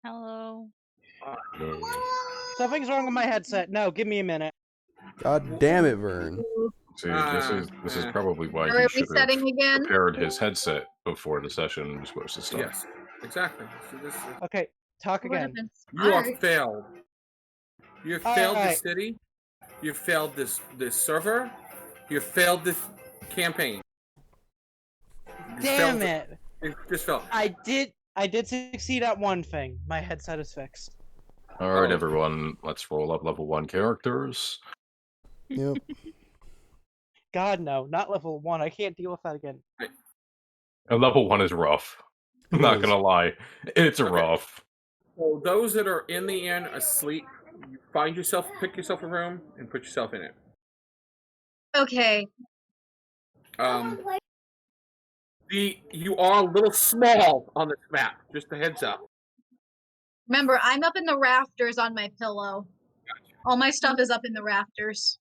Hello. Something's wrong with my headset. No, give me a minute. God damn it, Vern. See, this is probably why Are he we should have resetting again? prepared his headset before the session was supposed to start. Yes, exactly. So this is, Okay, talk Would have again. been you are smart. failed. You have failed Alright. this city. You failed this server. You failed this campaign. You Damn failed it! You just failed. I did succeed at one thing. My headset is fixed. Alright, Oh. everyone, let's roll up level 1 characters. Yep. God no, not level 1. I can't deal with that again. And level 1 is rough. I'm It not is. gonna lie. It's Okay. rough. So those that are in the inn asleep, you pick yourself a room and put yourself in it. Okay. You are a little small on this map. Just a heads up. Remember, I'm up in the rafters on my pillow. All my stuff is up in the rafters.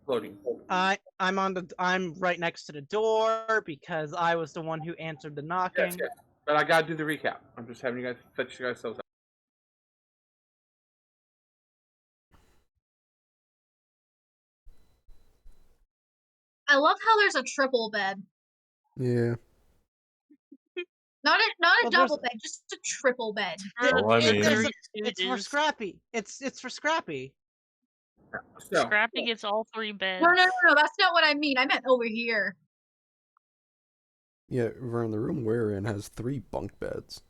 Floating. I'm right next to the door because I was the one who answered the knocking. Yes. But I gotta do the recap. I'm just having you guys set yourselves up. I love how there's a triple bed. Yeah. Not a Well, double there's- bed, just a triple bed. Well, I mean- It's for Scrappy. It's for Scrappy. So, Scrappy gets all 3 beds. No, that's not what I mean. I meant over here. Yeah, Vern, the room we're in has 3 bunk beds.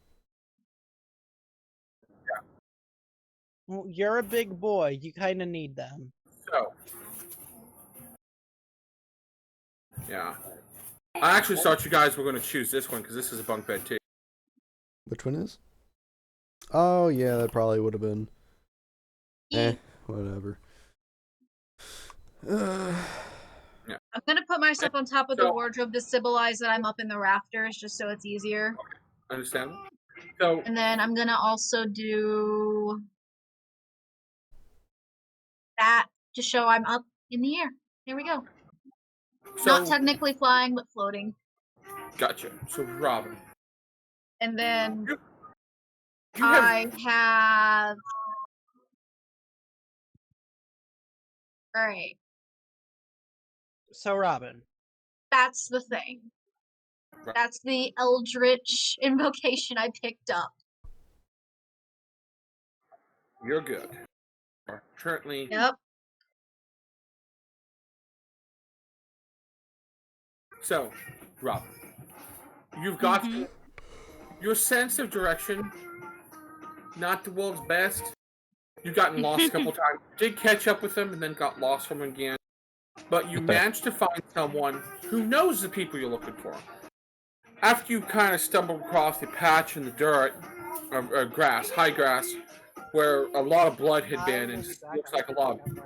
Well, you're a big boy. You kind of need them. So, yeah. I actually thought you guys were going to choose this one because this is a bunk bed too. Which one is? Oh, yeah, that probably would have been. Whatever. I'm gonna put myself on top of the wardrobe to symbolize that I'm up in the rafters, just so it's easier. Understand? So, And then I'm gonna also do that to show I'm up in the air. Here we go. Not technically flying, but floating. Gotcha. So, Robin. And then You have I have. Alright, So, Robin. that's the thing. That's the Eldritch invocation I picked up. You're good. Currently, Yep. so, Robin, you've got your sense of direction. Not the world's best. You've gotten lost a couple times. Did catch up with them and then got lost from them again. But you managed to find someone who knows the people you're looking for. After you kind of stumbled across a patch in the dirt, or grass, high grass, where a lot of blood had been, and it looks like a lot of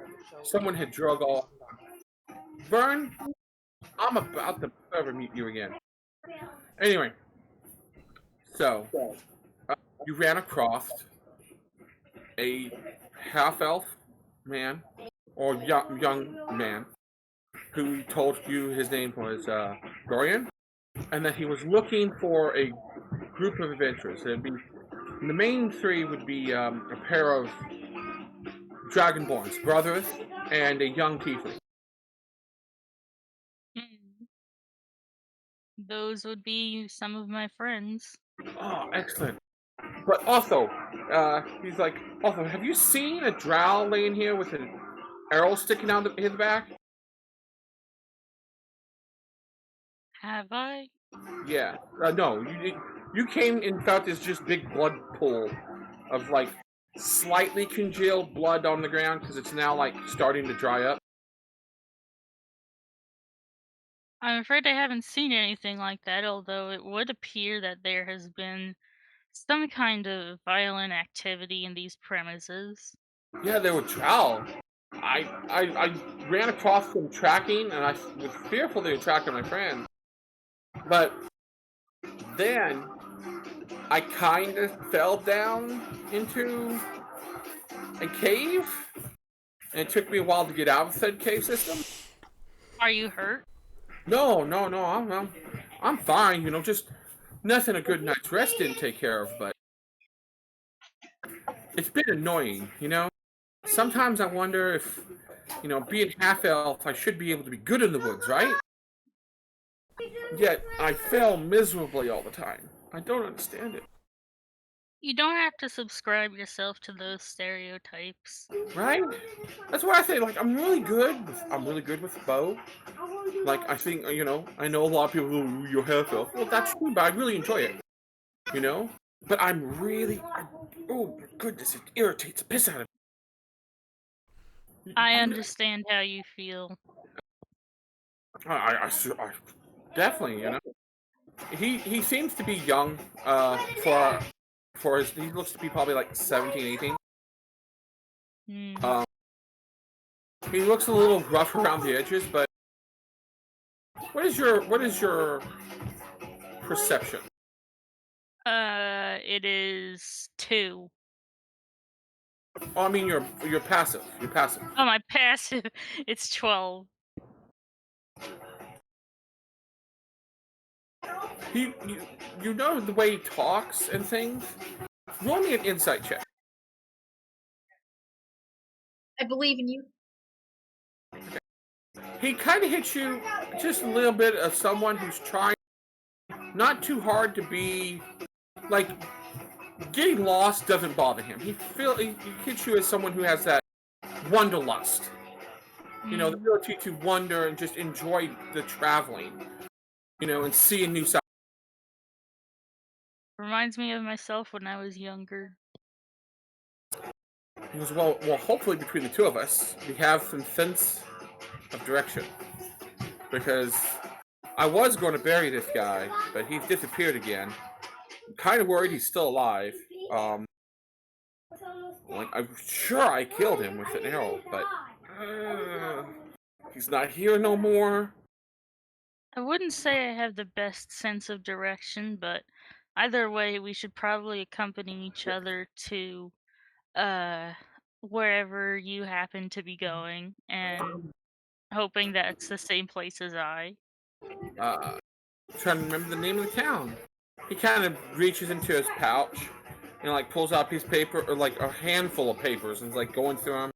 someone had drug all. Vern, I'm about to ever meet you again. Anyway, so you ran across a half-elf man, or young man, who told you his name was Dorian, and that he was looking for a group of adventurers. It'd be, the main 3 would be a pair of Dragonborns, brothers, and a young Tiefling. Those would be some of my friends. Oh, excellent. But also, he's like, also, have you seen a drow laying here with an arrow sticking out of his back? Have I? Yeah. No, you came and felt this just big blood pool of, like, slightly congealed blood on the ground because it's now, like, starting to dry up. I'm afraid I haven't seen anything like that, although it would appear that there has been some kind of violent activity in these premises. Yeah, they were drow. I ran across them tracking, and I was fearful they were tracking my friend. But then I kind of fell down into a cave, and it took me a while to get out of said cave system. Are you hurt? No, I'm fine. You know, just nothing a good night's rest didn't take care of. But it's been annoying, you know? Sometimes I wonder if, you know, being half-elf, I should be able to be good in the woods, right? Yet, I fail miserably all the time. I don't understand it. You don't have to subscribe yourself to those stereotypes. Right? That's why I say, like, I'm really good with bow. Like, I think, you know, I know a lot of people who you're half-elf. Well, that's true, but I really enjoy it. You know? But oh my goodness, it irritates the piss out of me. I understand how you feel. I definitely, you know. He seems to be young, for his, he looks to be probably like 17, 18. Hmm. He looks a little rough around the edges, but what is your perception? It is 2. Oh, I mean you're passive. You're passive. Oh, my passive, it's 12. You know the way he talks and things? Roll me an insight check. I believe in you. He kind of hits you just a little bit of someone who's trying not too hard to be, like, getting lost doesn't bother him. He hits you as someone who has that wanderlust. You know, the ability to wander and just enjoy the traveling. You know, and seeing new sights. Reminds me of myself when I was younger. He goes, well, hopefully between the two of us, we have some sense of direction. Because I was going to bury this guy, but he's disappeared again. I'm kind of worried he's still alive. Like, I'm sure I killed him with an arrow, but he's not here no more. I wouldn't say I have the best sense of direction, but either way, we should probably accompany each other to wherever you happen to be going, and hoping that it's the same place as I. Trying to remember the name of the town. He kind of reaches into his pouch and like pulls out a piece of paper, or like a handful of papers, and is like going through them.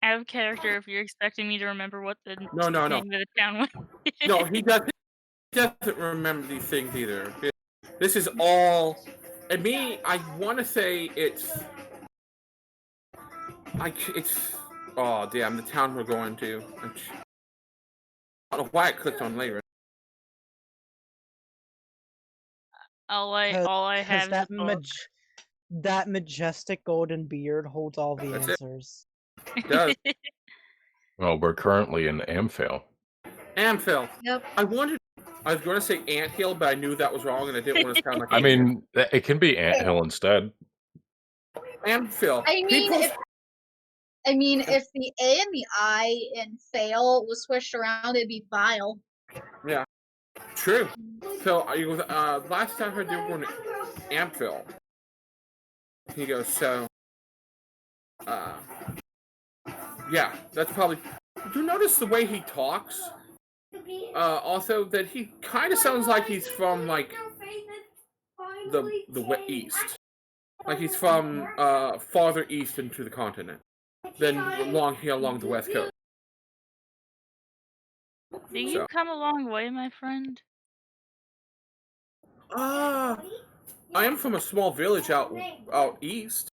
Out of character, if you're expecting me to remember what the No. name of the town was. No, he doesn't remember these things either. This is all. And me, I want to say it's. Oh damn! The town we're going to. I don't know why I clicked on later. all I have is that a book. that majestic golden beard holds all the That's it. answers. It does. Well, we're currently in Amphil. Amphil. Yep. I was going to say anthill, but I knew that was wrong, and I didn't want to sound like. I mean, it can be anthill instead. Amphil. I mean, if the A and the I in fail was switched around, it'd be vile. Yeah. True. So last time I heard they were going to Amphil. He goes, so yeah, that's probably. Do you notice the way he talks? Also, that he kind of sounds like he's from like the east, like he's from farther east into the continent than along the west coast. Do you come a long way, my friend? I am from a small village out east.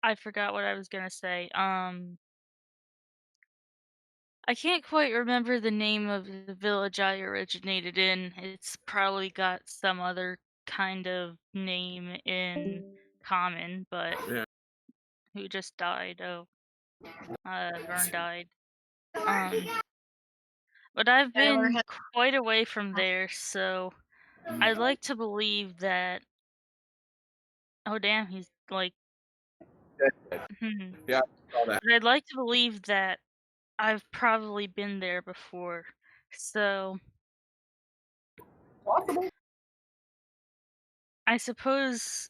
I forgot what I was gonna say. I can't quite remember the name of the village I originated in. It's probably got some other kind of name in common, but Yeah. who just died? Oh, Vern died. But I've been quite away from there, so I'd like to believe that. Oh damn, he's like. Yeah, I saw that. But I'd like to believe that I've probably been there before, so. Possible. I suppose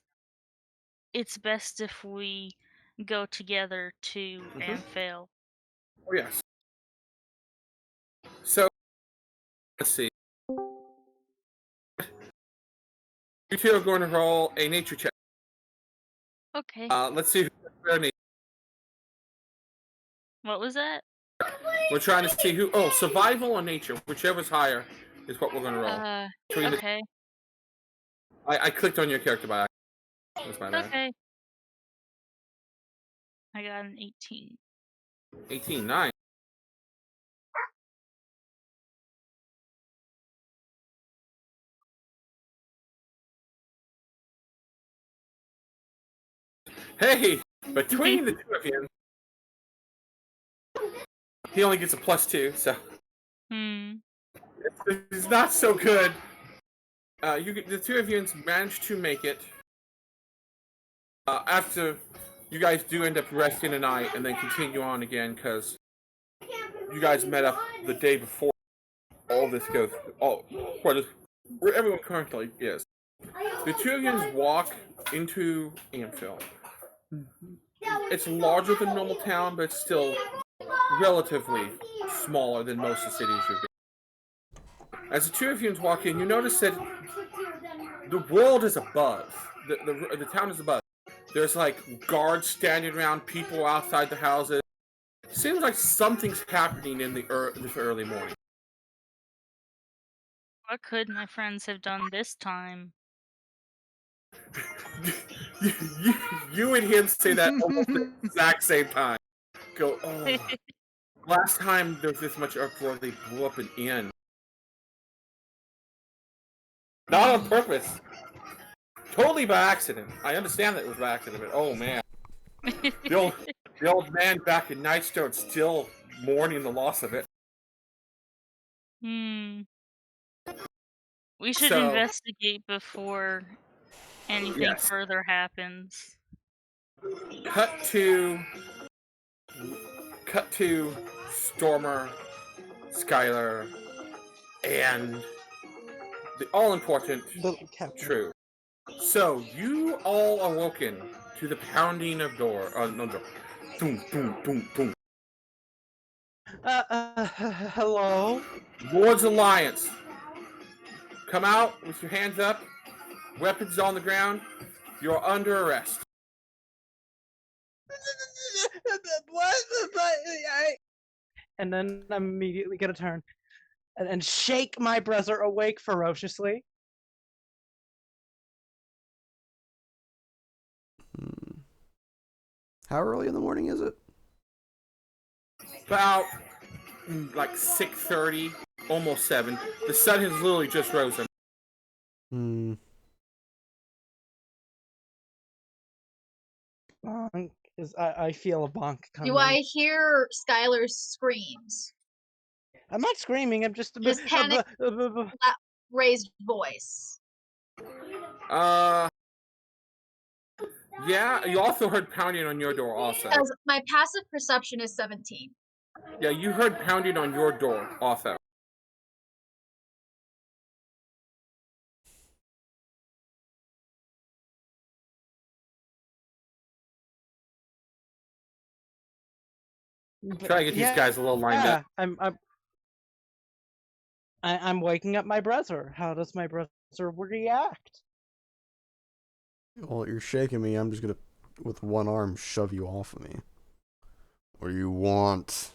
it's best if we go together to Amphail. Oh, yes. So, let's see. You two are going to roll a nature check. Okay. Let's see who's better nature. What was that? We're trying to see who. Oh, survival or nature, whichever's higher, is what we're going to roll. Okay. I clicked on your character by accident. That's my bad. Okay. I got an 18. 18, 9. Hey, between the two of you, he only gets a +2, so it's not so good. The two of you managed to make it. After you guys do end up resting a night and then continue on again, because you guys met up the day before all this goes. Where everyone currently is. The two of you walk into Amphail. It's larger than normal town, but it's still relatively smaller than most of the cities you've been. As the two of you walk in, you notice that the world is above. The town is above. There's like guards standing around, people outside the houses. Seems like something's happening in this early morning. What could my friends have done this time? you and him say that almost at the exact same time. Go, oh. Last time there was this much uproar, they blew up an inn. Not on purpose. Totally by accident. I understand that it was by accident, but oh man. The old man back in Nightstone still mourning the loss of it. We should investigate before anything further happens. Cut to Stormer, Skyler, and the all-important True. So, you all awoken to the pounding of door. Boom, boom, boom, boom. Hello? Lord's Alliance. Come out with your hands up, weapons on the ground. You're under arrest. And then I'm immediately gonna turn and shake my brother awake ferociously. How early in the morning is it? About like 6:30, almost 7. The sun has literally just risen. Bonk, I feel a bonk coming. Do I hear Skylar's screams? I'm not screaming, I'm just panic, raised voice. Yeah, you also heard pounding on your door also. Because my passive perception is 17. Yeah, you heard pounding on your door also. Try to get these guys a little lined up. I'm waking up my brother. How does my brother react? Well, you're shaking me. I'm just gonna, with one arm, shove you off of me. What do you want?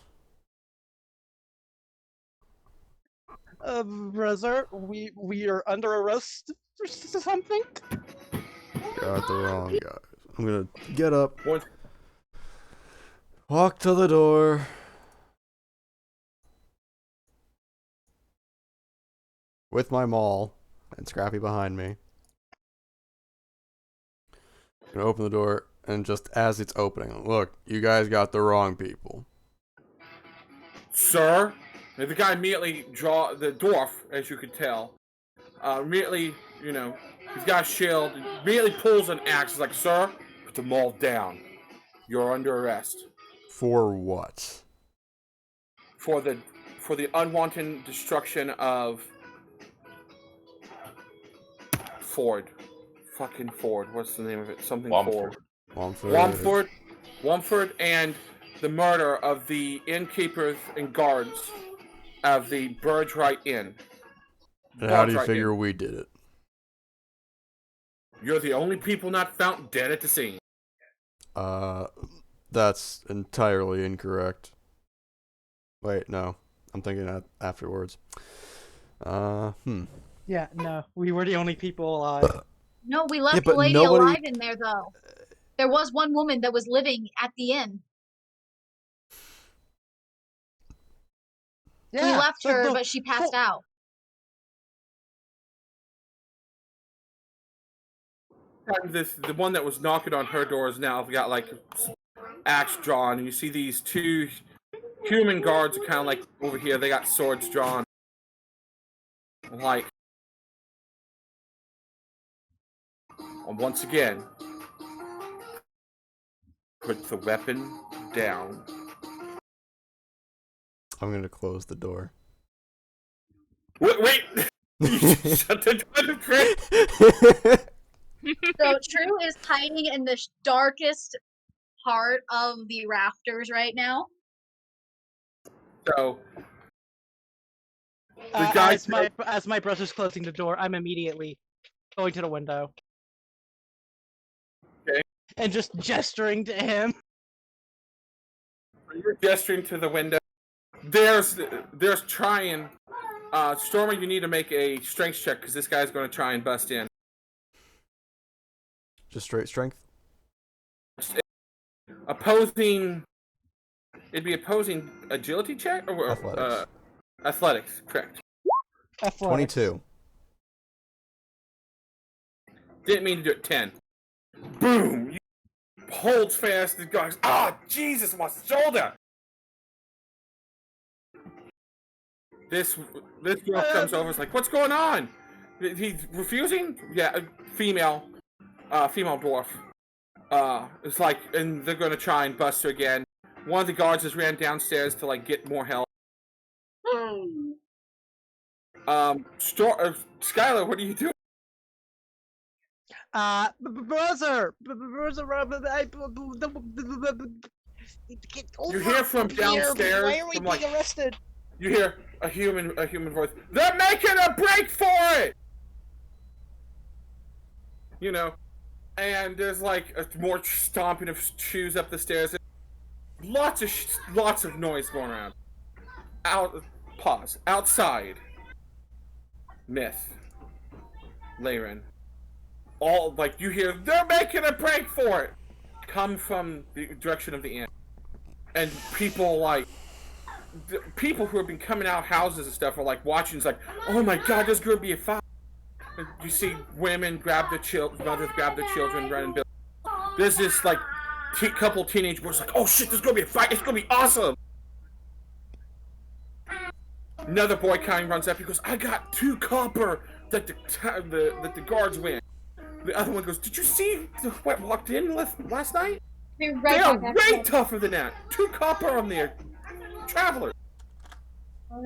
Brother, we are under arrest for something? Got the wrong guys. I'm gonna get up. What? Walk to the door. With my maul and Scrappy behind me. I'm gonna open the door, and just as it's opening, look, you guys got the wrong people. Sir? And the guy immediately the dwarf, as you could tell, immediately, he's got a shield, immediately pulls an axe. He's like, sir, put the maul down. You're under arrest. For what? For the unwanted destruction of Ford fucking Ford. What's the name of it? Something Womford. Ford. Womford, and the murder of the innkeepers and guards of the Birchright Inn. And how do you figure we did it? You're the only people not found dead at the scene. That's entirely incorrect. Wait, no. I'm thinking that afterwards. Yeah, no. We were the only people alive. No, we left Yeah, the but lady nobody- alive in there, though. There was one woman that was living at the inn. Yeah, We left the- her, the- but she passed out. The one that was knocking on her door is now got like axe drawn, and you see these two human guards are kind of like over here. They got swords drawn, like. And once again, put the weapon down. I'm gonna close the door. Wait! Shut the door, Chris. So True is hiding in the darkest part of the rafters right now. So the guy as my brother's closing the door, I'm immediately going to the window. Okay. And just gesturing to him. You're gesturing to the window. There's trying. Stormer, you need to make a strength check because this guy's going to try and bust in. Just straight strength? It'd be opposing agility check or Athletics. Athletics, correct. Athletics. 22. Didn't mean to do it. 10. Boom! You holds fast. The guy goes, Jesus, my shoulder! This girl comes over. Is like, what's going on? He's refusing. Yeah, female dwarf. It's like, and they're gonna try and bust her again. One of the guards just ran downstairs to like get more help. Skyler, what are you doing? Brother, You hear from downstairs. Why are we from, being like, arrested? You hear a human voice. They're making a break for it. You know, and there's like more stomping of shoes up the stairs. Lots of noise going around. Outside. Myth. Laren. All like you hear. They're making a break for it. Come from the direction of the inn, and people like. People who have been coming out of houses and stuff are like watching. It's like, oh my god, there's gonna be a fight. You see women grab the mothers grab the children, run and build. There's this like couple teenage boys like, oh shit, there's gonna be a fight. It's gonna be awesome. Another boy kind of runs up. He goes, I got 2 copper that the guards win. The other one goes, did you see what walked in last night? They are way tougher than that. 2 copper on there. Traveler. Yeah,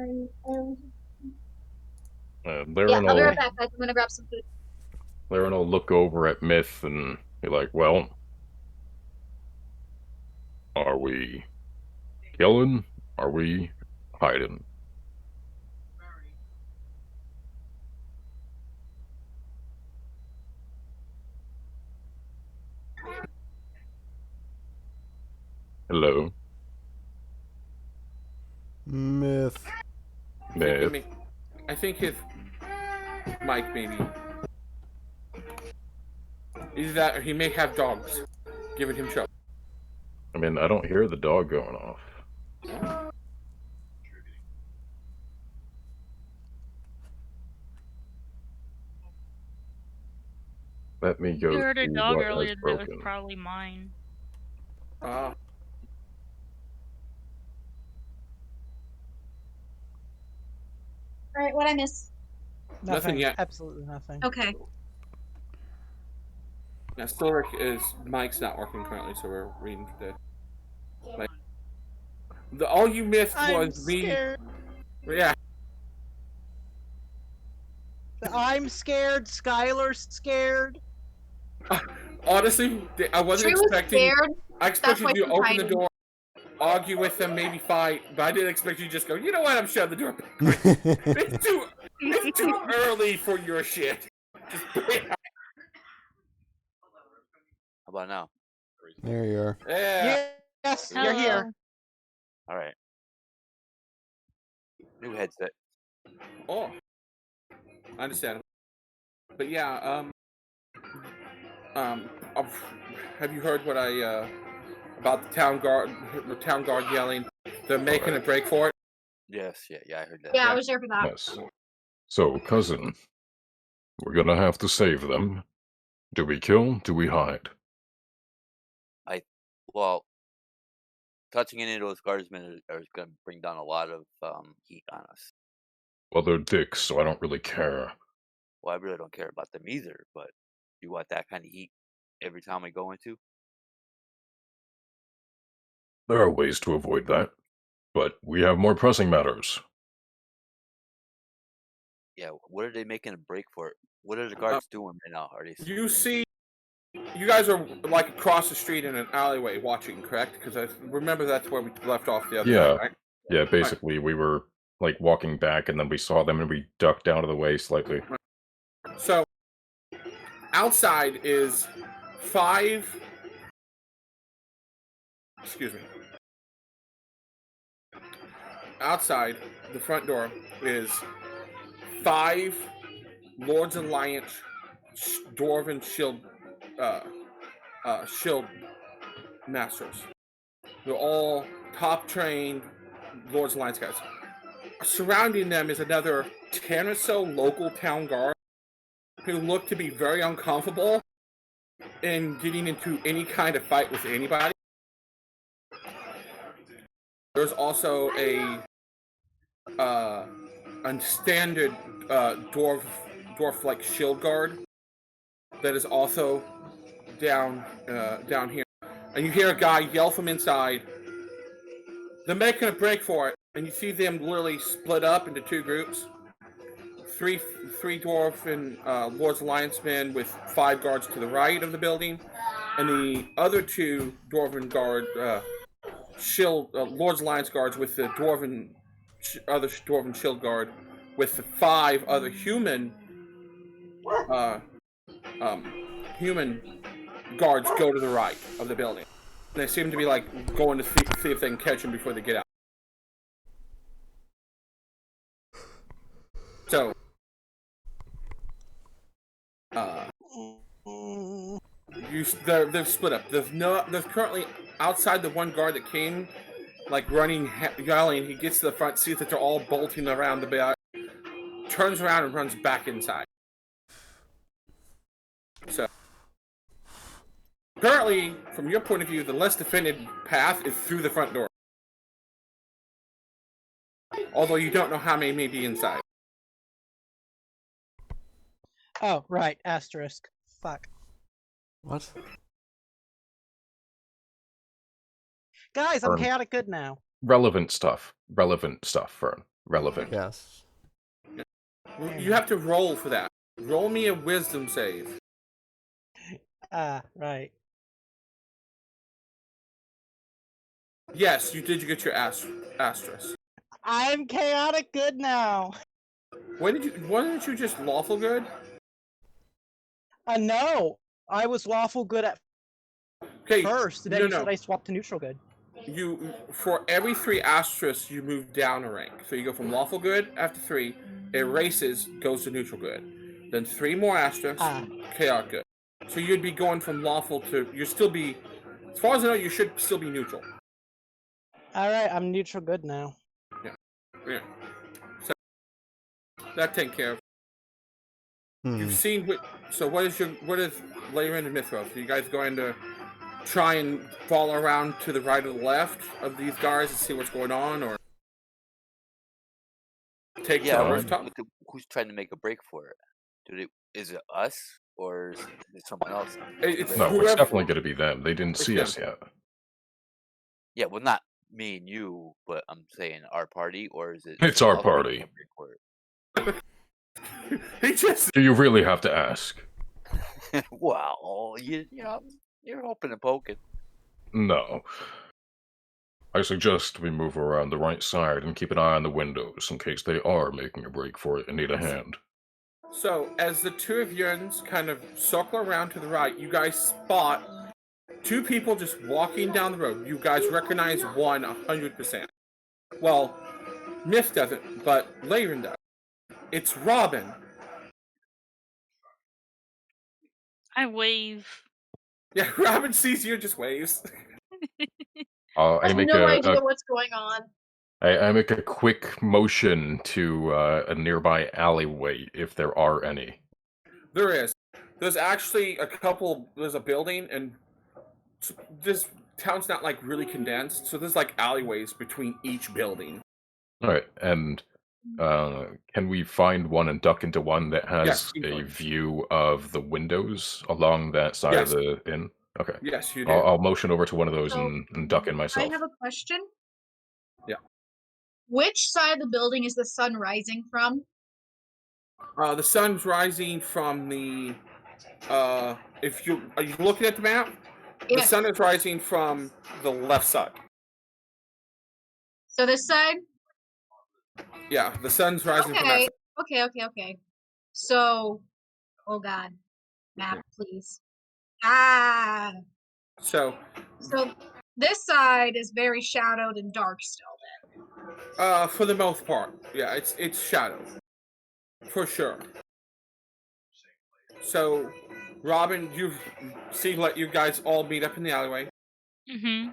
I'll be right back, guys. I'm gonna grab some food. Laren will look over at Myth and be like, well, are we killing? Are we hiding? Hello. Myth. I think if Mike maybe. Either that or he may have dogs giving him trouble. I mean, I don't hear the dog going off. Let me go. I heard a see dog what has earlier that was broken. probably mine. Alright, what'd I miss? Nothing yet. Absolutely nothing. Okay. Now, Syllric is Mike's not working currently, so we're reading all you missed was me. Scared. Yeah. I'm scared. Skyler's scared. Honestly, I wasn't She was expecting. scared. I expected why you to she's open the hiding. door, argue with them, maybe fight, but I didn't expect you to just go, you know what, I'm shutting the door. It's too early for your shit. Just How about now? There you are. yeah. Yes, you're here. All right. New headset. Oh. I understand. But yeah, have you heard what I about the town guard yelling? They're making a break for it. Yes, yeah, I heard that. Yeah, I was there for that. Yes. So, cousin, we're gonna have to save them. Do we kill? Do we hide? Well, touching any of those guardsmen are going to bring down a lot of heat on us. Well, they're dicks, so I don't really care. Well, I really don't care about them either, but you want that kind of heat every time we go into? There are ways to avoid that, but we have more pressing matters. Yeah, what are they making a break for? What are the guards doing right now? Are they? You see, you guys are like across the street in an alleyway watching, correct? Because I remember that's where we left off the other Yeah. time, right? Yeah, basically, we were like walking back, and then we saw them, and we ducked out of the way slightly. So, outside is 5. Excuse me. Outside the front door is 5 Lords Alliance Dwarven shield masters. They're all top trained Lords Alliance guys. Surrounding them is another 10 or so local town guard who look to be very uncomfortable in getting into any kind of fight with anybody. There's also a standard dwarf-like shield guard that is also down here, and you hear a guy yell from inside. They're making a break for it, and you see them literally split up into 2 groups. Three dwarven Lord's Alliance men with 5 guards to the right of the building, and the other 2 dwarven guard Lord's Alliance guards with the other dwarven shield guard with the 5 other human guards go to the right of the building. They seem to be like going to see if they can catch them before they get out. So, they're split up. There's currently outside the one guard that came, like running, yelling. He gets to the front, sees that they're all bolting around the back, turns around and runs back inside. So, currently, from your point of view, the less defended path is through the front door. Although you don't know how many may be inside. Oh, right. Asterisk. Fuck. What? Guys, I'm Vern. chaotic good now. Relevant stuff, Vern. Relevant. Yes. You have to roll for that. Roll me a wisdom save. Right. Yes, you did. You get your asterisk. I'm chaotic good now. Wasn't you just lawful good? No. I was lawful good at Okay. first, and then you said I swapped to neutral good. You for every 3 asterisks, you move down a rank. So you go from lawful good after 3, erases, goes to neutral good. Then 3 more asterisks, chaotic good. So you'd be going from lawful to as far as I know, you should still be neutral. Alright, I'm neutral good now. Yeah. So that taken care of. You've seen what is Leyrin and Mithros? Are you guys going to try and follow around to the right or the left of these guys and see what's going on, or take cover? Who's trying to make a break for it? Is it us or is it someone else? It's definitely going to be them. They didn't see us yet. Yeah, well, not me and you, but I'm saying our party, or is it? It's our party. He just. Do you really have to ask? Well, you know, you're hoping and poking. No. I suggest we move around the right side and keep an eye on the windows in case they are making a break for it and need a hand. So, as the two of you kind of circle around to the right, you guys spot two people just walking down the road. You guys recognize one 100%. Well, Myth doesn't, but Layron does. It's Robin. I wave. Yeah, Robin sees you and just waves. I I have make no a idea what's going on. I make a quick motion to a nearby alleyway, if there are any. There is. There's actually a couple. There's a building, and this town's not like really condensed, so there's like alleyways between each building. Alright, and can we find one and duck into one that has Yes, a easily. view of the windows along that side of Yes. the inn? Okay. Yes, you do. I'll motion over to one of those So, and duck in I myself. have a question. Yeah. Which side of the building is the sun rising from? The sun's rising from the. If you are you looking at the map? The Yes. sun is rising from the left side. So this side? Yeah, the sun's rising from that Okay. side. Okay. So, oh god. Map, please. Ah. So, So this side is very shadowed and dark still then. for the most part, yeah, it's shadow, for sure. So, Robin, you let you guys all meet up in the alleyway. Mm-hmm.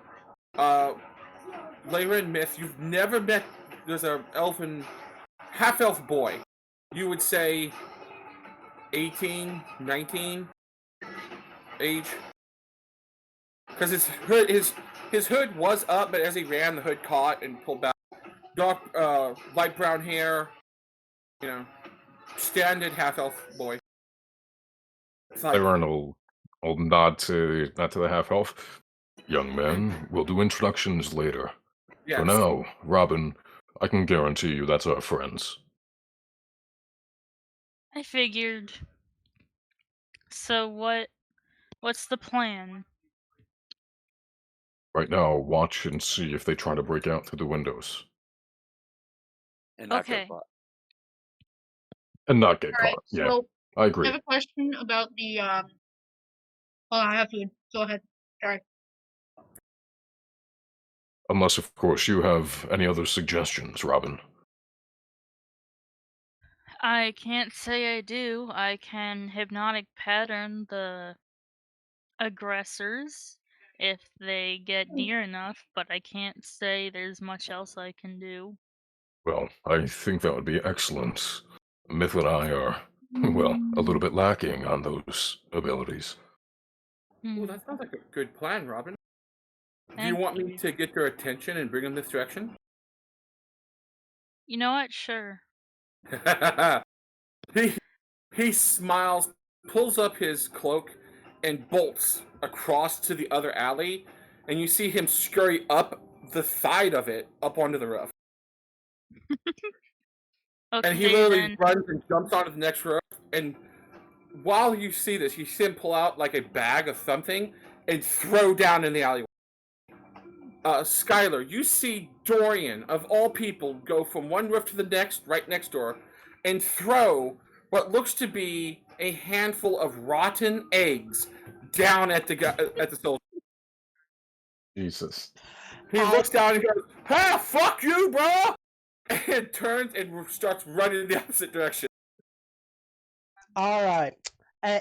Layra and Myth, you've never met. There's a half-elf boy. You would say 18, 19 age, because his hood was up, but as he ran, the hood caught and pulled back. Dark, light brown hair, standard half-elf boy. It's like, I'll nod to the half-elf. Young man, we'll do introductions later. yes. For now, Robin, I can guarantee you that's our friends. I figured. So what's the plan? Right now, watch and see if they try to break out through the windows. And not get Okay. caught. And not get Alright, caught. Yeah, so I I agree. have a question about the hold on, I have food. Go ahead. Sorry. Unless, of course, you have any other suggestions, Robin. I can't say I do. I can hypnotic pattern the aggressors if they get near enough, but I can't say there's much else I can do. Well, I think that would be excellent. Myth and I are, well, a little bit lacking on those abilities. Ooh, that sounds like a good plan, Robin. Do you Thank want me you. to get their attention and bring them this direction? You know what? Sure. he smiles, pulls up his cloak, and bolts across to the other alley, and you see him scurry up the side of it, up onto the roof. Okay, And he literally then. runs and jumps onto the next roof, and while you see this, you see him pull out like a bag of something and throw down in the alleyway. Skyler, you see Dorian, of all people, go from one roof to the next, right next door, and throw what looks to be a handful of rotten eggs down at the soldier. Jesus. He looks down and goes, "Ha! Fuck you, bro!" and turns and starts running in the opposite direction. All right.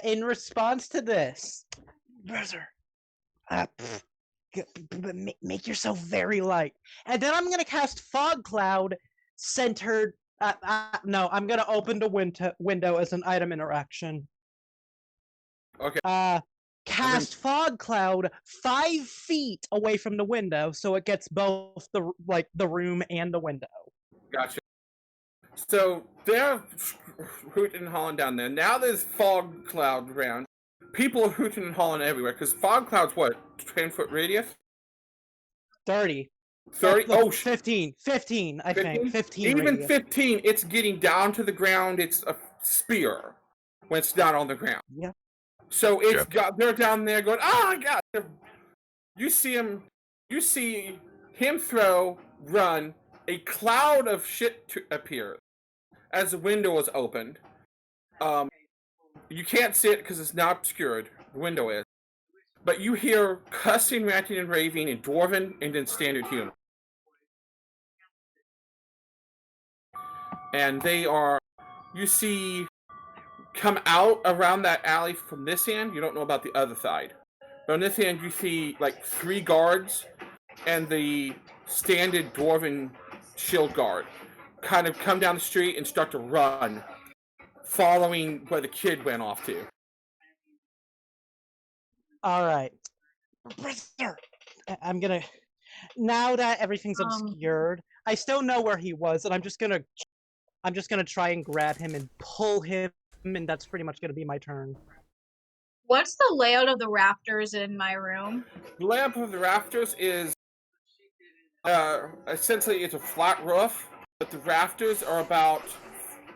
In response to this, brother, make yourself very light, and then I'm gonna cast Fog Cloud, centered. No, I'm gonna open the window as an item interaction. Okay. Cast Fog Cloud 5 feet away from the window, so it gets both the room and the window. Gotcha. So they're hooting and hauling down there. Now there's fog cloud around. People are hooting and hauling everywhere because fog cloud's what? 10-foot radius? 30. 30? Look, Oh, 15, I think. 15 Even radius. 15, it's getting down to the ground. It's a spear when it's not on the ground. Yeah. So they're down there going, oh my god! You see him run. A cloud of shit appears as the window is opened. You can't see it because it's not obscured. The window is. But you hear cussing, ranting, and raving in Dwarven and in Standard Human. And you see, come out around that alley from this end. You don't know about the other side. But on this end, you see like 3 guards and the standard Dwarven shield guard kind of come down the street and start to run, following where the kid went off to. Alright. Brother! I'm gonna... Now that everything's obscured, I still know where he was, and I'm just gonna try and grab him and pull him, and that's pretty much gonna be my turn. What's the layout of the rafters in my room? The layout of the rafters is essentially it's a flat roof, but the rafters are about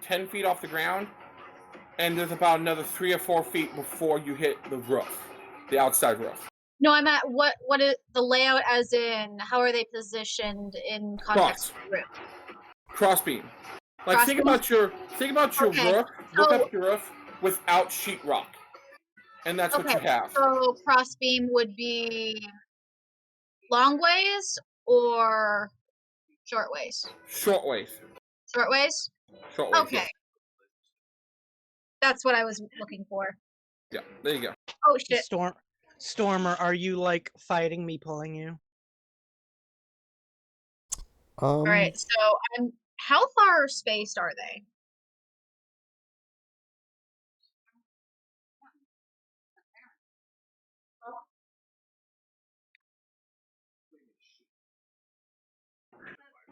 10 feet off the ground, and there's about another 3 or 4 feet before you hit the roof, the outside roof. No, I'm at what is the layout as in how are they positioned in context of the room? Crossbeam. Like think about your Okay. roof. Look up your roof without sheetrock. And that's what you have. So crossbeam would be long ways or short ways? Short ways. Short ways? Short ways. Okay. Yeah. That's what I was looking for. Yeah, there you go. Oh shit. Stormer, are you like fighting me pulling you? Alright, so how far spaced are they?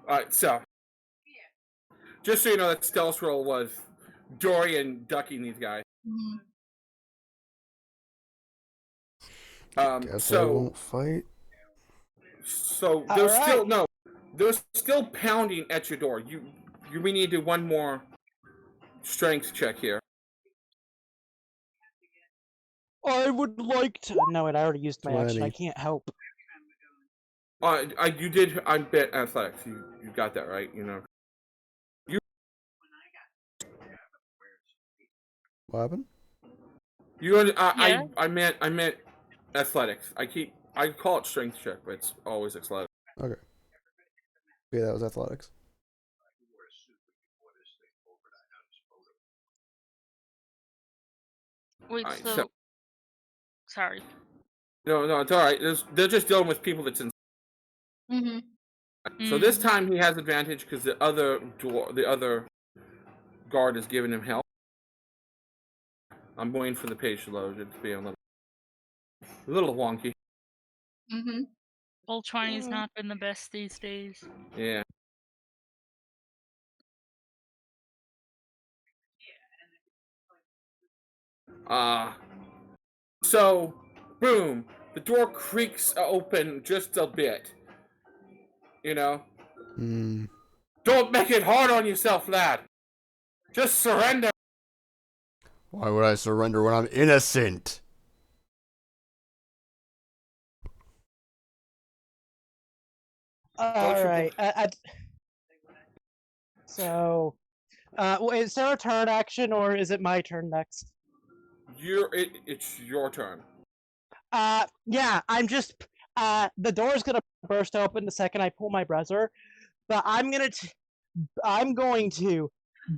Alright, so just so you know, that stealth roll was Dorian ducking these guys. Guess I won't fight. So there's they're still pounding at your door. We need to do one more strength check here. I would like to. No, I already used my action. I can't help. You did. I bet athletics. You got that right. You know. What happened? I meant athletics. I call it strength check, but it's always athletics. Okay. Yeah, that was athletics. Wait, Right, so... Sorry. No, it's alright. They're just dealing with people that's in. So this time he has advantage because the other guard is giving him help. I'm waiting for the page to load. It's being a little wonky. Roll 20's not been the best these days. Yeah. So, boom, the door creaks open just a bit. You know? Don't make it hard on yourself, lad. Just surrender. Why would I surrender when I'm innocent? Alright. So, is there a turn action, or is it my turn next? It's your turn. Yeah, I'm just... the door's gonna burst open the second I pull my brother, but I'm going to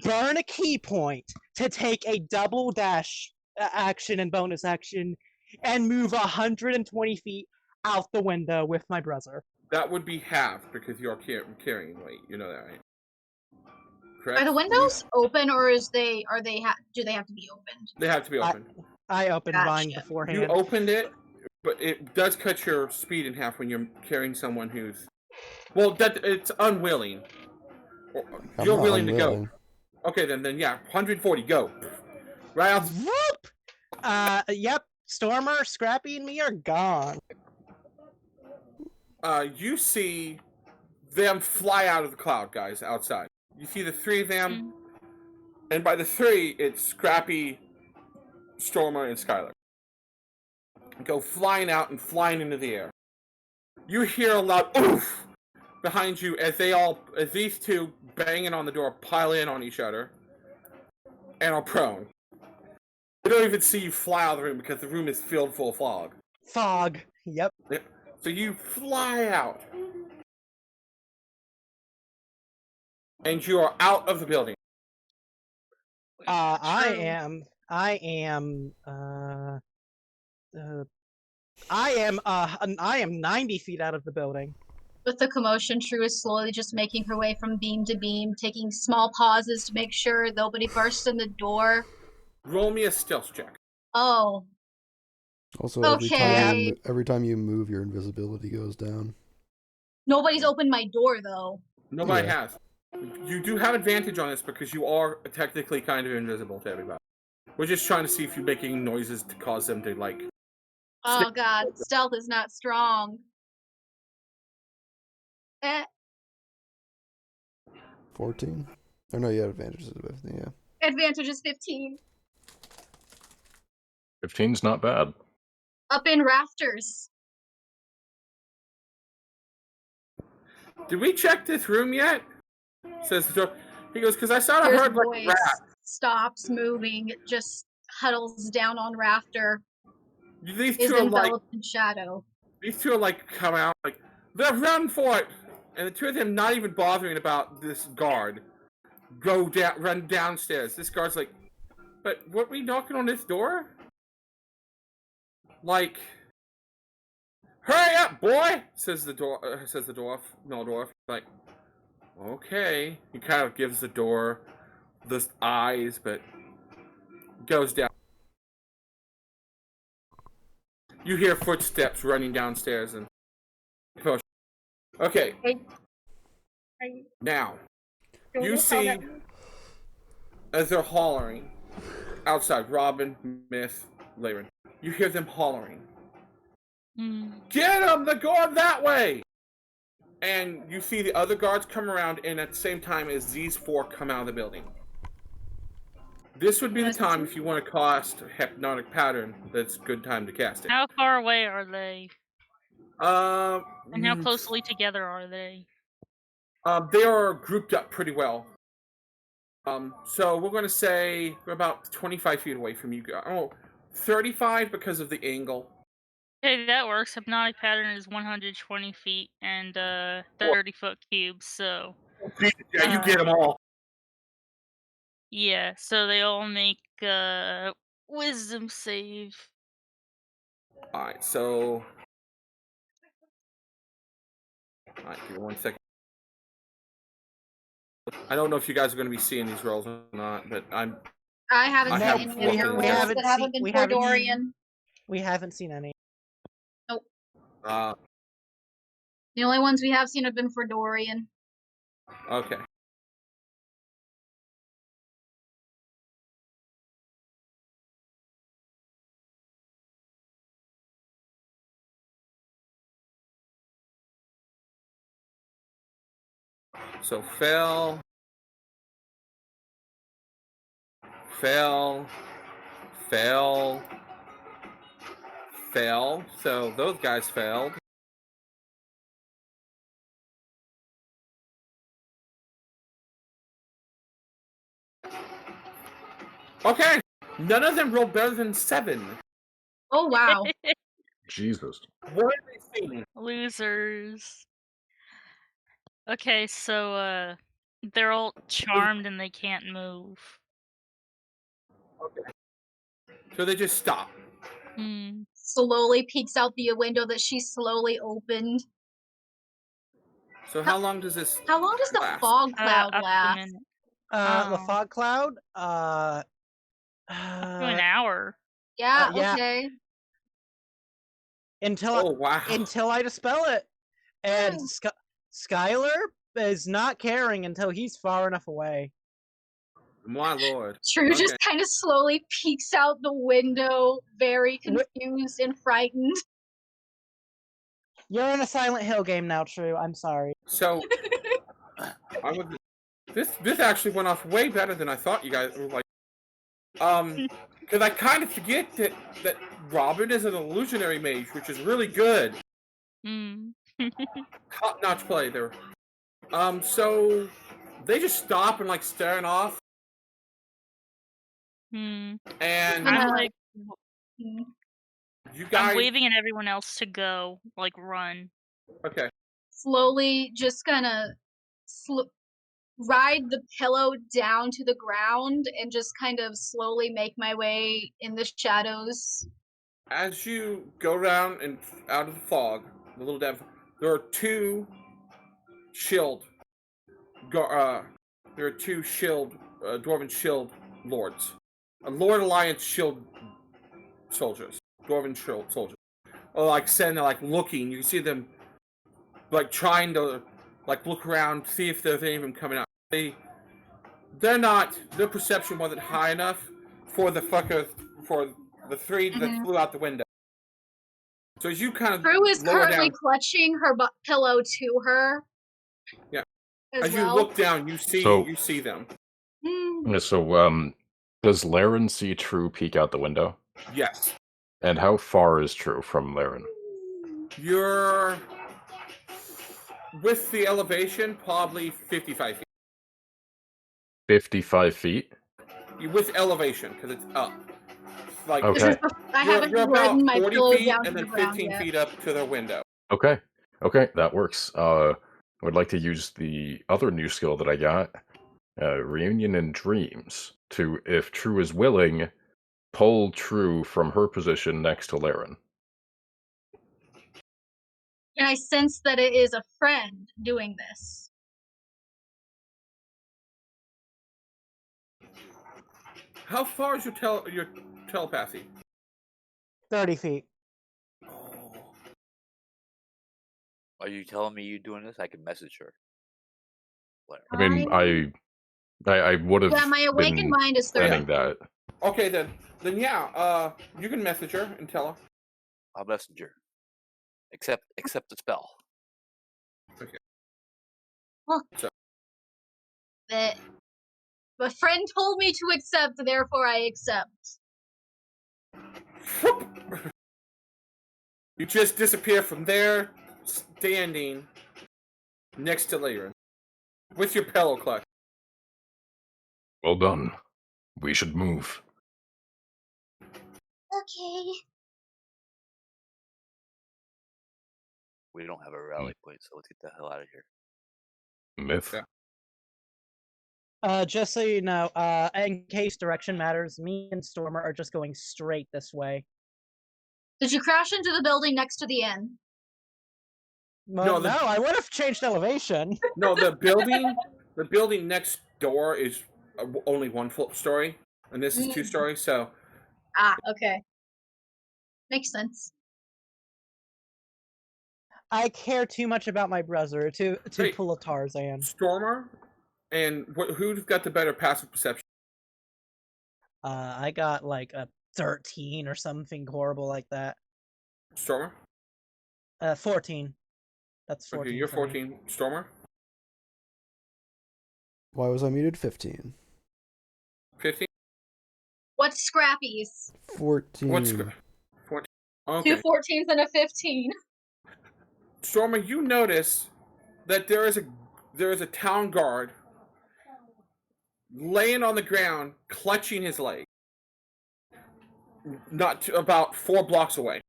burn a key point to take a double dash action and bonus action and move 120 feet out the window with my brother. That would be half because you're carrying weight. You know that, right? Correct? Are the windows open, or do they have to be opened? They have to be open. I opened mine beforehand. You opened it, but it does cut your speed in half when you're carrying someone who's... Well, it's unwilling. You're willing to go. Okay, then yeah, 140, go. Right out. Whoop! Yep, Stormer, Scrappy, and me are gone. You see them fly out of the cloud, guys, outside. You see the 3 of them, and by the 3, it's Scrappy, Stormer, and Skyler. go flying out and flying into the air. You hear a loud oof behind you as these two banging on the door pile in on each other and are prone. They don't even see you fly out of the room because the room is filled full of fog. Fog. Yep. So you fly out. And you are out of the building. I am 90 feet out of the building. With the commotion, True is slowly just making her way from beam to beam, taking small pauses to make sure nobody bursts in the door. Roll me a stealth check. Oh. Also, Okay. every time you move, your invisibility goes down. Nobody's opened my door, though. Nobody has. You do have advantage on this because you are technically kind of invisible to everybody. We're just trying to see if you're making noises to cause them to, like... Oh god, stealth is not strong. 14? Or no, you have advantages of 15, yeah. Advantage is 15. 15's not bad. Up in rafters. Did we check this room yet? Says the door. He goes, because I thought I His heard like a voice rat. stops moving, it just huddles down on rafter. These Is two are like, enveloped in shadow. these two are like, come out, like, they're running for it! And the two of them not even bothering about this guard. Run downstairs. This guard's like, but what we knocking on this door? Like, hurry up, boy! Says the dwarf, Meldorf. Like, okay. He kind of gives the door the eyes, but goes down. You hear footsteps running downstairs and push. Okay. Now, you see as they're hollering outside, Robin, Myth, Laren. You hear them hollering. Get them! They're going that way! And you see the other guards come around, and at the same time as these four come out of the building. This would be the time if you want to cast Hypnotic Pattern. That's a good time to cast it. How far away are they? And how closely together are they? They are grouped up pretty well. So we're going to say we're about 25 feet away from you guys. Oh, 35 because of the angle. Okay, that works. Hypnotic Pattern is 120 feet and 30-foot cubes, so... Yeah, you get them all. Yeah, so they all make wisdom save. Alright, so... Alright, give me 1 second. I don't know if you guys are going to be seeing these rolls or not, but I haven't I seen have- any of your we rolls haven't that haven't been Fordorian. We haven't seen any. Nope. Uh, The only ones we have seen have been Fordorian. okay. So fail. So those guys failed. Okay, none of them rolled better than 7. Oh wow. Jesus. What are they seeing? Losers. Okay, so they're all charmed and they can't move. Okay. So they just stop. Slowly peeks out the window that she slowly opened. So how long does this How long does the last? fog cloud Up to a last? minute. The Oh. fog cloud. Up to an hour. Yeah, yeah. okay. Until Oh wow. until I dispel it, and Skyler is not caring until he's far enough away. My lord. True just Okay. kind of slowly peeks out the window, very confused and frightened. You're in a Silent Hill game now, True. I'm sorry. So this actually went off way better than I thought you guys were like. Because I kind of forget that Robin is an illusionary mage, which is really good. Mm. Top-notch play there. So they just stop and like staring off, Hmm. and I'm like, Hmm. you guys. I'm waving at everyone else to go, like run. Okay. Slowly, just gonna ride the pillow down to the ground and just kind of slowly make my way in the shadows. As you go down and out of the fog, the little depth, there are two shield. There are two dwarven shield lords, Lord Alliance shield soldiers, dwarven shield soldiers. Like sitting, like looking. You can see them, like trying to, like look around, see if there's any of them coming out. They're not. Their perception wasn't high enough for the three that flew out the window. So as you kind of Prue is lower currently down, clutching her pillow to her. Yeah. As you well. look down, you see them. Hmm. Yeah, so, does Laren see True peek out the window? Yes. And how far is True from Laren? You're with the elevation, probably 55 feet. 55 feet? You're with elevation because it's up. Like Okay. I haven't you're about ridden my 40 pillow feet down and to then the ground 15 yet. feet up to the window. Okay. Okay, that works. I would like to use the other new skill that I got, Reunion in Dreams, to, if True is willing, pull True from her position next to Laren. And I sense that it is a friend doing this. How far is your telepathy? 30 feet. Are you telling me you doing this? I can message her. Whatever. I mean, I would have Yeah, my awakened been mind is 30. planning that. Okay, then yeah, you can message her and tell her. I'll message her. Accept the spell. Okay. Well, So. My friend told me to accept, therefore I accept. You just disappear from there, standing next to Laren, with your pillow clutch. Well done. We should move. Okay. We don't have a rally point, so let's get the hell out of here. Myth? Yeah. Just so you know, in case direction matters, me and Stormer are just going straight this way. Did you crash into the building next to the inn? No, I would have changed elevation. No, the building next door is only one story, and this is 2 stories. So. Ah, okay. Makes sense. I care too much about my brother to Hey, pull a Tarzan. Stormer, and who's got the better passive perception? I got like a 13 or something horrible like that. Stormer? 14. That's 14. Okay, you're for me. 14. Stormer? Why was I muted? 15. 15? What's Scrappy's? 14. What's 14? Okay. 2 14s and a 15. Stormer, you notice that there is a town guard laying on the ground, clutching his leg. About 4 blocks away.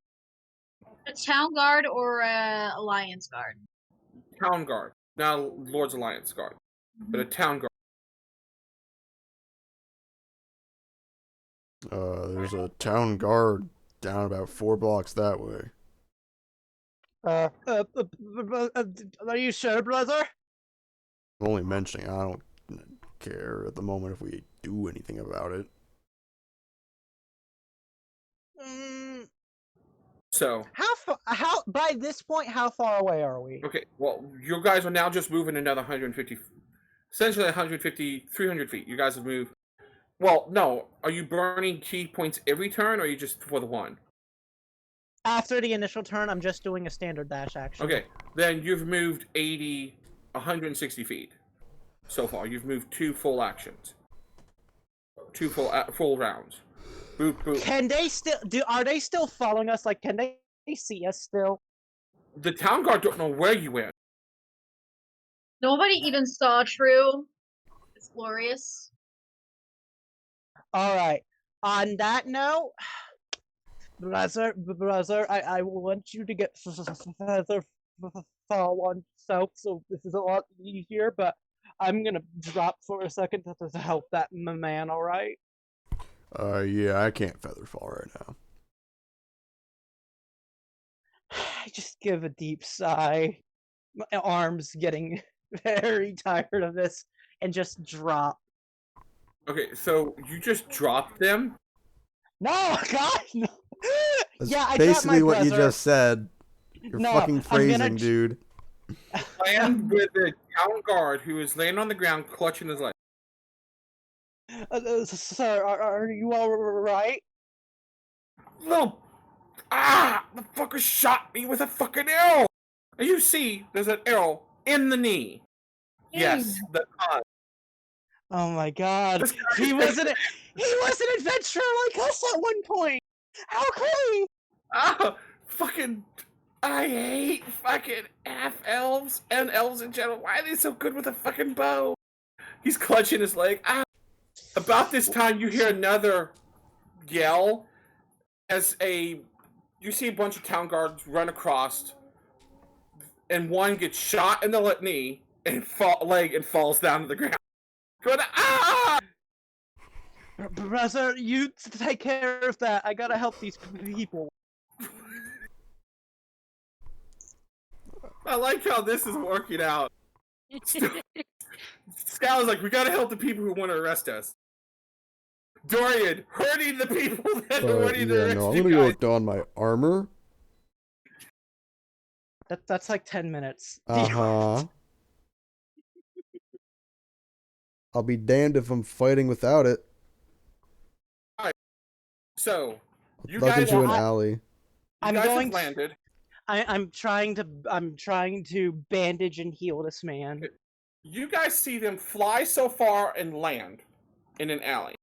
A town guard or a alliance guard? Town guard. Not Lord's Alliance guard, but a town guard. There's a town guard down about 4 blocks that way. Are you sure, brother? I'm only mentioning, I don't care at the moment if we do anything about it. So how by this point, how far away are we? okay, well, you guys are now just moving another 150, essentially 150, 300 feet. You guys have moved. Well, no, are you burning key points every turn, or are you just for the one? After the initial turn, I'm just doing a standard dash action. Okay, then you've moved 160 feet so far. You've moved 2 full actions, 2 full rounds. Boop boop. Can they still are they still following us? Like, can they see us still? The town guard don't know where you went. Nobody even saw True. It's glorious. All right. On that note, brother, I want you to get feather fall on self, so this is a lot easier. But I'm gonna drop for a second to help that man. All right. Yeah, I can't feather fall right now. I just give a deep sigh. My arms getting very tired of this, and just drop. Okay, so you just dropped them? No, God, no. That's Yeah, I dropped basically my what you brother. just said. You're No, fucking I'm phrasing, gonna- dude. Land with the town guard who is laying on the ground clutching his leg. Sir, are you all right? Little. The fucker shot me with a fucking arrow! As you see, there's an arrow in the knee. Yes, the Oh my God, he was an adventurer like us at one point. How could he? fucking. I hate fucking half elves and elves in general. Why are they so good with a fucking bow? He's clutching his leg. About this time, you hear another yell as you see a bunch of town guards run across, and one gets shot in the knee and falls down to the ground. Going, Brother, you take care of that. I gotta help these people. I like how this is working out. Scout's like, we gotta help the people who want to arrest us. Dorian, hurting the people that are wanting to arrest I'm you gonna guys. go don my armor. That's like 10 minutes. Uh-huh. I'll be damned if I'm fighting without it. So, you Duck guys into an have alley. landed. I'm trying to bandage and heal this man. You guys see them fly so far and land in an alley.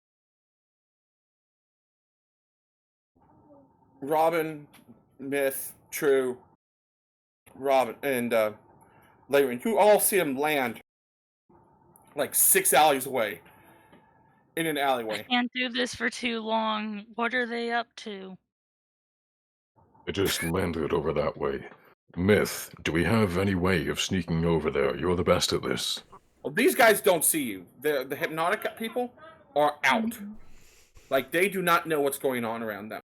Robin, Myth, True, Robin, and Laren, you all see them land like 6 alleys away in an alleyway. Can't do this for too long. What are they up to? I just landed over that way. Myth, do we have any way of sneaking over there? You're the best at this. Well, these guys don't see you. The hypnotic people are out. Like, they do not know what's going on around them.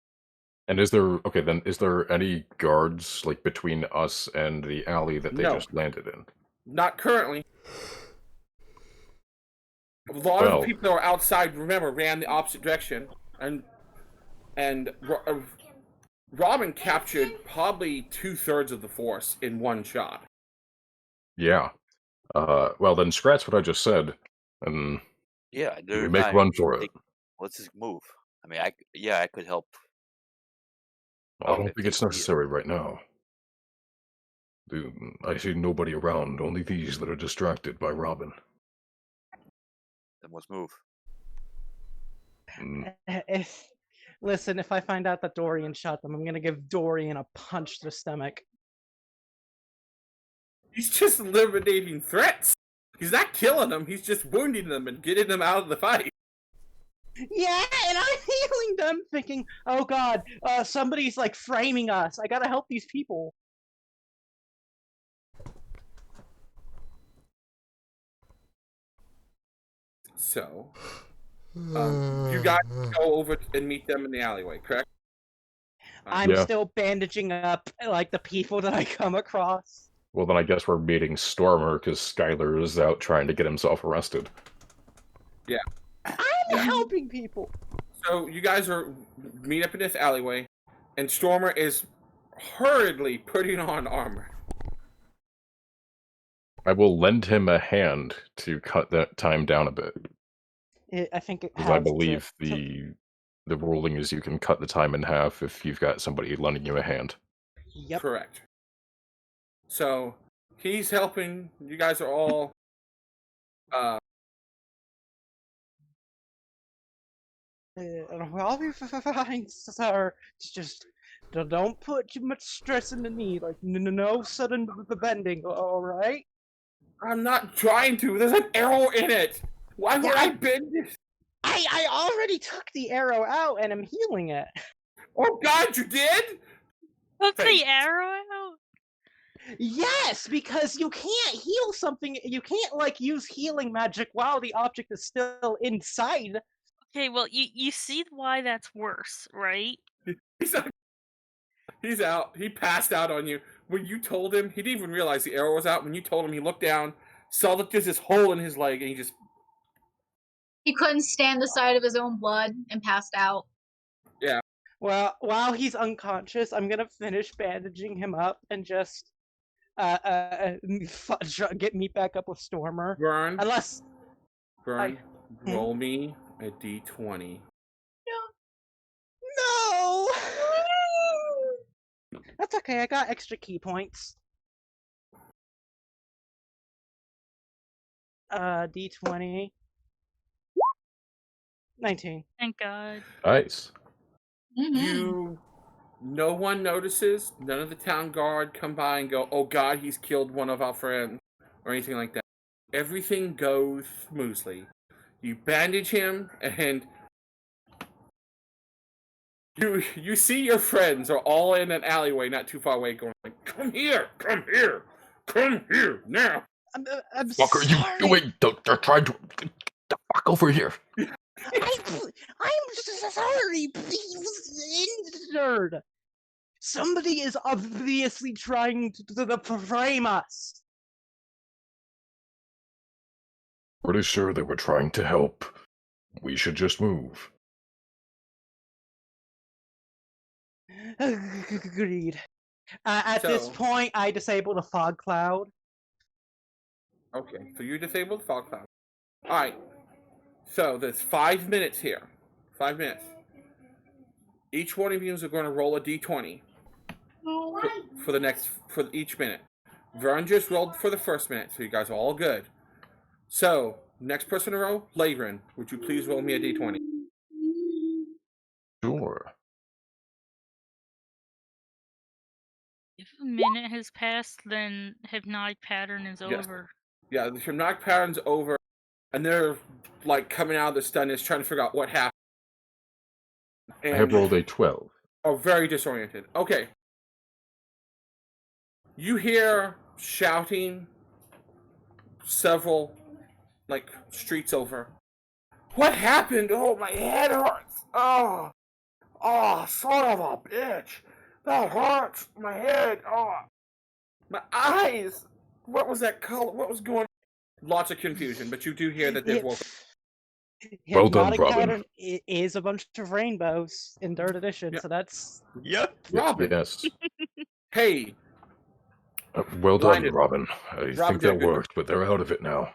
And is there any guards, like, between us and the alley that they No. just landed in? Not currently. A lot of people that were outside, remember, ran the opposite direction. And Robin captured probably 2/3 of the force in one shot. Yeah. Well, then scratch what I just said, and Yeah, we make run for it. Let's just move. I mean, I could help. I don't think it's necessary right now. I see nobody around, only these that are distracted by Robin. Then let's move. Listen, if I find out that Dorian shot them, I'm gonna give Dorian a punch to the stomach. He's just eliminating threats. He's not killing them, he's just wounding them and getting them out of the fight. Yeah, and I'm healing them, thinking, oh God, somebody's like framing us. I gotta help these people. So, you guys go over and meet them in the alleyway, correct? I'm still bandaging up like the people that I come across. Well, then I guess we're meeting Stormer because Skyler is out trying to get himself arrested. Yeah. I'm helping people. So you guys meet up in this alleyway, and Stormer is hurriedly putting on armor. I will lend him a hand to cut that time down a bit. I think it because I believe the ruling is you can cut the time in half if you've got somebody lending you a hand. Yep. Correct. So he's helping. You guys are all I'll be fine, sir. Just don't put too much stress into me. Like, no sudden bending, alright? I'm not trying to. There's an arrow in it. Why would Yeah, I bend it? I already took the arrow out and I'm healing it. Oh God, you did? Took the Thanks. arrow out? Yes, because you can't heal something. You can't like use healing magic while the object is still inside. Okay, well, you see why that's worse, right? He's out. He passed out on you. When you told him, he didn't even realize the arrow was out. When you told him, he looked down, saw that there's this hole in his leg, and he just... He couldn't stand the sight of his own blood and passed out. Yeah. Well, while he's unconscious, I'm gonna finish bandaging him up and just get me back up with Stormer. Vern, Unless Vern, roll me a d20. no, that's okay. I got extra key points. D20. 19. Thank God. Nice. Mm-hmm. No one notices. None of the town guard come by and go, "Oh God, he's killed one of our friends," or anything like that. Everything goes smoothly. You bandage him, and you see your friends are all in an alleyway not too far away, going like, "Come here, come here, come here now." I'm What are you sorry. doing? They're trying to get the fuck over here. I'm sorry. He's injured. Somebody is obviously trying to frame us. Pretty sure they were trying to help. We should just move. Agreed. At this So- point, I disabled a fog cloud. Okay, so you disabled fog cloud. All right. So there's 5 minutes here. 5 minutes. Each one of you is going to roll a d20 for each minute. Vern just rolled for the first minute, so you guys are all good. So next person to roll, Lavrin. Would you please roll me a d20? Sure. If a minute has passed, then hypnotic pattern is Yes. over. Yeah, the hypnotic pattern's over, and they're like coming out of the stun, trying to figure out what happened. I have rolled a 12. Oh, very disoriented. Okay. You hear shouting several, like, streets over. What happened? Oh, my head hurts. Oh, son of a bitch. That hurts. My head. Oh, my eyes. What was that color? What was going on? Lots of confusion, but you do hear that they've woken. Well done, Hypnotic Robin. pattern is a bunch of rainbows in 3rd edition, Yep. so that's... Yep. Robin. Yes. Hey, Well done, Blinded. Robin. I Robin think did that good. worked, but they're out of it now.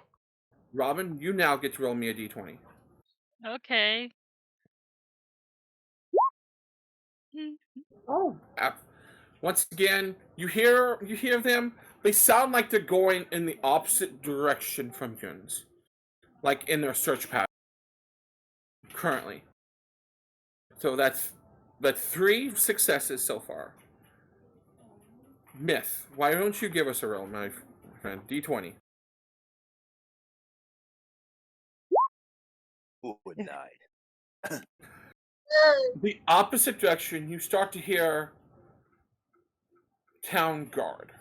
Robin, you now get to roll me a d20. Okay. Oh. Once again, you hear them. They sound like they're going in the opposite direction from Juns, like in their search pattern currently. So that's 3 successes so far. Myth, why don't you give us a roll, my friend? D20. Who died? The opposite direction, you start to hear town guard.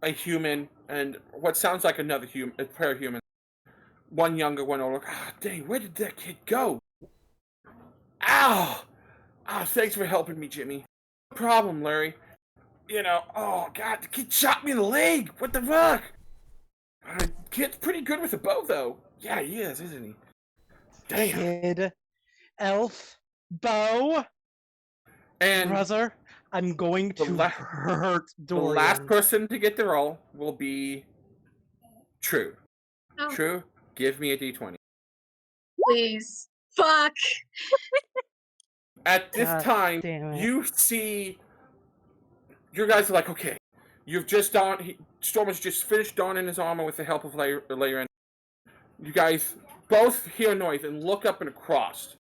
A human and what sounds like another human, a pair of humans. One younger, one older. Ah, dang, where did that kid go? Ow! Ah, thanks for helping me, Jimmy. No problem, Larry. You know, oh god, the kid shot me in the leg. What the fuck? Kid's pretty good with a bow, though. Yeah, he is, isn't he? Damn. Kid, elf, bow, And brother, I'm going the to la- hurt the Dorian. last person to get the roll will be True. Oh, True, give me a d20. please. Fuck. At this God time, damn it. you see, you guys are like, okay, you've just donned, Storm has just finished donning his armor with the help of Layron. You guys both hear a noise and look up and across.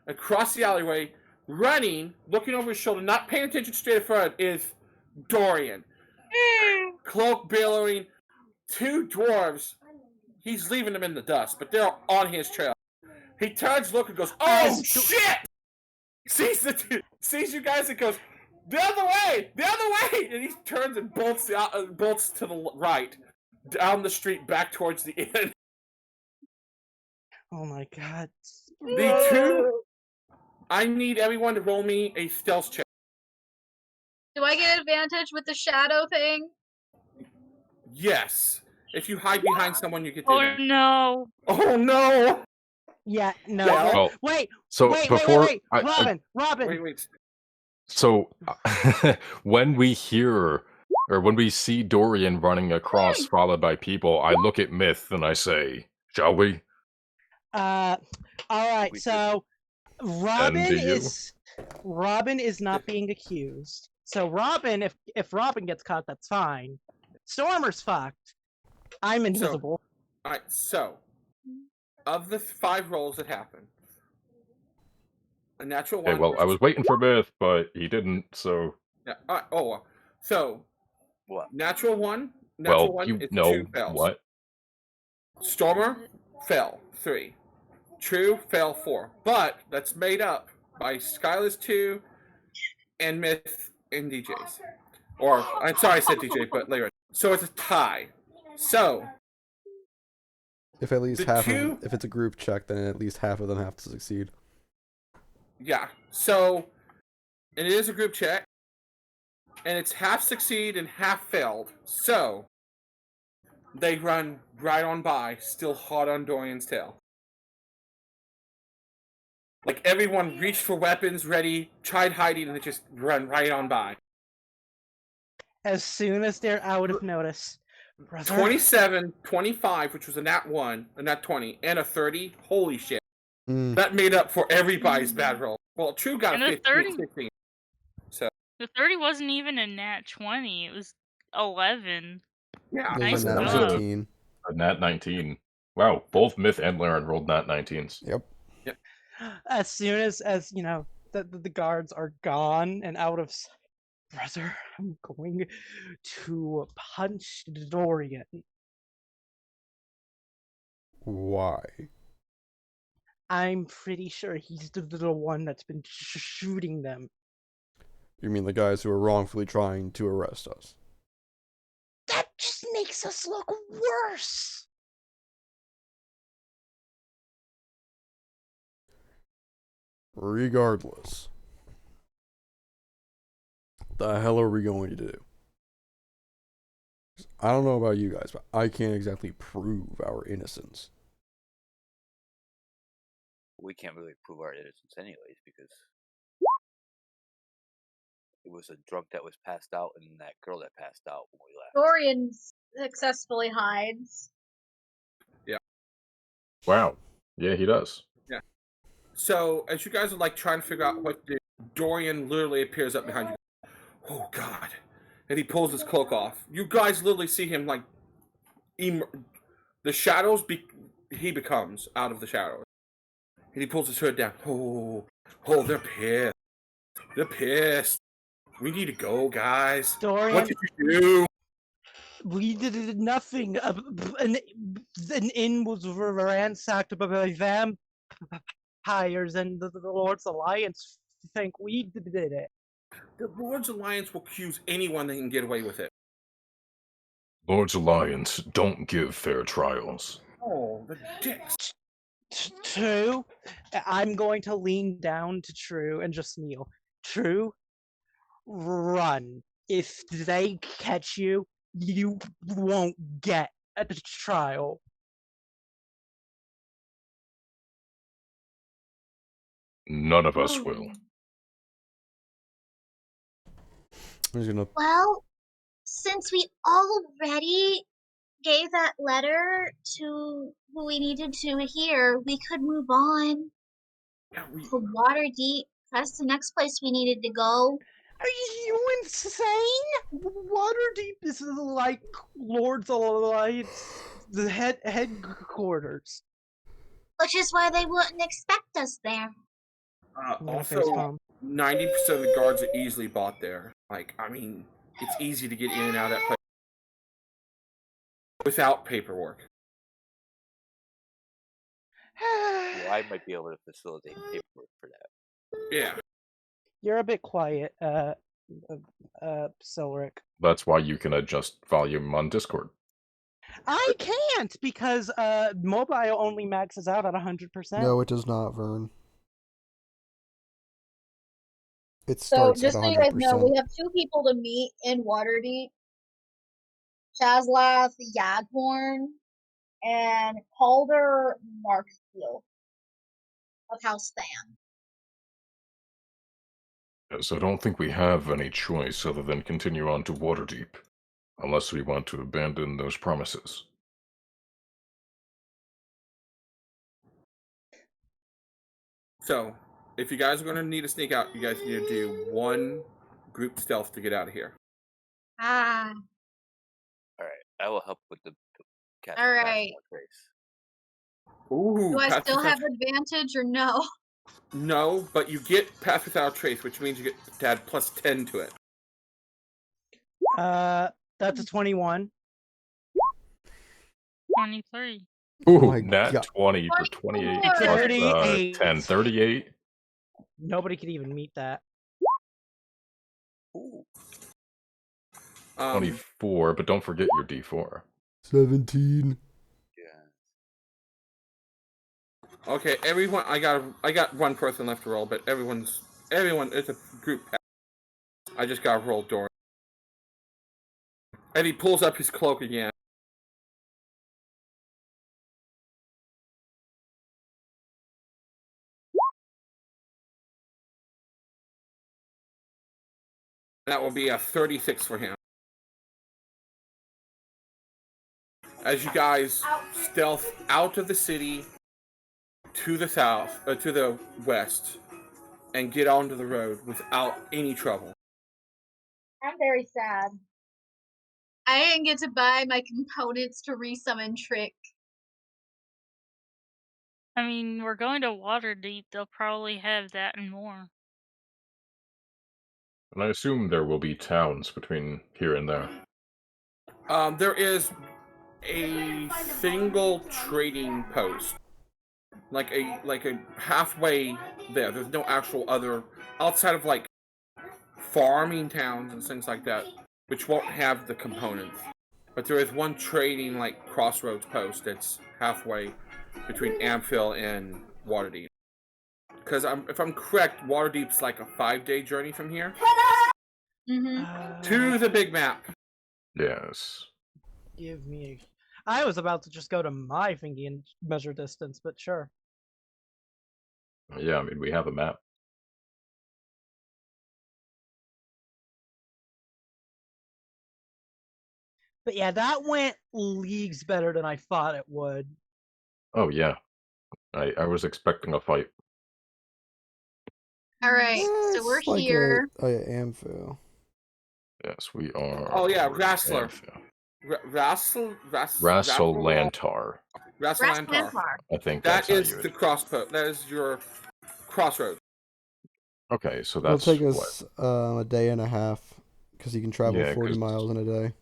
across the alleyway, running, looking over his shoulder, not paying attention straight in front, is Dorian. Cloak billowing, 2 dwarves. He's leaving them in the dust, but they're on his trail. He turns, look, and goes, "Oh shit!" Sees you guys, and goes, "The other way, the other way!" And he turns and bolts to the right, down the street, back towards the inn. Oh my god. The 2. I need everyone to roll me a stealth check. Do I get advantage with the shadow thing? Yes. If you hide behind someone, you get the Oh advantage. no! Oh no! Yeah, no. Yeah, well, wait. So wait. before Robin. Wait. So when we hear or when we see Dorian running across, followed by people, I look at Myth and I say, "Shall we?" All right. So Robin do you? is not being accused. So Robin, if Robin gets caught, that's fine. Stormer's fucked. I'm invisible. All right. So, of the 5 rolls that happened, a natural 1. Okay, well, I was waiting for Myth, but he didn't. So Yeah. All right. Oh. So, What? natural 1. well, Natural 1 you is know 2 fails. what? Stormer fell 3. True fell 4. But that's made up by Skyler's 2 and Myth and DJ's. Or I'm sorry I said DJ, but later. So it's a tie. So If at least The half two- of, if it's a group check, then at least half of them have to succeed. yeah. So it is a group check. And it's half succeed and half failed. So they run right on by, still hot on Dorian's tail. Like everyone reached for weapons, ready, tried hiding, and they just run right on by. As soon as they're out of notice. Brother. 27, 25, which was a nat 1, a nat 20, and a 30. Holy shit. Mm. That made up for everybody's bad roll. Well, True got And a the 15, 30 16. So, The 30 wasn't even a nat 20. It was 11. yeah. There's Nice a nat job. 19. A nat 19. Wow, both Myth and Laren rolled nat 19s. Yep. As soon as you know the guards are gone and out of sight, brother, I'm going to punch Dorian. Why? I'm pretty sure he's the one that's been shooting them. You mean the guys who are wrongfully trying to arrest us? That just makes us look worse. Regardless. The hell are we going to do? I don't know about you guys, but I can't exactly prove our innocence. We can't really prove our innocence anyways because it was a drunk that was passed out and that girl that passed out when we left. Dorian successfully hides. Wow. Yeah, he does. So, as you guys are like trying to figure out what to do, Dorian literally appears up behind you. Oh, God. And he pulls his cloak off. You guys literally see him like. The shadows, he becomes out of the shadows. And he pulls his hood down. Oh, they're pissed. They're pissed. We need to go, guys. Dorian, What did you do? we did nothing. An inn was ransacked by vampires, and the Lord's Alliance think we did it. The Lord's Alliance will accuse anyone that can get away with it. Lord's Alliance don't give fair trials. Oh, the dicks. True. I'm going to lean down to True and just kneel. True, run. If they catch you, you won't get a trial. None of us will. I'm just gonna. Well, since we already gave that letter to who we needed to hear, we could move on Yeah, to Waterdeep. That's the next place we needed to go. Are you insane? Waterdeep is like Lord's Alliance, the headquarters. Which is why they wouldn't expect us there. Face Also, palm. 90% of the guards are easily bought there. Like, I mean, it's easy to get in and out of that place without paperwork. Well, I might be able to facilitate paperwork for that. Yeah. You're a bit quiet, Syllric. That's why you can adjust volume on Discord. I can't because mobile only maxes out at 100%. No, it does not, Vern. It So starts just at so 100%. you guys know, we have 2 people to meet in Waterdeep. Chazlath Yaghorn and Calder Markfield of House Fan. So I don't think we have any choice other than continue on to Waterdeep, unless we want to abandon those promises. So, if you guys are going to need to sneak out, you guys need to do 1 group stealth to get out of here. Ah. Alright, I will help with the cast. Alright. Ooh, Do I pass still without have advantage or no? No, but you get pass without trace, which means you get to add plus 10 to it. That's a 21. 23. Ooh, my nat God. 20 for 28 plus 38. 10, 38. Nobody could even meet that. Ooh. 24, but don't forget your D4. 17. Okay, everyone. I got 1 person left to roll, but everyone. It's a group pass. I just got to roll Doran. And he pulls up his cloak again. That will be a 36 for him. As you guys stealth out of the city to the south, to the west, and get onto the road without any trouble. I'm very sad. I didn't get to buy my components to resummon Trick. I mean, we're going to Waterdeep. They'll probably have that and more. And I assume there will be towns between here and there. There is a single trading post, like a halfway there. There's no actual other outside of like farming towns and things like that, which won't have the components. But there is one trading like crossroads post that's halfway between Amphil and Waterdeep. Because if I'm correct, Waterdeep's like a 5-day journey from here to the big map. Yes. Give me I was about to just go to my thingy and measure distance, but sure. Yeah, I mean, we have a map. But yeah, that went leagues better than I thought it would. Oh, yeah. I was expecting a fight. Alright, so we're It's like here. Oh, yeah, Amphil. Yes, we are. Oh yeah, Rassler. Rassel Rassalantar. Rassalantar. I think That that's how is you the would... crosspost. That is your crossroad. Okay, so It'll that's take what? us a day and a half because you can travel Yeah, 40 'cause- miles in a day.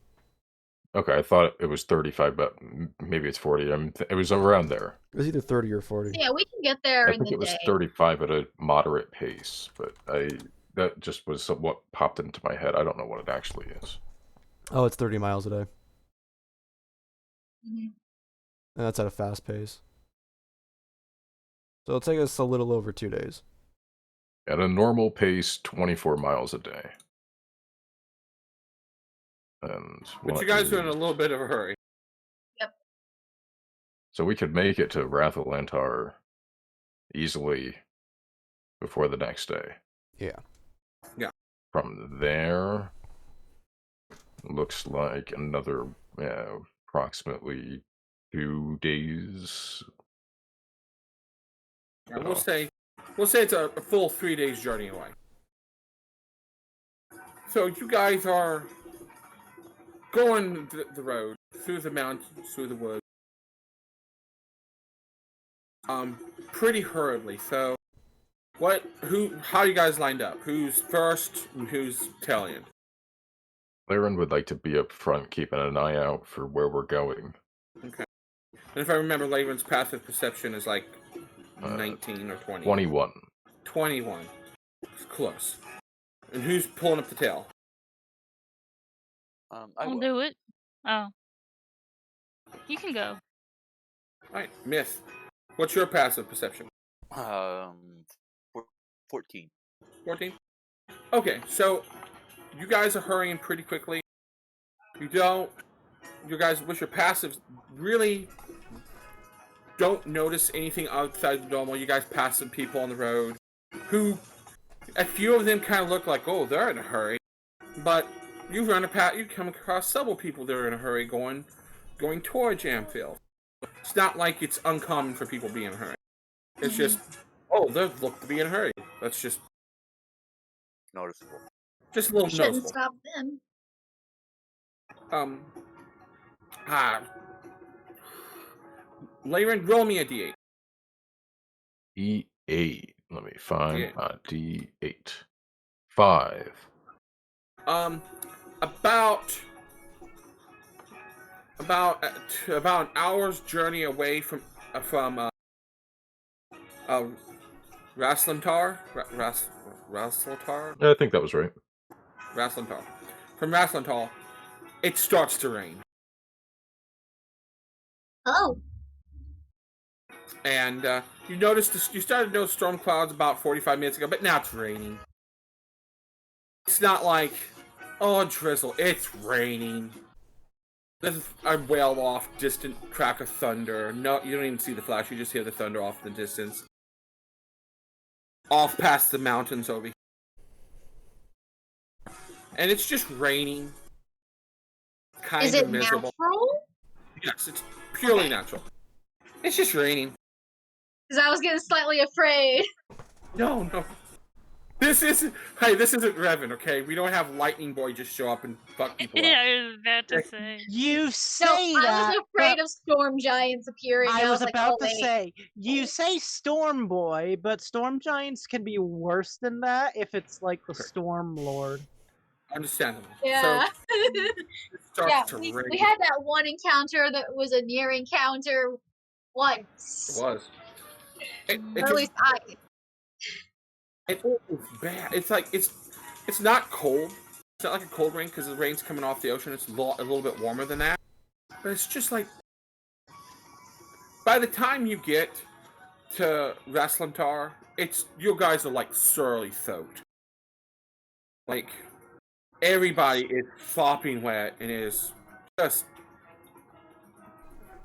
Okay, I thought it was 35, but maybe it's 40. It was around there. It was either 30 or 40. Yeah, we can get there I in think the it was day. 35 at a moderate pace, but that just was what popped into my head. I don't know what it actually is. Oh, it's 30 miles a day. Mhm. And that's at a fast pace. So it'll take us a little over 2 days. At a normal pace, 24 miles a day. And But you guys are in a little bit of a hurry. So we could make it to Rassalantar easily before the next day. Yeah. From there, looks like another approximately 2 days. And we'll say it's a full 3 days journey away. So you guys are going the road through the mountains, through the woods, pretty hurriedly. So How you guys lined up? Who's first and who's tailing? Laren would like to be up front, keeping an eye out for where we're going. Okay. And if I remember, Laven's passive perception is like 19 or 20. 21. 21. It's close. And who's pulling up the tail? I'll do it. Oh. You can go. Alright, Myth. What's your passive perception? 14. 14? Okay, so you guys are hurrying pretty quickly. You guys, with your passives, really don't notice anything outside the normal. You guys pass some people on the road who, a few of them kind of look like, oh, they're in a hurry. But you come across several people that are in a hurry going towards Jamfield. It's not like it's uncommon for people to be in a hurry. It's just, oh, they look to be in a hurry. That's just noticeable. Just a little Shouldn't noticeable. stop them. Laren, roll me a D8. D8. Let me find a D8. 5. About an hour's journey away from Raslantar? Raslantar? I think that was right. Raslantar. From Raslantar, it starts to rain. Oh. And you started to notice storm clouds about 45 minutes ago, but now it's raining. It's not like, oh, drizzle. It's raining. There's a well-off, distant crack of thunder. No, you don't even see the flash. You just hear the thunder off in the distance. Off past the mountains over here. And it's just raining. Kind of miserable. Natural? Yes, it's purely natural. It's just raining. Because I was getting slightly afraid. No. This isn't Revan, okay? We don't have Lightning Boy just show up and fuck people Yeah, up. I was about to say. You say that. I was afraid of storm giants appearing. I was like, about oh, to wait. say, you say Storm Boy, but Storm Giants can be worse than that if it's like the Storm Lord. Understandable. Yeah. So, it starts to we rain. had that one encounter that was a near encounter once. It was. Or at least I. It's bad. It's like it's not cold. It's not like a cold rain because the rain's coming off the ocean. It's a little bit warmer than that. But it's just like by the time you get to Raslantar, you guys are like surly soaked. Like everybody is sopping wet and it is just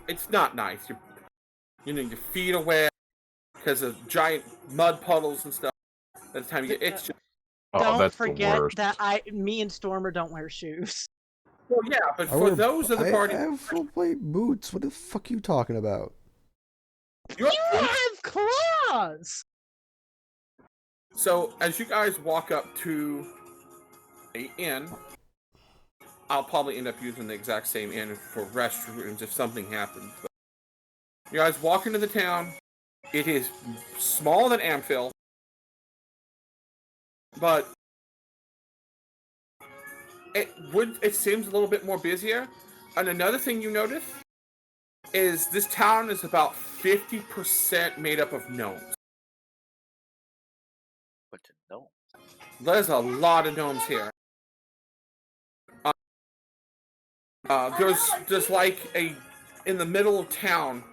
it's not nice. Your feet are wet because of giant mud puddles and stuff. By the time you get it's just Don't forget that me and Stormer don't wear shoes. well, yeah, but for those of the party, I have full plate boots. What the fuck are you talking about? You have claws! So, as you guys walk up to an inn, I'll probably end up using the exact same inn for restrooms if something happens. But you guys walk into the town. It is smaller than Amphil, but it seems a little bit more busier. And another thing you notice is this town is about 50% made up of gnomes. What's a gnome? There's a lot of gnomes here. There's like in the middle of town,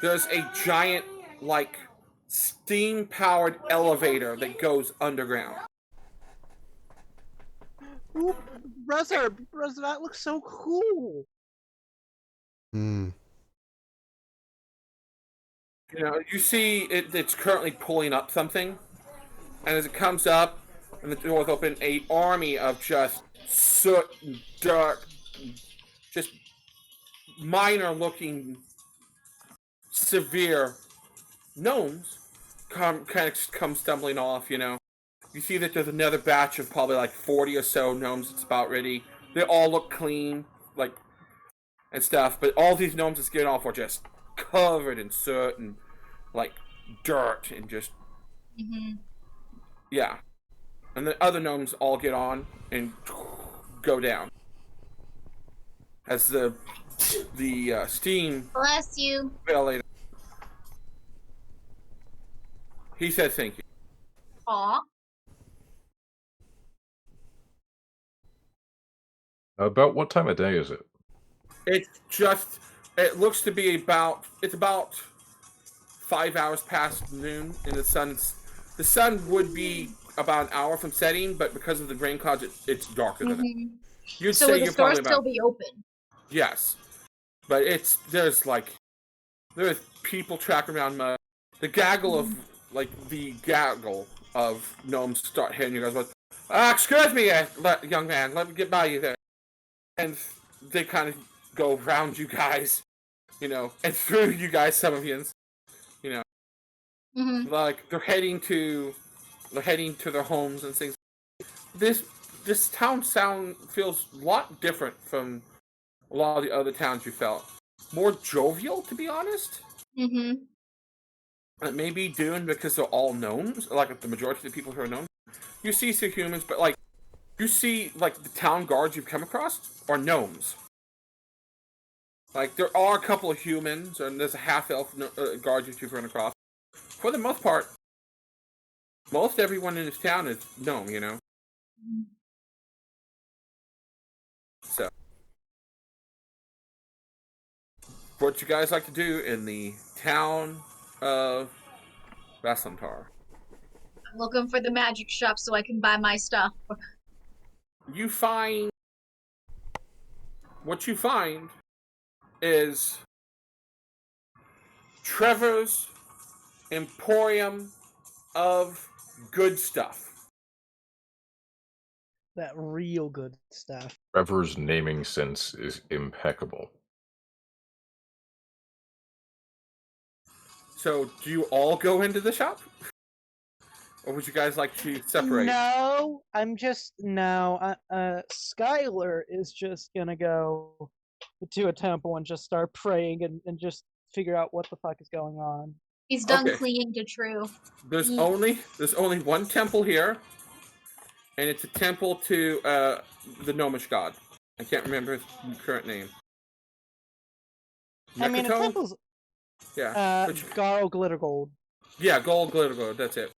there's a giant like steam-powered elevator that goes underground. Ooh, Brother, that looks so cool. Hmm. You know, you see it's currently pulling up something, and as it comes up and the doors open, an army of just soot and dirt, just minor-looking, severe gnomes come stumbling off, you know. You see that there's another batch of probably like 40 or so gnomes that's about ready. They all look clean, like, and stuff, but all these gnomes that's getting off are just covered in soot and, like, dirt and just Mm-hmm. Yeah. And the other gnomes all get on and go down. As the steam Bless you. ventilator. He said thank you. Aw. About what time of day is it? It looks to be about 5 hours past noon, and the sun would be about an hour from setting, but because of the rain clouds, it's darker than that. You'd So say would the you're store probably still about be open? yes, but there's people tracking around mud. The gaggle of gnomes start hitting you guys with, excuse me, young man, let me get by you there, and they kind of go around you guys, and through you guys, some of you, like they're heading to their homes and things. This town feels a lot different from a lot of the other towns you felt. More jovial, to be honest. Mm-hmm. It may be Dune because they're all gnomes, like the majority of the people who are gnomes. You see some humans, but you see the town guards you've come across are gnomes. Like there are a couple of humans, and there's a half-elf guard you've run across. For the most part, most everyone in this town is gnome, So, what you guys like to do in the town of Vaslantar? I'm looking for the magic shop so I can buy my stuff. What you find is Trevor's Emporium of Good Stuff. That real good stuff. Trevor's naming sense is impeccable. So, do you all go into the shop? Or would you guys like to separate? No, Skyler is just gonna go to a temple and just start praying and just figure out what the fuck is going on. He's done clinging to True. There's only one temple here, and it's a temple to the gnomish god. I can't remember his current name. I mean, a temple's Garl Glittergold. Yeah, Gold Glittergold. That's it.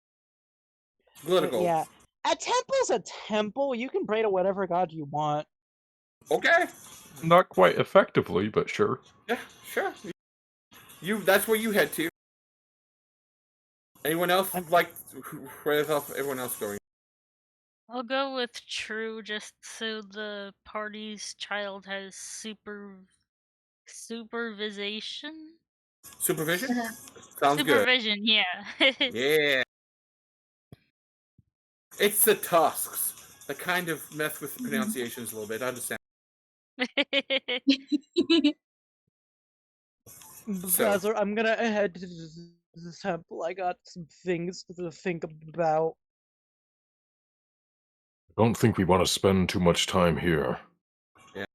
Glittergold. Yeah, a temple's a temple. You can pray to whatever god you want. Okay. Not quite effectively, but sure. Yeah, sure. That's where you head to. Anyone else where's everyone else going? I'll go with True just so the party's child has supervision? Supervision? Sounds good. Supervision, yeah. Yeah. It's the Tusks that kind of mess with the pronunciations a little bit. I understand. So, I'm gonna head to the temple. I got some things to think about. Don't think we want to spend too much time here. Yeah.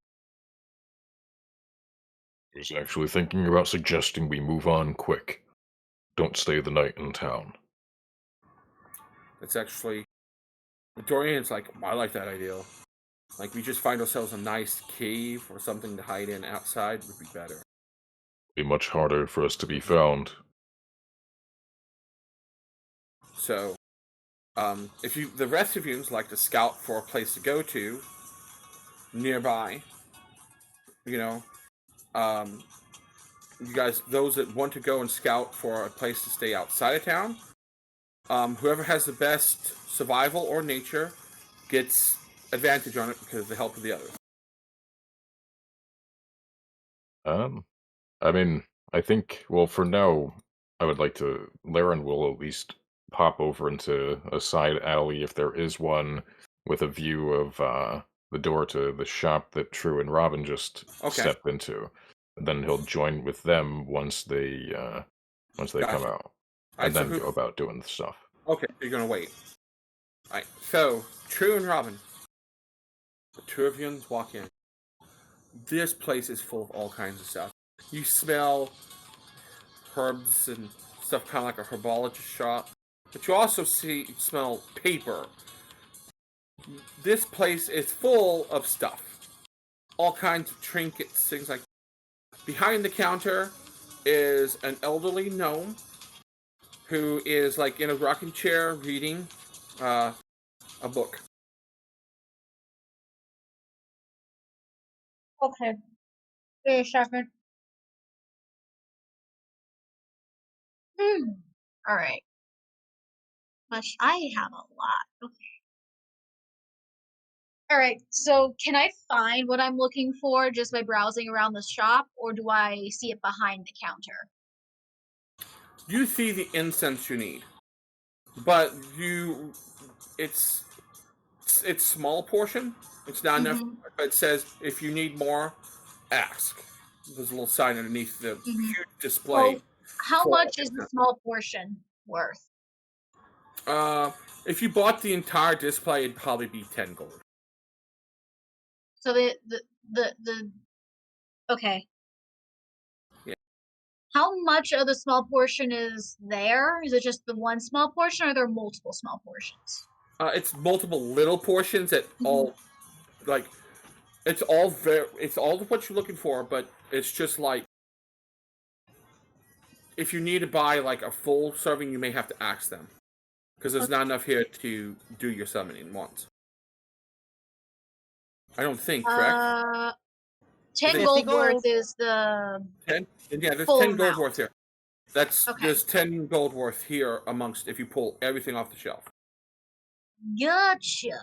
I was actually thinking about suggesting we move on quick. Don't stay the night in town. It's actually... Dorian's I like that idea. We just find ourselves a nice cave or something to hide in outside would be better. Be much harder for us to be found. So, if the rest of you like to scout for a place to go to nearby, you guys, those that want to go and scout for a place to stay outside of town, whoever has the best survival or nature gets advantage on it because of the help of the others. I mean, I think, well, for now, I would like to... Laren will at least pop over into a side alley, if there is one, with a view of the door to the shop that True and Robin just stepped into. And then he'll join with them once they come out. And then go about doing the stuff. Okay, so you're going to wait. Alright, so, True and Robin. The two of you walk in. This place is full of all kinds of stuff. You smell herbs and stuff, kind of like a herbologist shop. but you also smell paper. This place is full of stuff. All kinds of trinkets, things like that. Behind the counter is an elderly gnome who is like in a rocking chair reading a book. Okay. Wait a second. All right. I have a lot. Okay. All right. So can I find what I'm looking for just by browsing around the shop, or do I see it behind the counter? You see the incense you need, but it's small portion. It's not enough. It says if you need more, ask. There's a little sign underneath the huge display. So how much is the small portion worth? If you bought the entire display, it'd probably be 10 gold. So the okay. Yeah. How much of the small portion is there? Is it just the one small portion, or are there multiple small portions? It's multiple little portions that all, like, it's all what you're looking for, but it's just like, if you need to buy like a full serving, you may have to ask them, because there's not enough here to do your summoning once. I don't think, correct? 10 gold worth is the 10? Yeah, there's full 10 gold amount. worth here. There's 10 gold worth here amongst if you pull everything off the shelf. Gotcha.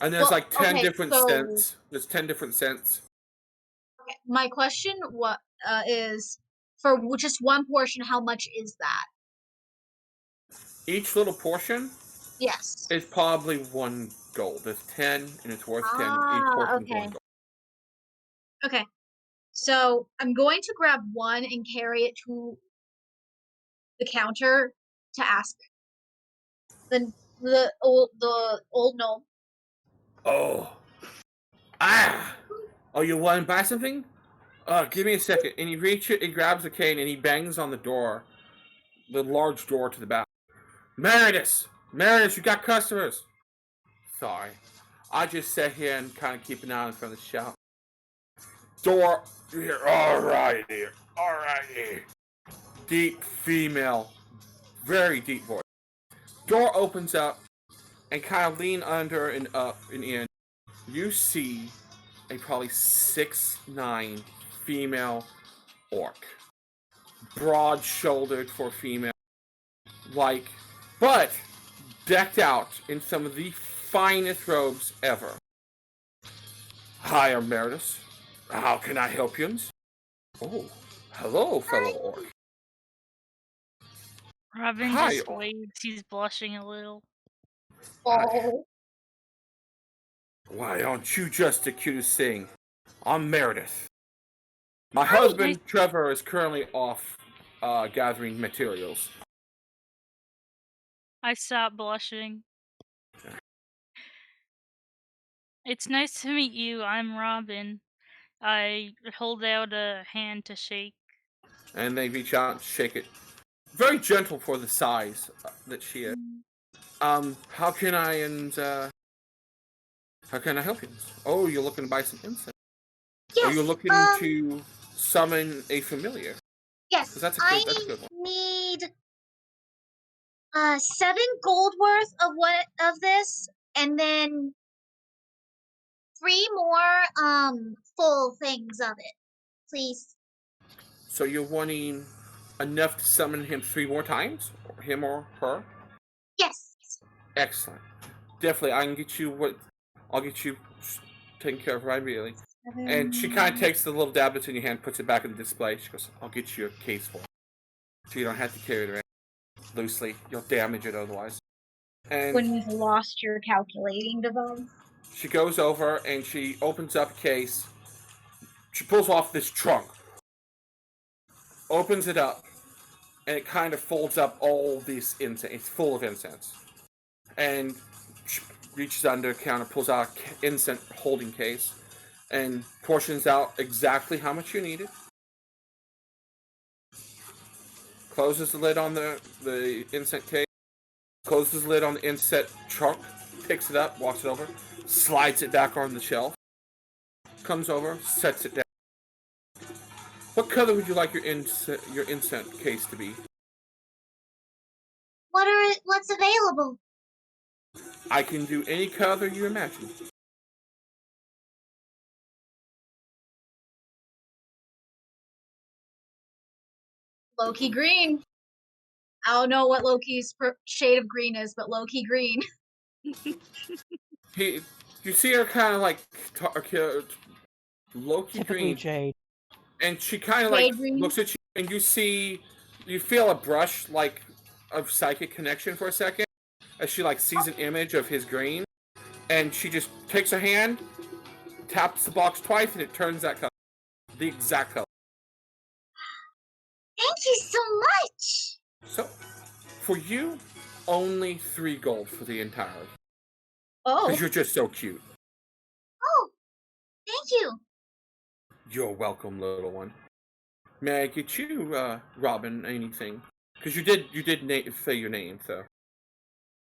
And there's like 10 different scents. There's 10 different scents. Okay. My question is, for just one portion, how much is that? Each little portion? Yes. Is probably 1 gold. There's 10 and it's worth 10. Each portion is 1 gold. Okay. So I'm going to grab one and carry it to the counter to ask the old gnome. Oh, you want to buy something? Give me a second. And he reaches it, he grabs a cane, and he bangs on the door, the large door to the back. Meredith, you got customers. Sorry, I just sat here and kind of keep an eye on front of the shop. Door here. All right. Deep female, very deep voice. Door opens up, and kind of lean under and up and in. You see a probably 6'9" female orc, broad-shouldered for female, but decked out in some of the finest robes ever. Hi, I'm Meredith. How can I help you? Oh, hello, fellow orc. Robin just waves. He's blushing a little. Oh. Why aren't you just the cutest thing? I'm Meredith. My husband, Trevor, is currently off gathering materials. I stop blushing. It's nice to meet you. I'm Robin. I hold out a hand to shake. And they reach out and shake it. Very gentle for the size that she is. How can I help you? Oh, you're looking to buy some incense? Yes. Are you looking to summon a familiar? Yes. That's a good one. Need 7 gold worth of this, and then 3 more full things of it, please. So you're wanting enough to summon him 3 more times? Or him or her? Yes. Excellent. Definitely, I'll get you taken care of right really. And she kind of takes the little dab that's in your hand, puts it back in the display. She goes, I'll get you a case for it. So you don't have to carry it around loosely. You'll damage it otherwise. And when you've lost your calculating device. She goes over and she opens up a case. She pulls off this trunk. Opens it up. And it kind of folds up all this incense. It's full of incense. And she reaches under the counter, pulls out an incense holding case, and portions out exactly how much you needed. closes the lid on the incense case, closes the lid on the incense trunk, picks it up, walks it over, slides it back on the shelf, comes over, sets it down. What color would you like your incense case to be? What's available? I can do any color you imagine. Low-key green. I don't know what Loki's shade of green is, but low-key green. You see her kind of like low-key Typically green, jade. and she kind of like Green. looks at you, and you feel a brush like of psychic connection for a second, as she like sees an image of his green, and she just takes her hand, taps the box twice, and it turns that color, the exact color. Thank you so much. So, for you, only 3 gold for the entire. Oh. Because you're just so cute. Oh, thank you. You're welcome, little one. May I get you, Robin, anything? Because you did say your name, so.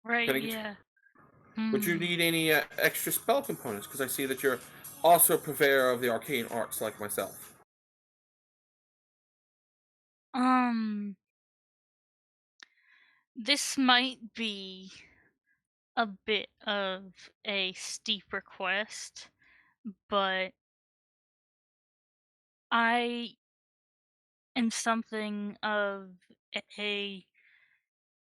Right, yeah. Would you need any extra spell components? Because I see that you're also a purveyor of the arcane arts like myself. This might be a bit of a steep request, but I am something of a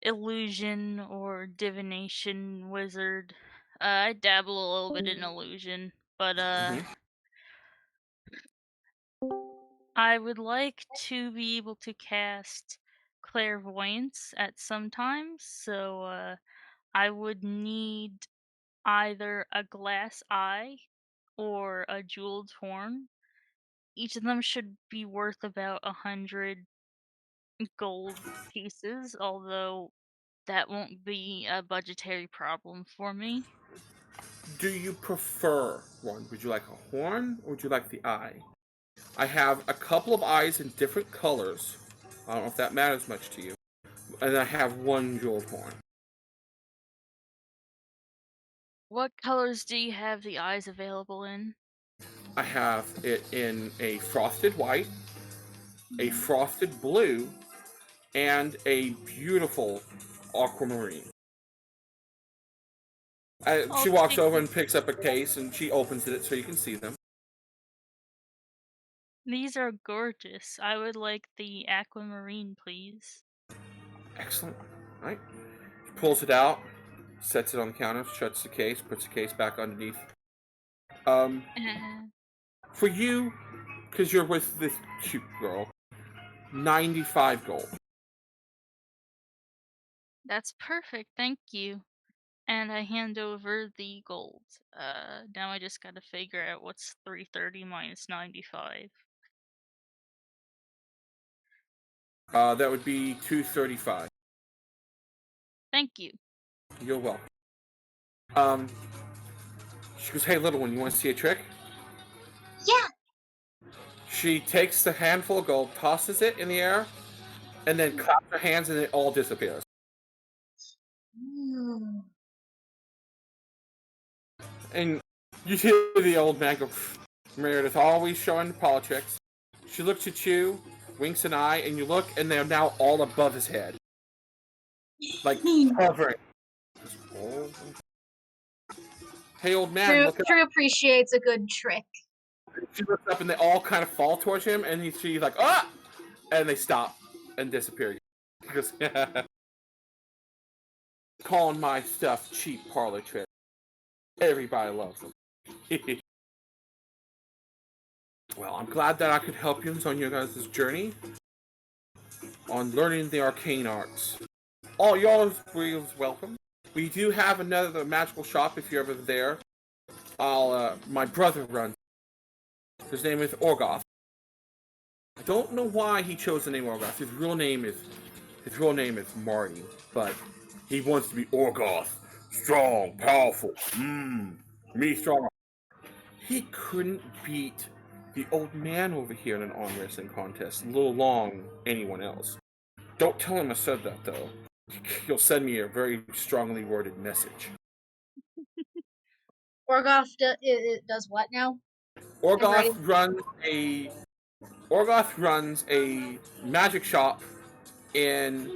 illusion or divination wizard. I dabble a little bit in illusion, but I would like to be able to cast clairvoyance at some times, so I would need either a glass eye or a jeweled horn. Each of them should be worth about 100 gold pieces, although that won't be a budgetary problem for me. Do you prefer one? Would you like a horn or would you like the eye? I have a couple of eyes in different colors. I don't know if that matters much to you. And I have 1 jeweled horn. What colors do you have the eyes available in? I have it in a frosted white, a frosted blue, and a beautiful aquamarine. She walks over and picks up a case and she opens it so you can see them. These are gorgeous. I would like the aquamarine, please. Excellent. All right. She pulls it out, sets it on the counter, shuts the case, puts the case back underneath. For you, because you're with this cute girl, 95 gold. That's perfect, thank you. And I hand over the gold. Now I just gotta figure out what's 330 minus 95. That would be 235. Thank you. You're welcome. She goes, hey, little one, you want to see a trick? Yeah. She takes the handful of gold, tosses it in the air, and then claps her hands and it all disappears. And you hear the old man go, Meredith always showing politics. She looks at you, winks an eye, and you look, and they're now all above his head. Like, hovering. Hey, old man, look at True appreciates a good trick. She looks up, and they all kind of fall towards him, and she's like, ah! And they stop and disappear. He goes, calling my stuff cheap parlor trick. Everybody loves them. Well, I'm glad that I could help you on your guys' journey on learning the arcane arts. All y'all are welcome. We do have another magical shop if you're ever there. My brother runs. His name is Orgoth. I don't know why he chose the name Orgoth. His real name is Marty, but he wants to be Orgoth. Strong, powerful. Me strong. He couldn't beat the old man over here in an arm wrestling contest, a little long anyone else. Don't tell him I said that, though. He'll send me a very strongly worded message. Orgoth does what now? Orgoth runs a magic shop in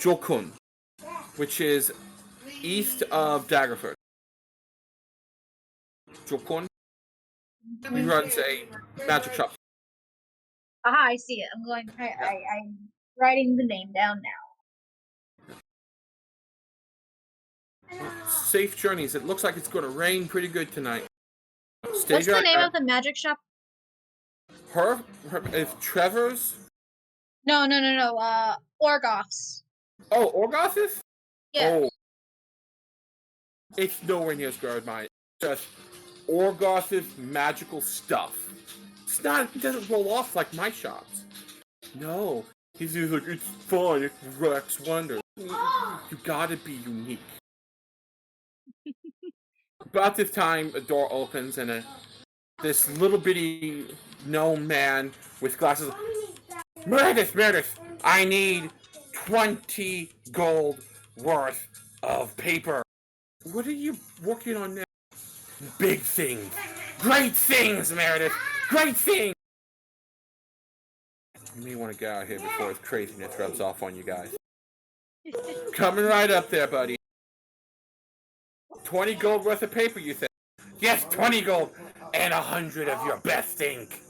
Jokun, which is east of Daggerford. Jokun. He runs a magic shop. Aha, I see it. I'm writing the name down now. Safe journeys. It looks like it's going to rain pretty good tonight. What's the name of the magic shop? Is Trevor's? No. Orgoth's. Oh, Orgoth's? Yeah. Oh. It's nowhere near as good as mine. It's just Orgoth's magical stuff. It doesn't roll off like my shops. No. He's just like, it's fun, it works wonders. You gotta be unique. About this time, a door opens and this little bitty gnome man with glasses. Meredith, I need 20 gold worth of paper. What are you working on now? Big things. Great things, Meredith. Great things. You may want to get out of here before his craziness rubs off on you guys. Coming right up there, buddy. 20 gold worth of paper, you think? Yes, 20 gold and 100 of your best ink.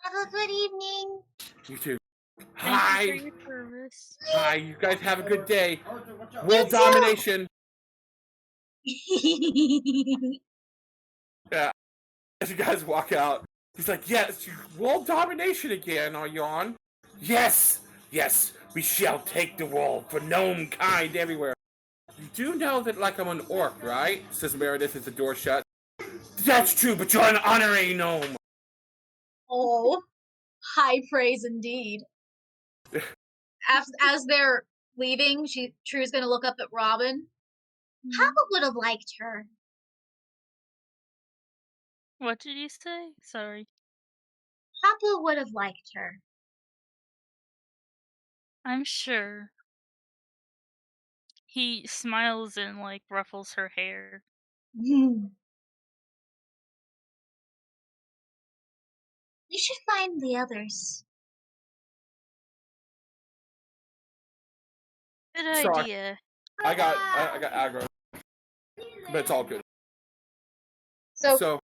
Have a good evening. You too. Thank you for your service. Hi, you guys have a good day. World domination. Yeah. As you guys walk out, he's like, yes, world domination again, are you on? Yes, we shall take the world for gnome kind everywhere. You do know that, like, I'm an orc, right? Says Meredith as the door shut. That's true, but you're an honorary gnome. Oh, high praise indeed. As they're leaving, True's gonna look up at Robin. Papa would have liked her. What did you say? Sorry. Papa would have liked her. I'm sure. He smiles and, like, ruffles her hair. You should find the others. Good Sorry. idea. I got aggro. But it's all good. So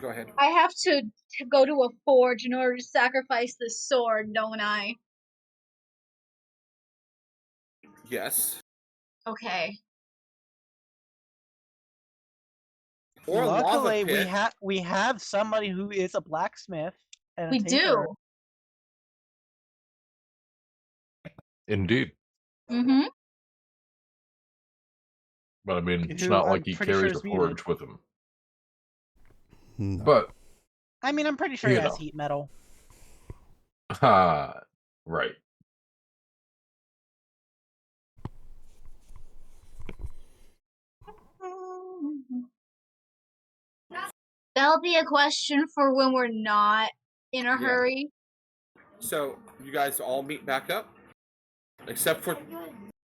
go ahead. I have to go to a forge in order to sacrifice this sword, don't I? Yes. Okay. Or luckily, lava pit. we have somebody who is a blacksmith. And We do. Indeed. Mm-hmm. But I mean, it's Who not I'm like he pretty sure carries is a muted. forge with him. No. But, I mean, I'm pretty sure he You has know. heat metal. right. That'll be a question for when we're not in a Yeah. hurry. So, you guys all meet back up? Except for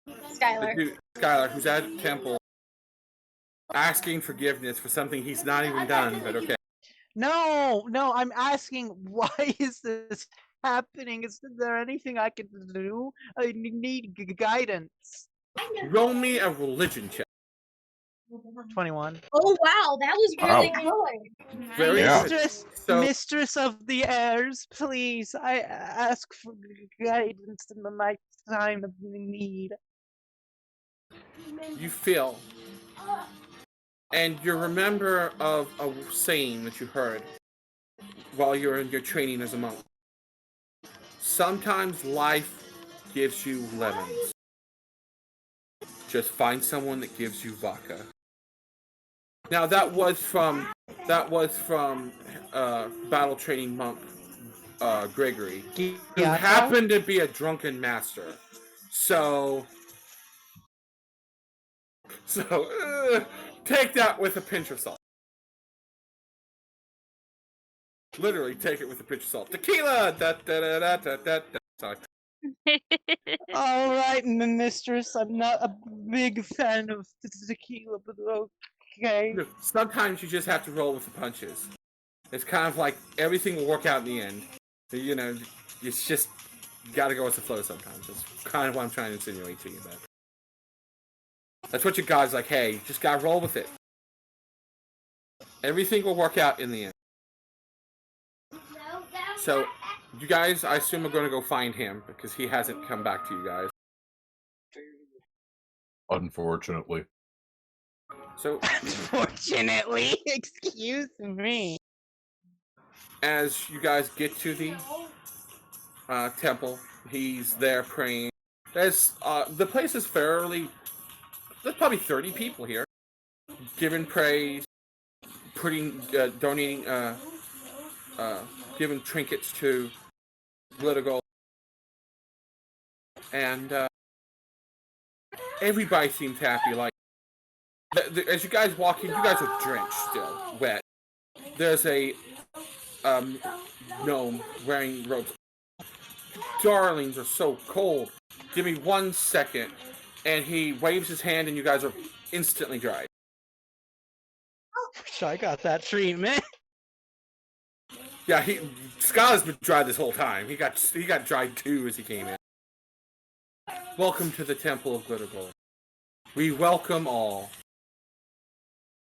Skyler. Skyler, who's at the temple, asking forgiveness for something he's not even done, but okay. No, I'm asking, why is this happening? Is there anything I can do? I need guidance. Roll me a religion check. 21. Oh wow, that was really Wow. good. Very Yeah. good. So, Mistress of the airs, please, I ask for guidance in my time of need. you feel, and you remember of a saying that you heard while you're in your training as a monk. Sometimes life gives you lemons. Just find someone that gives you vodka. Now that was from battle training monk Gregory, who happened to be a drunken master. So take that with a pinch of salt. Literally, take it with a pinch of salt. Tequila! Da, da, da, da, da, da, da. Sorry. All right, mistress. I'm not a big fan of tequila, but okay. Look, sometimes you just have to roll with the punches. It's kind of like everything will work out in the end. You know, it's just you gotta go with the flow sometimes. That's kind of what I'm trying to insinuate to you about. That's what your God's like, hey, just gotta roll with it. Everything will work out in the end. So, you guys, I assume are gonna go find him, because he hasn't come back to you guys. Unfortunately. So, Unfortunately, excuse me. as you guys get to the temple, he's there praying. There's the place is fairly. There's probably 30 people here, giving praise, donating, giving trinkets to Wintergloom, and everybody seems happy. Like as you guys walk in, you guys are drenched still, wet. There's a gnome wearing robes. Darlings are so cold. Give me 1 second. And he waves his hand and you guys are instantly dried. Wish I got that treatment. Yeah, Skyler's been dry this whole time. He got dried too as he came in. Welcome to the Temple of Wintergloom. We welcome all.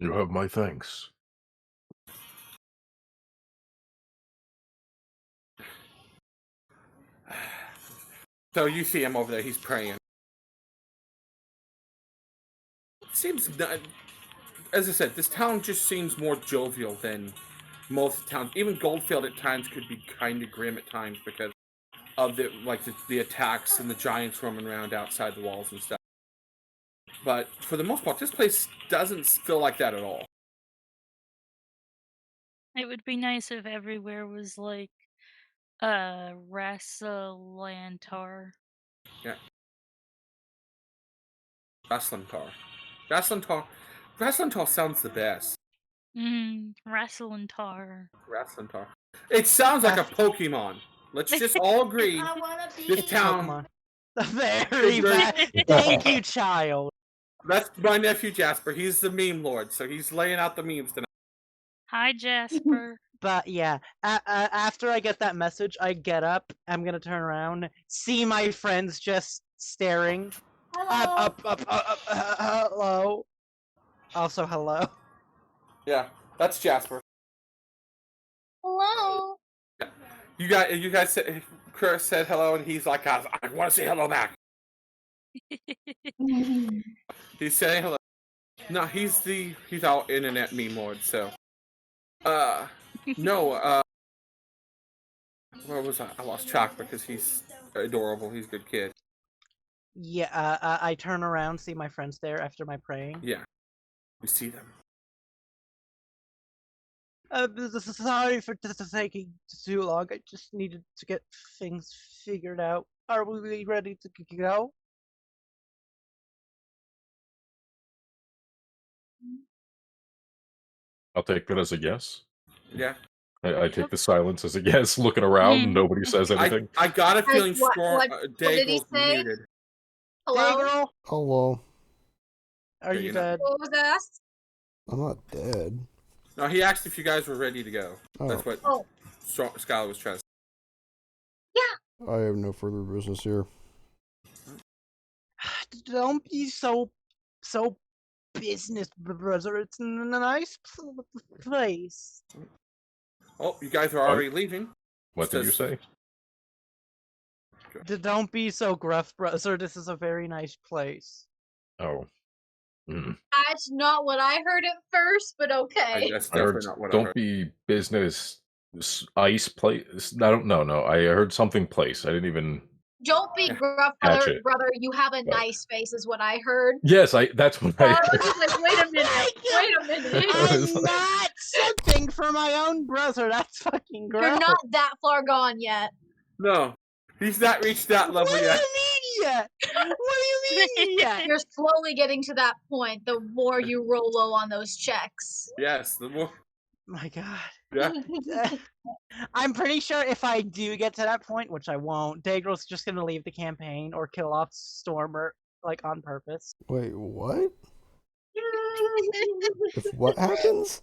You have my thanks. So you see him over there, he's praying. Seems not, as I said, this town just seems more jovial than most towns. Even Goldfield at times could be kind of grim at times because of the attacks and the giants roaming around outside the walls and stuff. But for the most part, this place doesn't feel like that at all. It would be nice if everywhere was like Rassalantar. Yeah. Rassalantar sounds the best. Rassalantar. Rassalantar. It sounds like a Pokemon. Let's just all agree. This town. Pokemon. Very bad. Thank you, child. That's my nephew Jasper. He's the meme lord, so he's laying out the memes tonight. Hi, Jasper. But yeah, after I get that message, I get up. I'm gonna turn around, see my friends just staring. Up. Hello. Also, hello. Yeah, that's Jasper. Hello. You guys said, Chris said hello, and he's like, I want to say hello back. He's saying hello. No, he's our internet meme lord. So, no, where was I? I lost track because he's adorable. He's a good kid. Yeah, I turn around, see my friends there after my praying. Yeah, we see them. Sorry for taking too long. I just needed to get things figured out. Are we ready to go? I'll take that as a yes. Yeah. I take the silence as a yes. Looking around, nobody says anything. I got a feeling What did he Daegral's say? muted. Hello? Daegral, Hello. are Yeah, you you know. dead? What was asked? I'm not dead. No, he asked if you guys were ready to go. Oh. That's what Oh. Skyler was trying to say. I have no further business here. Don't be so business, brother. It's a nice place. Oh, you guys are already leaving. What did you say? Don't be so gruff, brother. This is a very nice place. Oh. That's not what I heard at first, but okay. That's I heard, definitely not what I don't heard. be business ice place. I don't know. No, I heard something place. I didn't even. Don't be gruff, Catch brother. it. Brother, you have a But- nice face, is what I heard. Yes, that's what I I heard. was like, wait a minute. Wait a minute. I'm not something for my own brother. That's fucking gross. You're not that far gone yet. No, he's not reached that level What do yet. you mean yet? What do you mean yet? You're slowly getting to that point the more you roll low on those checks. Yes, the more. My God. Yeah. I'm pretty sure if I do get to that point, which I won't, Daegral's just gonna leave the campaign or kill off Stormer, like, on purpose. Wait, what? If what happens?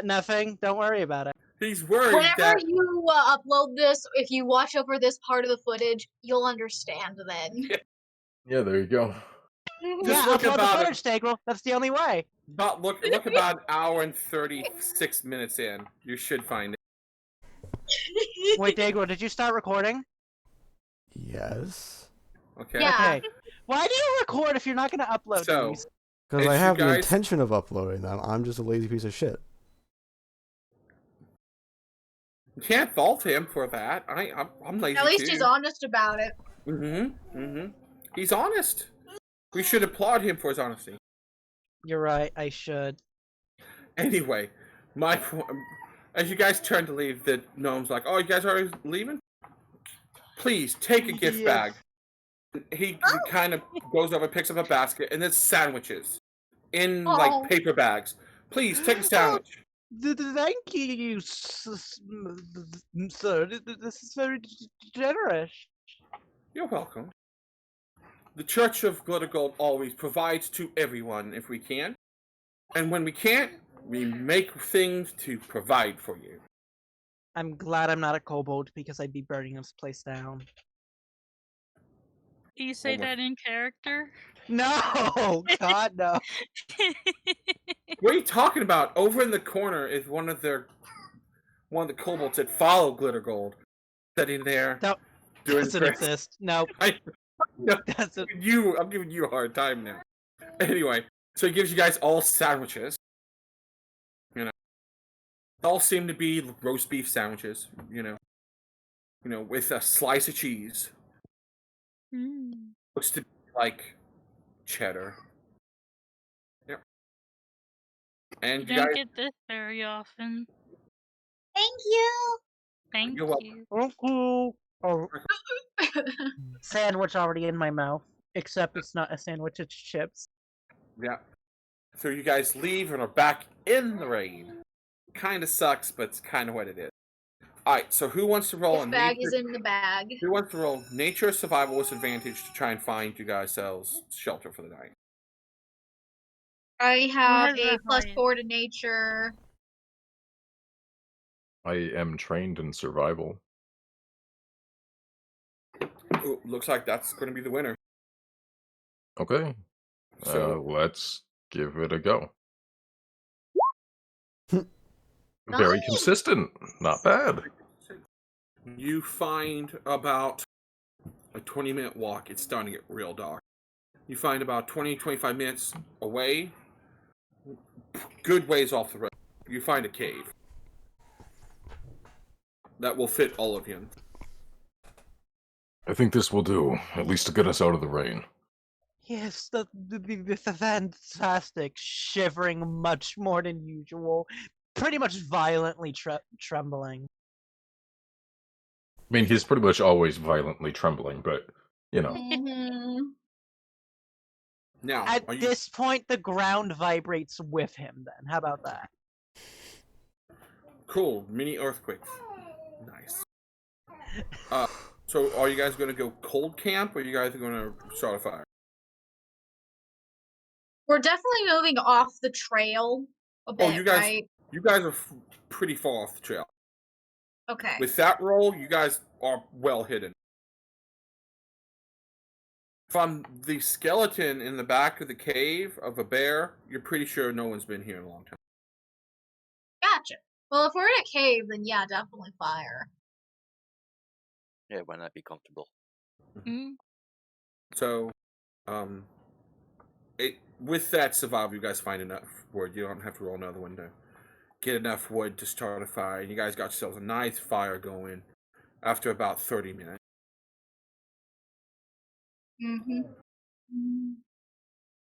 Nothing. Don't worry about it. He's worried Whenever that you upload this, if you watch over this part of the footage, you'll understand then. Yeah, there you go. Just Yeah, look upload the about footage, Daegral. That's the only way. look about an hour and 36 minutes in. You should find it. Wait, Daegral, did you start recording? Yes. Okay. Yeah. Okay. Why do you record if you're not gonna upload So, these? Because As I you have the guys- intention of uploading them. I'm just a lazy piece of shit. You can't fault him for that. I'm lazy At least too. he's honest about it. He's honest. We should applaud him for his honesty. You're right, I should. Anyway, as you guys turn to leave, the gnome's like, "Oh, you guys are leaving? Please take a gift Yeah. bag." He kind of goes over, picks up a basket, and there's sandwiches in Oh. like paper bags. Please take a sandwich. Thank you, sir. This is very generous. You're welcome. The Church of Glittergold always provides to everyone if we can. And when we can't, we make things to provide for you. I'm glad I'm not a kobold because I'd be burning this place down. Do you say Oh my- that in character? No! God, no. What are you talking about? Over in the corner is one of the kobolds that follow Glittergold, sitting there No, doing doesn't prayers. exist. No, No, doesn't. I'm giving you a hard time now. Anyway, so he gives you guys all sandwiches. You know, all seem to be roast beef sandwiches. You know, with a slice of cheese. Mm. Looks to be like cheddar. Yep. And You you don't guys, get this very often. Thank you. Thank You're welcome. you. Oh, sandwich already in my mouth. Except it's not a sandwich, it's chips. yeah. So you guys leave and are back in the rain. Kind of sucks, but it's kind of what it is. All right. So who wants to roll? This bag is in the bag. Who wants to roll nature survival with advantage to try and find you guys selves shelter for the night? I have has a the highest? +4 to nature. I am trained in survival. Ooh, looks like that's going to be the winner. Okay, So let's give it a go. Very Nice. consistent. Not bad. you find about a 20-minute walk. It's starting to get real dark. You find about 20-25 minutes away, good ways off the road, you find a cave that will fit all of you. I think this will do, at least to get us out of the rain. Yes, the fantastic. Shivering much more than usual. Pretty much violently trembling. I mean, he's pretty much always violently trembling, but, you know. Mhm. Now, At are you, this point, the ground vibrates with him, then. How about that? cool, mini earthquakes. Nice. So are you guys going to go cold camp, or are you guys going to start a fire? We're definitely moving off the trail a bit, you guys- right? You guys are pretty far off the trail. Okay. With that roll, you guys are well hidden. From the skeleton in the back of the cave of a bear, you're pretty sure no one's been here in a long time. Gotcha. Well, if we're in a cave, then yeah, definitely fire. Yeah, why not be comfortable? Mm. So, with that survival, you guys find enough wood. You don't have to roll another one to get enough wood to start a fire. You guys got yourselves a nice fire going after about 30 minutes. Mm-hmm.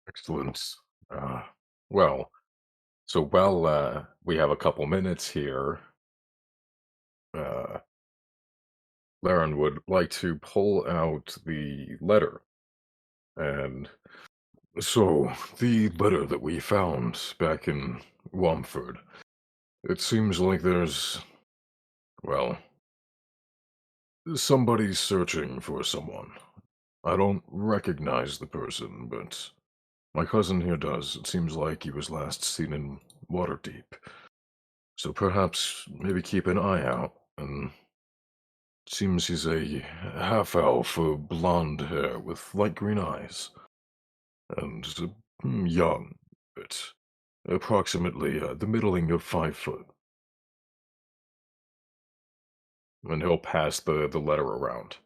Excellent. Well, so while we have a couple minutes here, Laren would like to pull out the letter and So, the letter that we found back in Womford, it seems like there's, well, somebody's searching for someone. I don't recognize the person, but my cousin here does. It seems like he was last seen in Waterdeep. So perhaps maybe keep an eye out. And it seems he's a half-elf with blonde hair with light green eyes. And young, but approximately the middling of 5 foot. And he'll pass the letter around.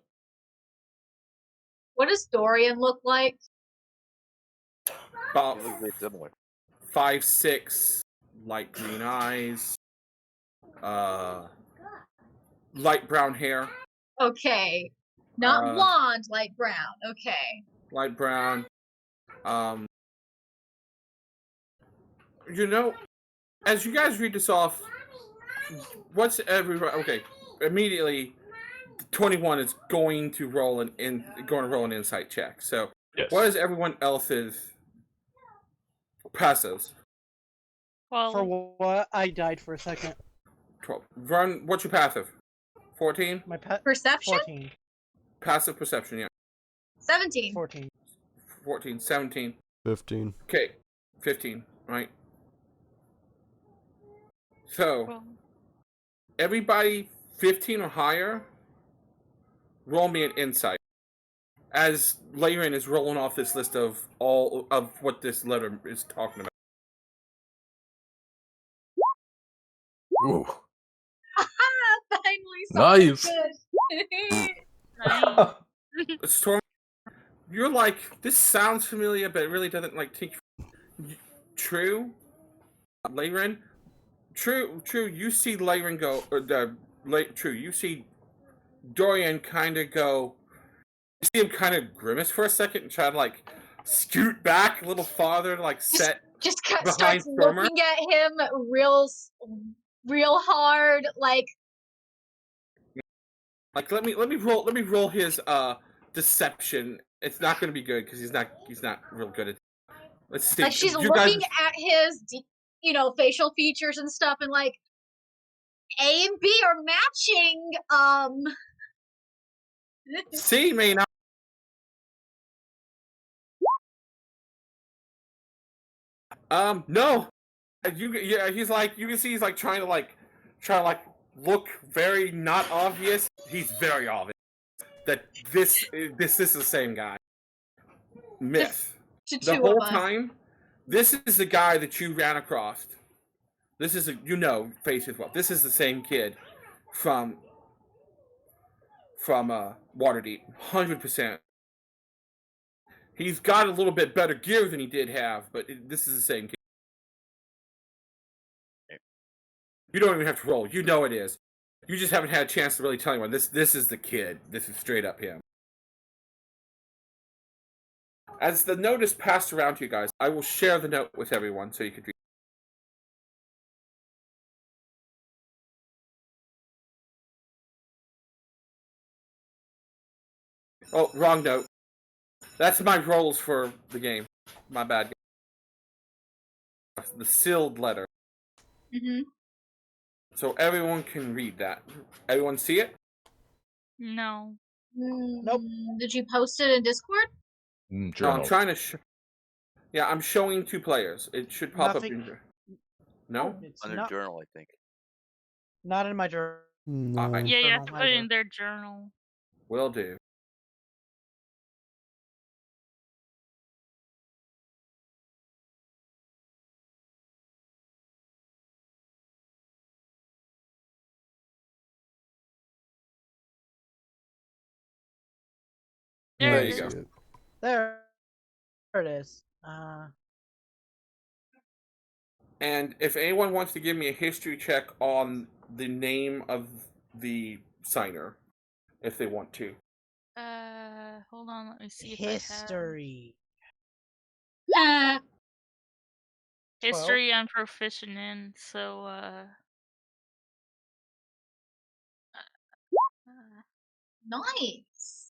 What does Dorian look like? About They look very similar. 5'6", light green eyes, light brown hair. Okay. Not Uh, blonde, light brown. Okay. Light brown. You know, as you guys read this off, what's everybody? Okay, immediately, 21 is going to roll an insight check. So, Yes. what is everyone else's passives? Well, For what? I died for a second. 12. Vern, what's your passive? 14. My pet. Perception? 14. Passive perception, yeah. 17. 14. 14, 17. 15. Okay, 15. Right. So, well, everybody 15 or higher, roll me an insight. As Layrin is rolling off this list of all of what this letter is talking about. Ooh. Finally, Nice. something good. nice. Storm, you're like, this sounds familiar, but it really doesn't like take. True, Layrin. True. You see Layrin go, True. You see Dorian kind of go. You see him kind of grimace for a second and try to like scoot back a little farther, to like set Just behind starts Stormer. looking at him real hard, like Let me roll his deception. It's not going to be good because he's not real good at. Let's see. she's You looking guys, at his facial features and stuff, and like A and B are matching. C may not. No. He's like, you can see he's like trying to look very not obvious. He's very obvious that this is the same guy. Myth. To The two whole of us. time, this is the guy that you ran across. This is face as well. This is the same kid from Waterdeep, 100%. He's got a little bit better gear than he did have, but this is the same kid. You don't even have to roll. You know it is. You just haven't had a chance to really tell anyone. This is the kid. This is straight up him. As the note is passed around to you guys, I will share the note with everyone so you can read. Oh, wrong note. That's my rolls for the game. My bad. The sealed letter. Mm-hmm. So everyone can read that. Everyone see it? No. Nope. Did you post it in Discord? No, Journal. I'm trying to. Yeah, I'm showing 2 players. It should pop Nothing. up in. No. It's Under not, journal, I think. not in my journal. No. Yeah, you have to Journal put it in either. their journal. Will do. There There it you is. go. See it. There it is. And if anyone wants to give me a history check on the name of the signer, if they want to. Hold on, let me see if I have. History. History I'm proficient in, so Nice.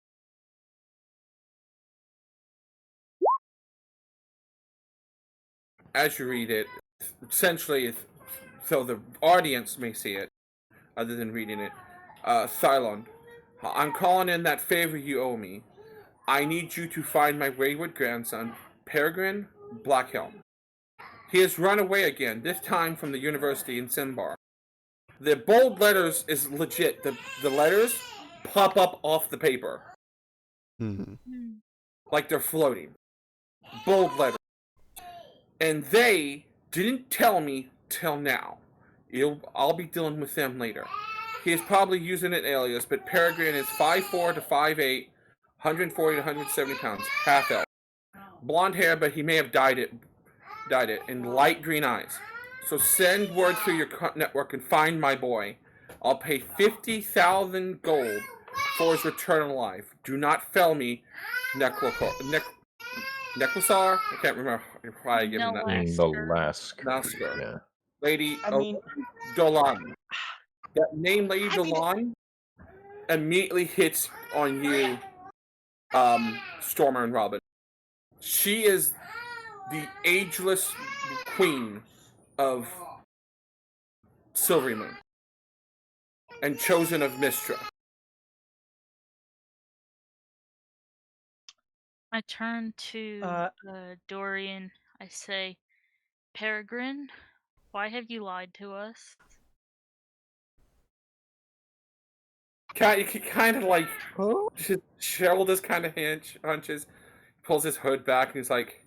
as you read it, essentially, so the audience may see it, other than reading it. Cylon, I'm calling in that favor you owe me. I need you to find my wayward grandson, Peregrine Blackhelm. He has run away again, this time from the university in Simbar. The bold letters is legit. The letters pop up off the paper. Like they're floating. Bold letters. And they didn't tell me till now. I'll be dealing with them later. He is probably using an alias, but Peregrine is 5'4" to 5'8", 140 to 170 pounds, half elf. Blonde hair, but he may have dyed it, and light green eyes. So send word through your network and find my boy. I'll pay 50,000 gold for his return alive. Do not fail me, Necrosar. I can't remember why I give him that name. The last. Yeah. Lady Dolan. That name, Lady Dolan, immediately hits on you, Stormer and Robin. She is the ageless queen of Syllric and chosen of Mistra. I turn to Dorian. I say, Peregrine, why have you lied to us? You can kind of like, his shoulders kind of hunches, pulls his hood back, and he's like,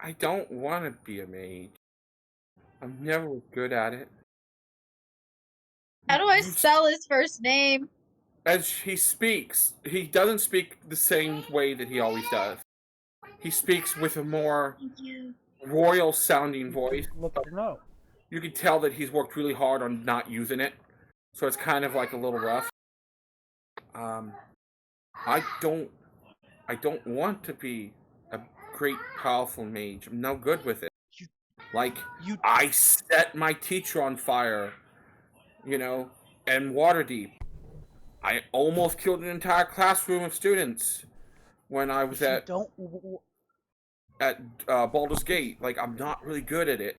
I don't want to be a mage. I'm never good at it. How do I spell his first name? As he speaks, he doesn't speak the same way that he always does. He speaks with a more royal-sounding voice. You can tell that he's worked really hard on not using it, so it's kind of like a little rough. I don't want to be a great, powerful mage. I'm no good with it. I set my teacher on fire, and Waterdeep. I almost killed an entire classroom of students when I was at Baldur's Gate. I'm not really good at it.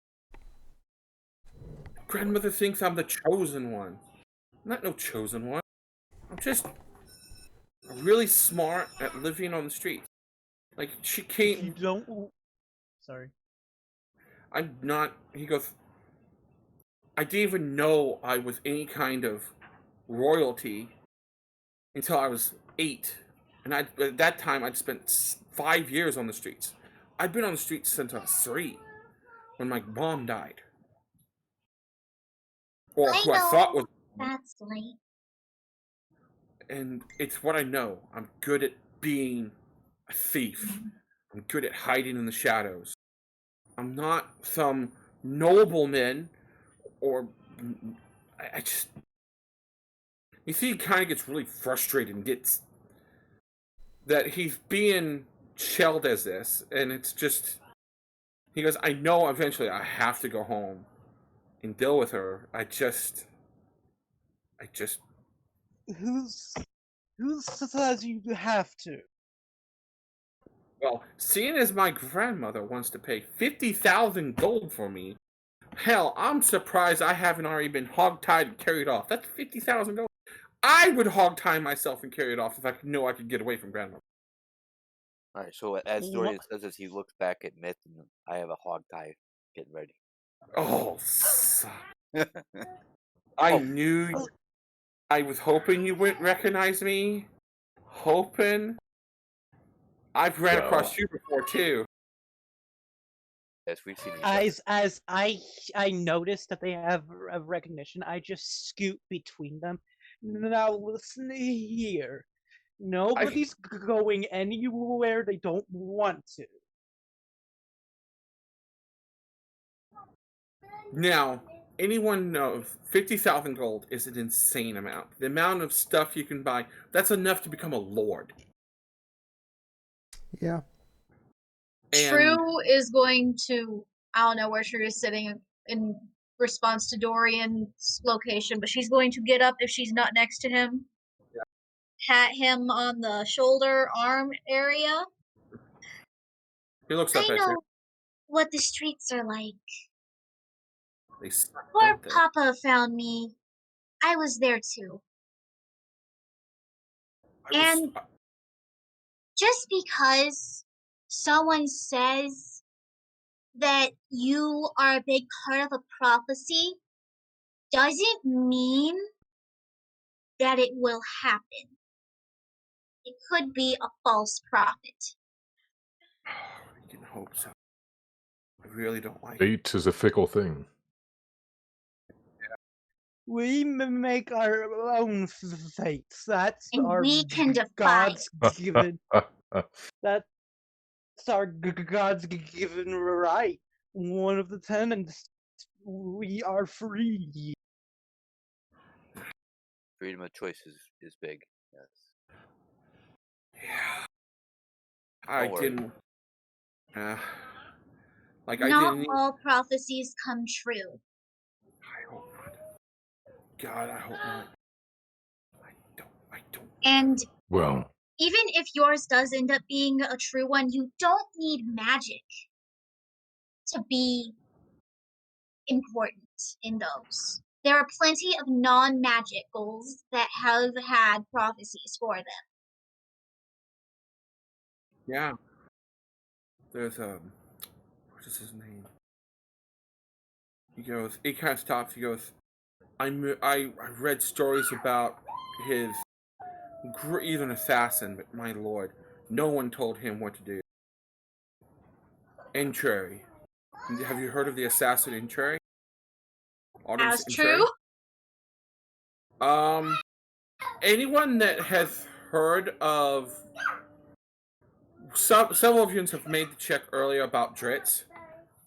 Grandmother thinks I'm the chosen one. I'm not no chosen one. I'm just really smart at living on the streets. She can't... You don't... Sorry. I'm not... He goes... I didn't even know I was any kind of royalty until I was 8. And at that time, I'd spent 5 years on the streets. I'd been on the streets since I was 3, when my mom died. Or who I thought was... That's late. And it's what I know. I'm good at being a thief. I'm good at hiding in the shadows. I'm not some nobleman, or... I just... You see, he kind of gets really frustrated and gets... that he's being shelled as this, and it's just... He goes, I know eventually I have to go home and deal with her. I just... Who says you have to? Well, seeing as my grandmother wants to pay 50,000 gold for me, hell, I'm surprised I haven't already been hogtied and carried off. That's 50,000 gold. I would hogtie myself and carry it off if I know I could get away from grandmother. Alright, so as Dorian says this, he looks back at Myth, and I have a hog tie getting ready. Oh, I knew... I was hoping you wouldn't recognize me. Hoping. I've ran across you before, too. Yes, we've seen each other. As I noticed that they have a recognition, I just scoot between them. Now listen here. Nobody's going anywhere they don't want to. Now, anyone knows 50,000 gold is an insane amount. The amount of stuff you can buy, that's enough to become a lord. Yeah. True is going to... I don't know where True is sitting in response to Dorian's location, but she's going to get up if she's not next to him. Yeah. Pat him on the shoulder, arm area. He looks up at you. what the streets are like. They suck, Before don't they? Papa found me, I was there too. And just because someone says that you are a big part of a prophecy doesn't mean that it will happen. It could be a false prophet. I can hope so. I really don't like it. Fate is a fickle thing. We make our own fates. That's And our we can defy God's it. given. That's our God's given right. One of the tenets. We are free. Freedom of choice is big. Yes. Yeah. I Don't worry. didn't. Like Not I didn't. all prophecies come true. I hope not. God, I hope not. I don't. And Well, even if yours does end up being a true one, you don't need magic to be important in those. There are plenty of non-magic goals that have had prophecies for them. Yeah. There's what is his name? He goes. He kind of stops. He goes. I read stories about his even assassin, but my lord, no one told him what to do. Entrery. Have you heard of the assassin Entrery? As true? Anyone that has heard of several of you have made the check earlier about Dritz.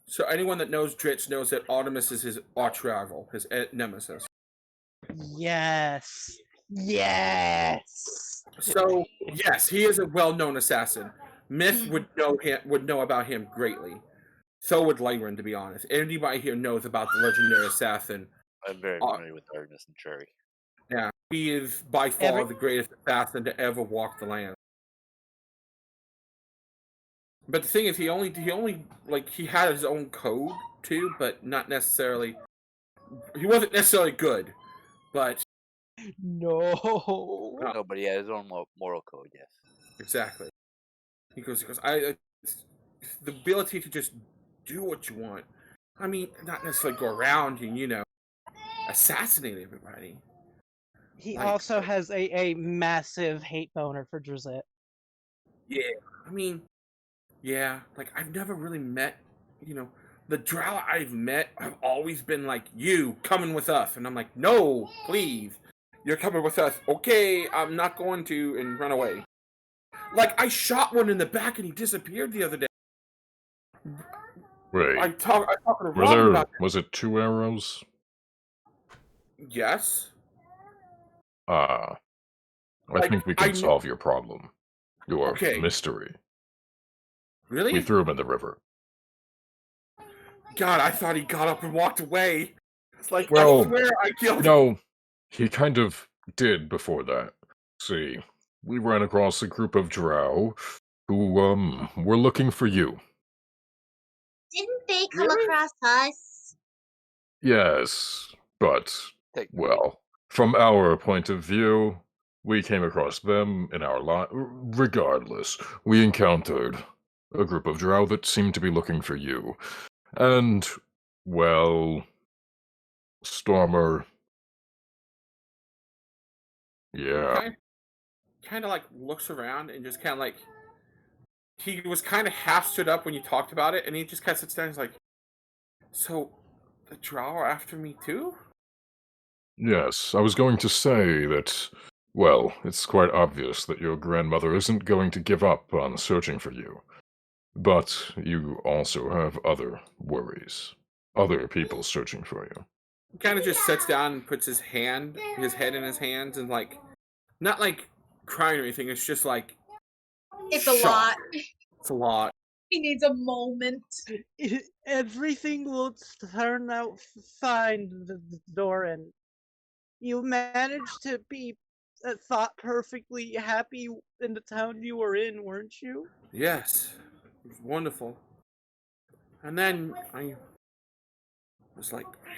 So anyone that knows Dritz knows that Artemis is his arch rival, his nemesis. Yes. Yes. So yes, he is a well-known assassin. Myth would know about him greatly. So would Lyran, to be honest. Anybody here knows about the legendary assassin. I'm very familiar with Artemis and Cherry. Yeah, he is by far the greatest assassin to ever walk the land. But the thing is, he only like he had his own code too, but not necessarily. He wasn't necessarily good, but No. No, but he had his own moral code. Yes. Exactly. He goes. The ability to just do what you want. I mean, not necessarily go around and assassinate everybody. He also has a massive hate boner for Drizzt. Yeah, I mean, yeah, like I've never really met, the drow I've met have always been like, you coming with us, and I'm like, no, please, you're coming with us. Okay, I'm not going to, and run away. Like I shot one in the back and he disappeared the other day. wait. I talked to Rob about that. Was it 2 arrows? Yes. I think we can solve your problem. Your mystery. Really? We threw him in the river. God, I thought he got up and walked away. It's like, well, I swear I killed him. No, he kind of did before that. See, we ran across a group of drow who, were looking for you. Didn't they come across us? Yes, but, well, from our point of view, we came across them in our line. Regardless, we encountered a group of drow that seemed to be looking for you. And, well, Stormer. Yeah. Kind of like looks around and just kind of like, he was kind of half stood up when you talked about it, and he just kind of sits down and he's like, so the drow are after me too? Yes, I was going to say that, well, it's quite obvious that your grandmother isn't going to give up on searching for you. But you also have other worries. Other people searching for you. He kind of just sits down and puts his head in his hands, and like, not like crying or anything, it's just like, it's a lot. It's a lot. He needs a moment. Everything will turn out fine, Doran. You managed to be thought perfectly happy in the town you were in, weren't you? Yes. It was wonderful. And then I was like, man,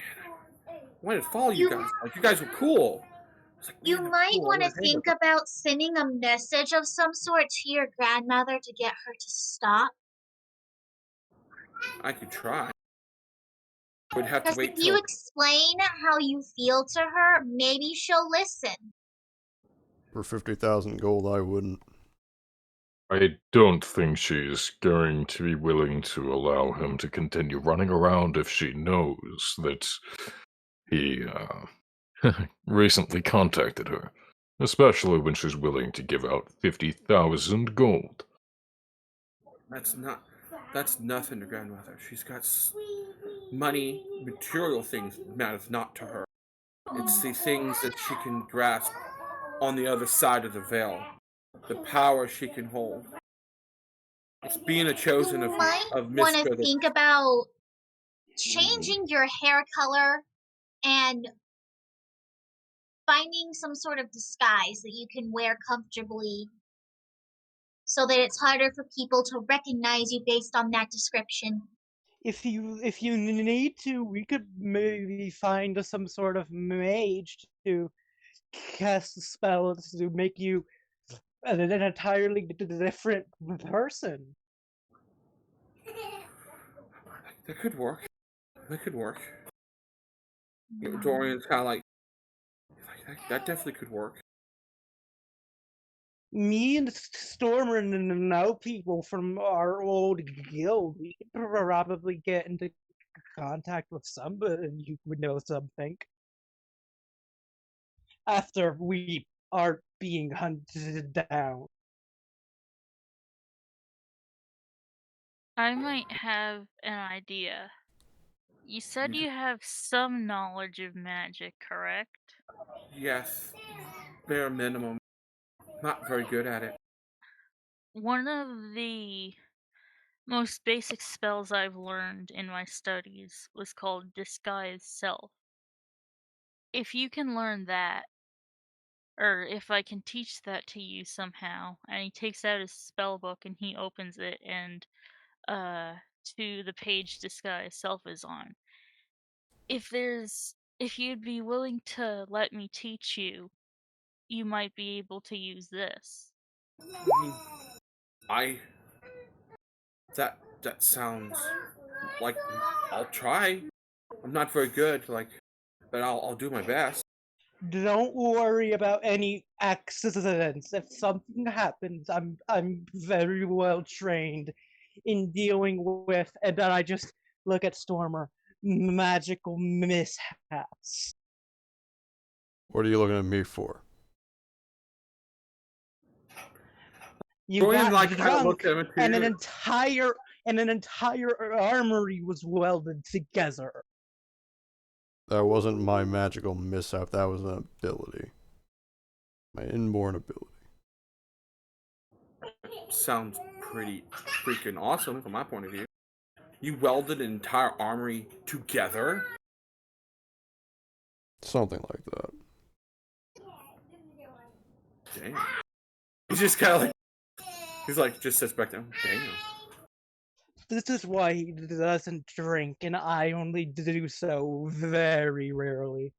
I wanted to follow you guys. Like, you guys were cool. I was like, You man, they're might cool. I want to wanna hang with think them. about sending a message of some sort to your grandmother to get her to stop. I could try. Would have to Because wait if you till. explain how you feel to her, maybe she'll listen. For 50,000 gold, I wouldn't. I don't think she's going to be willing to allow him to continue running around if she knows that he recently contacted her, especially when she's willing to give out 50,000 gold. That's nothing to grandmother. She's got money, material things matters not to her. It's the things that she can grasp on the other side of the veil, the power she can hold. It's being a chosen You of might want to Mister. think about changing your hair color and finding some sort of disguise that you can wear comfortably so that it's harder for people to recognize you based on that description. If you need to, we could maybe find some sort of mage to cast a spell to make you an entirely different person. That could work. That could work. Dorian's kind of like that definitely could work. Me and Stormer know people from our old guild. We could probably get into contact with somebody and you would know something. After we are being hunted down. I might have an idea. You said you have some knowledge of magic, correct? Yes, bare minimum. Not very good at it. One of the most basic spells I've learned in my studies was called Disguise Self. If you can learn that, or if I can teach that to you somehow, and he takes out his spell book and he opens it and to the page Disguise Self is on. If you'd be willing to let me teach you, you might be able to use this. That sounds like I'll try. I'm not very good, but I'll do my best. Don't worry about any accidents. If something happens, I'm very well trained in dealing with, and then I just look at Stormer, magical mishaps. What are you looking at me for? You Dorian got kind of looked drunk, at him too. and an entire armory was welded together. That wasn't my magical mishap, that was an ability. My inborn ability. Sounds pretty freaking awesome from my point of view. You welded an entire armory together? Something like that. Damn. He's just kind of like, just sits back down. Damn. This is why he doesn't drink, and I only do so very rarely.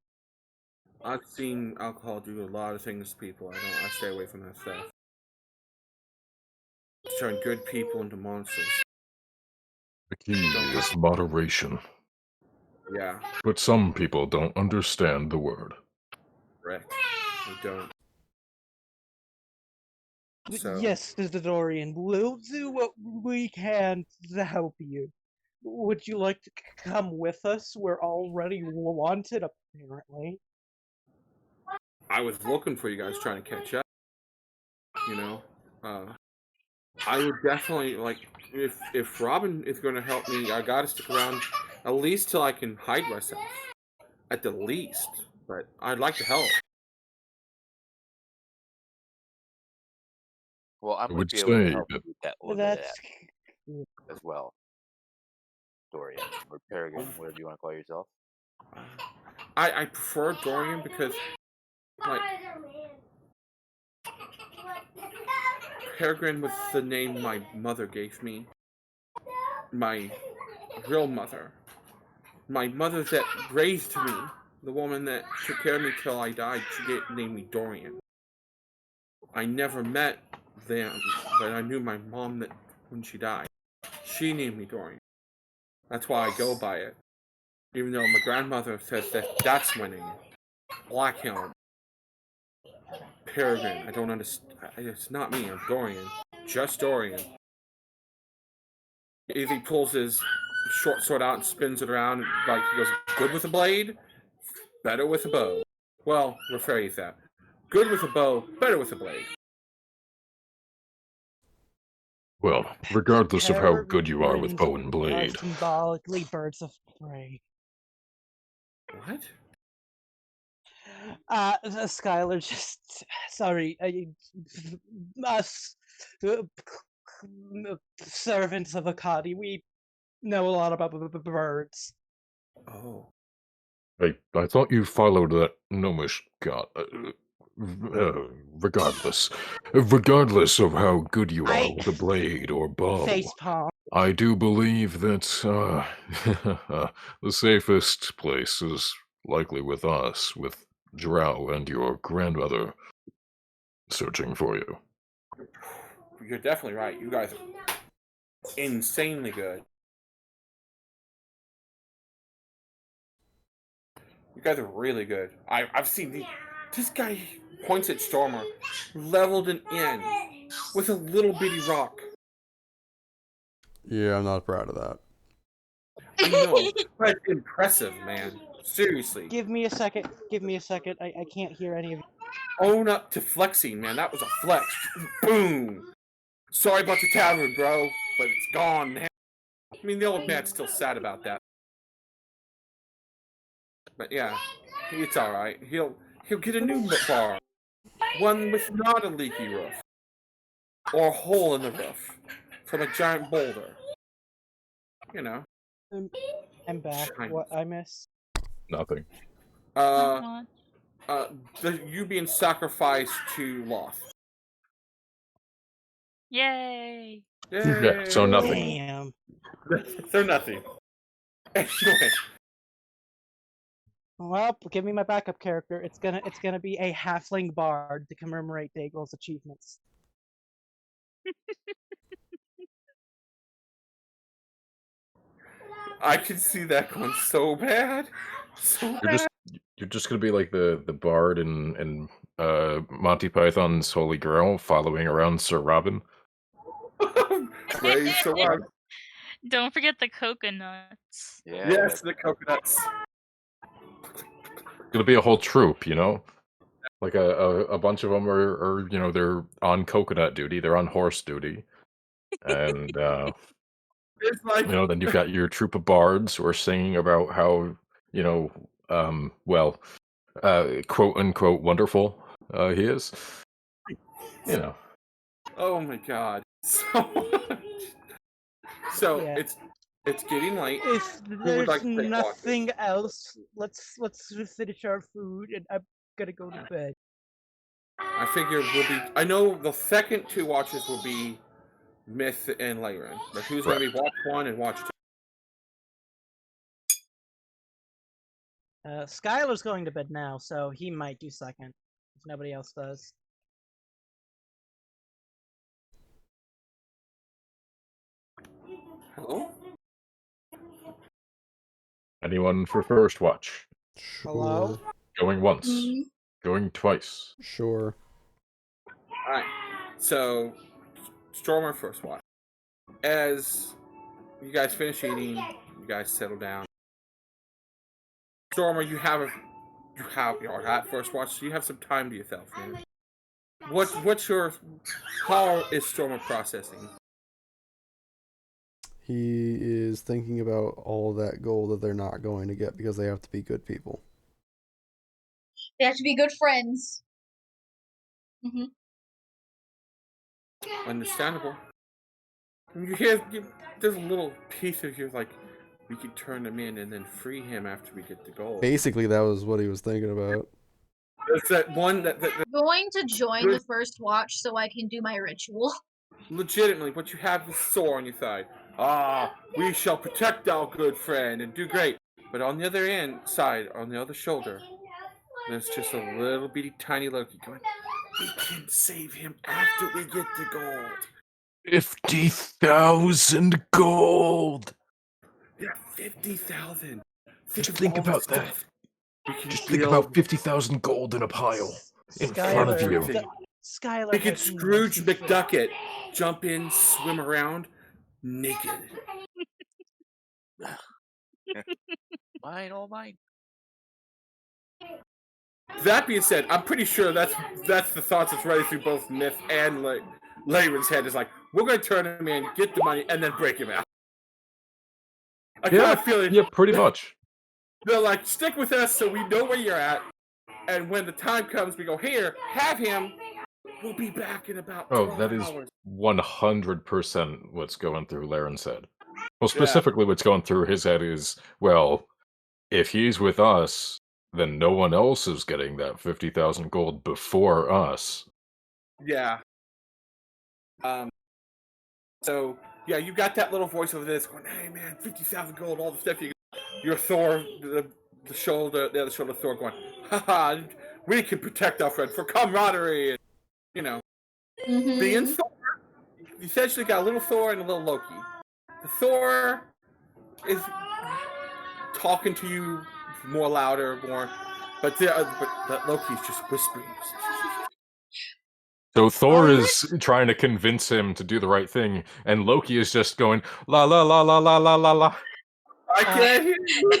I've seen alcohol do a lot of things to people. I stay away from that stuff. Turn good people into monsters. The key is moderation. Yeah. But some people don't understand the word. Correct. They don't. So. Yes, Dorian, we'll do what we can to help you. Would you like to come with us? We're already wanted, apparently. I was looking for you guys trying to catch up. I would definitely, if Robin is going to help me, I gotta stick around at least till I can hide myself. At the least. But I'd like to help. Well, I'm I going would to be able to say help that with that one That's as well. Dorian, or Peregrine, whatever you want to call yourself. I prefer Dorian because, Peregrine was the name my mother gave me. My real mother. My mother that raised me, the woman that took care of me till I died, she named me Dorian. I never met them, but I knew my mom that when she died. She named me Dorian. That's why I go by it. Even though my grandmother says that that's my name. Blackhelm. Peregrine. I don't understand. It's not me. I'm Dorian. Just Dorian. He pulls his short sword out and spins it around. Like he goes, good with a blade, better with a bow. Well, rephrase that. Good with a bow, better with a blade. Well, regardless of how good you are with Peregrines bow and are blade, symbolically birds of prey. What? Skyler, just sorry. Us servants of Akadi, we know a lot about birds. Oh. I thought you followed that gnomish god. Regardless of how good you are with a blade or bow, Facepalm. I do believe that the safest place is likely with us, with Drow and your grandmother searching for you. You're definitely right. You guys are insanely good. You guys are really good. I've seen this guy points at Stormer, leveled an inn with a little bitty rock. Yeah, I'm not proud of that. I know, but it's impressive, man. Seriously. Give me a second. I can't hear any of you. Own up to flexing, man. That was a flex. Boom. Sorry about the tavern, bro, but it's gone, man. I mean, the old man's still sad about that. But yeah, it's all right. He'll get a new bar, one with not a leaky roof or a hole in the roof from a giant boulder. You know. I'm back. What I miss? Nothing. You being sacrificed to Loth. Yay! Yeah, so nothing. Damn. So nothing. Anyway. Well, give me my backup character. It's gonna be a halfling bard to commemorate Daegral's achievements. I can see that going so bad. So You're just gonna be like the bard in Monty Python's Holy Grail, following around Sir Robin. Praise Sir Robin. Don't forget the coconuts. Yeah. Yes, the coconuts. It'll be a whole troop, you know? Like a bunch of them are you know, they're on coconut duty, they're on horse duty. And It's like, you know, then you've got your troop of bards who are singing about how, you know, quote unquote wonderful he is. You know. oh my god. So Yeah. it's getting late. If would there's like to take nothing else, let's finish our food, and I'm gonna go to bed. I figure we'll be. I know the second two watches will be Myth and Lyran, but who's going to be watch 1 and watch 2? Skyler's going to bed now, so he might do second if nobody else does. Hello? Anyone for first watch? Hello? Going once. Going twice. Sure. Alright. So Stormer first watch. As you guys finish eating, you guys settle down. Stormer, you're at first watch, so you have some time to yourself, man. How is Stormer processing? He is thinking about all that gold that they're not going to get because they have to be good people. They have to be good friends. Mm-hmm. Understandable. You hear there's a little piece of you like, we could turn him in and then free him after we get the gold. Basically, that was what he was thinking about. There's that one that Going to join the first watch so I can do my ritual. legitimately, what you have is sore on your side. We shall protect our good friend and do great. But on the other side, on the other shoulder, there's just a little bitty tiny Loki going, we can save him after we get the gold. 50,000 gold! Yeah, 50,000. Just think about that. Just think build- about 50,000 gold in a pile in front of Skyler, you. Skyler. We could has Scrooge mercy. McDucket, jump in, swim around, naked. Mine, all mine. That being said, I'm pretty sure that's the thoughts that's running through both Myth and Layron's head. Is like, we're going to turn him in, get the money, and then break him out. I got a feeling. Yeah, pretty much. They're like, stick with us so we know where you're at, and when the time comes, we go, here, have him. We'll be back in about 12 that is hours. 100% what's going through Laren's head. Well, specifically what's going through his head is, well, if he's with us, then no one else is getting that 50,000 gold before us. Yeah. So, yeah, you got that little voice over there that's going, hey, man, 50,000 gold, all the stuff you got. Your Thor, the other shoulder of Thor going, haha, we can protect our friend for camaraderie. And, you know, being Thor, you essentially got a little Thor and a little Loki. The Thor is talking to you more louder, but Loki's just whispering. So Thor is trying to convince him to do the right thing, and Loki is just going, la la la la la la la la. I can't hear you.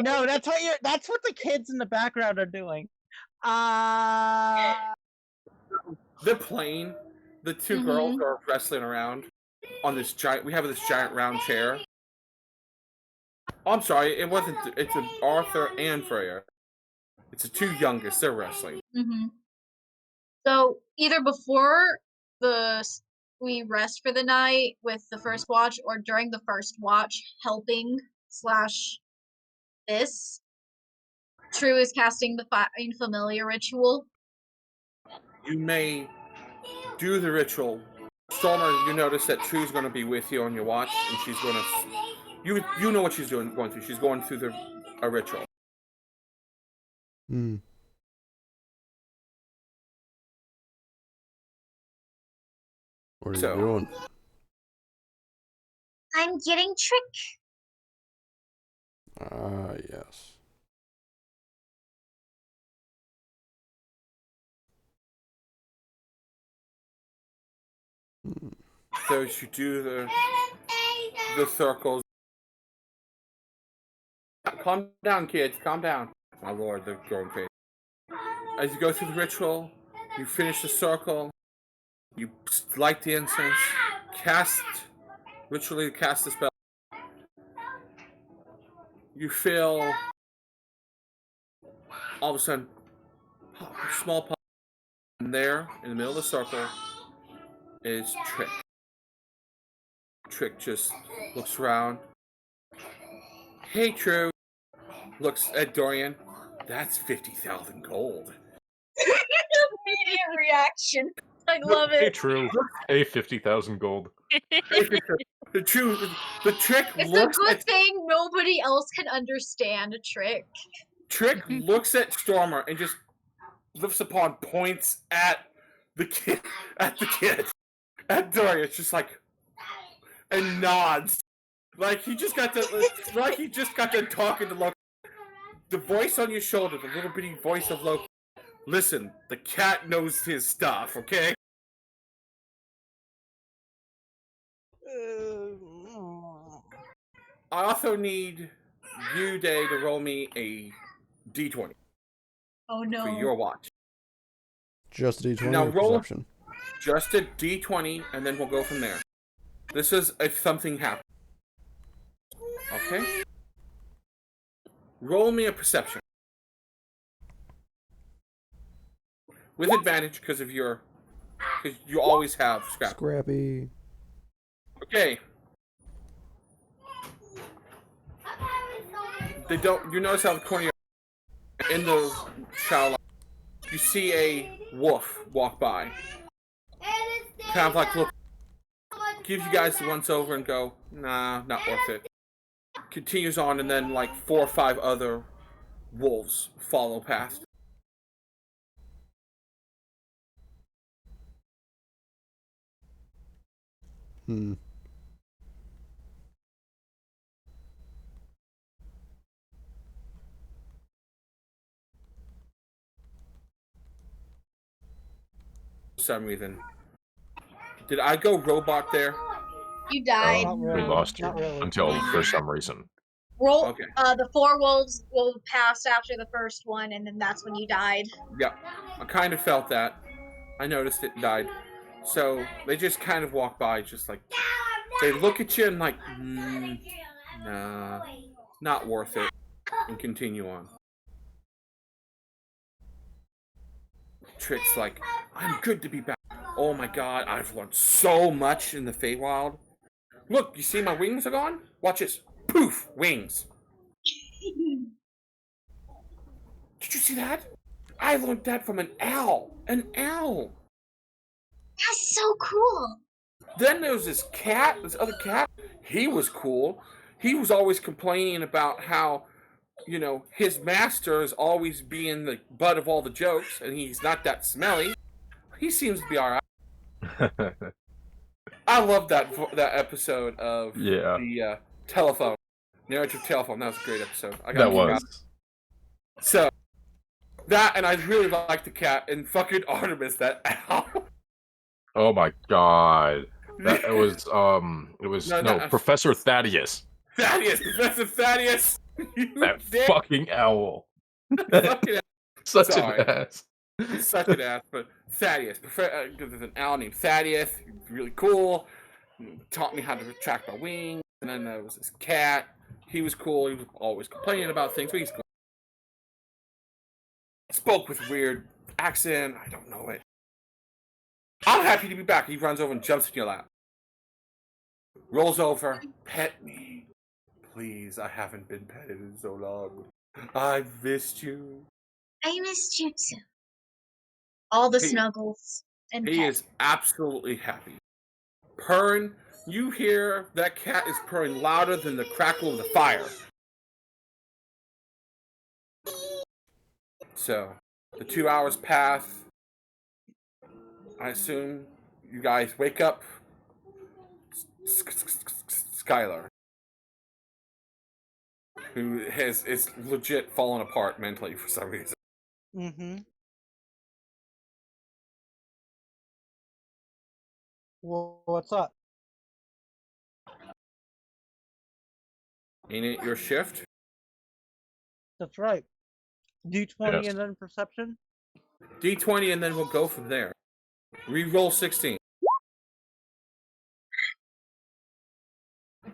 No, that's what the kids in the background are doing. They're playing. The two girls are wrestling around on this giant. We have this giant round chair. Oh, I'm sorry, it wasn't. It's an Arthur and Freya. It's the two youngest. They're wrestling. So either before we rest for the night with the first watch, or during the first watch, helping / this, True is casting the Find Familiar ritual. You may do the ritual. Stormer, you notice that True's going to be with you on your watch, and she's going to. You know what she's going through. She's going through a ritual. What are you doing? I'm getting Trick. Ah, yes. So you do the circles. Calm down, kids. Calm down. My lord, they're going crazy. As you go through the ritual, you finish the circle. You light the incense. Ritually cast the spell. You feel all of a sudden a small pop. And there, in the middle of the circle, is Trick. Trick just looks around. Hey, True. Looks at Dorian. That's 50,000 gold. Immediate reaction. I love it. Hey, True. Hey, 50,000 gold. The Trick It's looks a good at thing nobody else can understand a Trick. Trick looks at Stormer and just lifts upon points at the kid at Dorian. It's just like, and nods like he just got to talking to Loki. The voice on your shoulder, the little bitty voice of Loki. Listen, the cat knows his stuff, okay? I also need you, Day, to roll me a d20 Oh no. for your watch. Just a D20 Now or roll perception? just a d20, and then we'll go from there. This is if something happens. Okay? Roll me a perception. With advantage because you always have scrap. Scrappy. Okay. You notice how the corner in the shower, you see a wolf walk by. Kind of like look. gives you guys the once over and go, nah, not worth it. Continues on, and then like 4 or 5 other wolves follow past. Hmm. For some reason. Did I go robot there? You died. Not We really. lost you Not really. until for some reason. Roll. Okay. The 4 wolves will pass after the first one, and then that's when you died. Yeah, I kind of felt that. I noticed it and died. So they just kind of walk by, just like they look at you and like, nah, not worth it, and continue on. Trick's like, I'm good to be back. Oh my god, I've learned so much in the Feywild. Look, you see my wings are gone? Watch this. Poof! Wings. Did you see that? I learned that from an owl. An owl. That's so cool. Then there was this cat, this other cat. He was cool. He was always complaining about how, you know, his master is always being the butt of all the jokes, and he's not that smelly. He seems to be alright. I love that episode of the telephone, narrative telephone. That was a great episode. That was. So that, and I really like the cat and fucking Artemis, that owl. Oh my god. It was Professor Thaddeus. Professor Thaddeus. That fucking owl. Fucking ass. Such an ass. He's such an ass, but Thaddeus. There's an owl named Thaddeus. He was really cool. He taught me how to retract my wings. And then there was this cat. He was cool. He was always complaining about things, but he's cool. Spoke with weird accent. I don't know it. I'm happy to be back. He runs over and jumps in your lap. Rolls over. Pet me. Please, I haven't been petted in so long. I've missed you. I missed you too. All the He- snuggles and He pets. is absolutely happy. Purring. You hear that cat is purring louder than the crackle of the fire. So, the 2 hours pass. I assume you guys wake up. Skyler, who is legit fallen apart mentally for some reason. Mm-hmm. Well, what's up? Ain't it your shift? That's right. D20 Yes. and then perception? D20 and then we'll go from there. Reroll 16.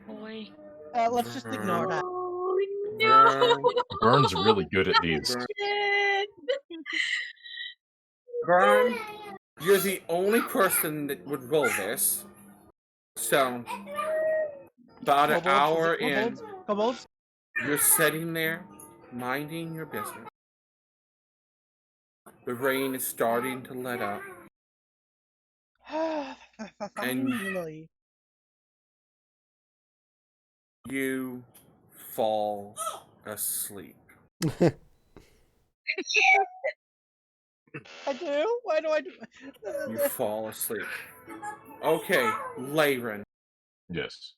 Boy. Let's just ignore that. Oh no! Vern's really good at these. Vern, you're the only person that would roll this. So, about an hour in, Kobolds? you're sitting there, minding your business. The rain is starting to let up. And Finally. you fall asleep. I do? Why do I do? You fall asleep. Okay, Layren, Yes.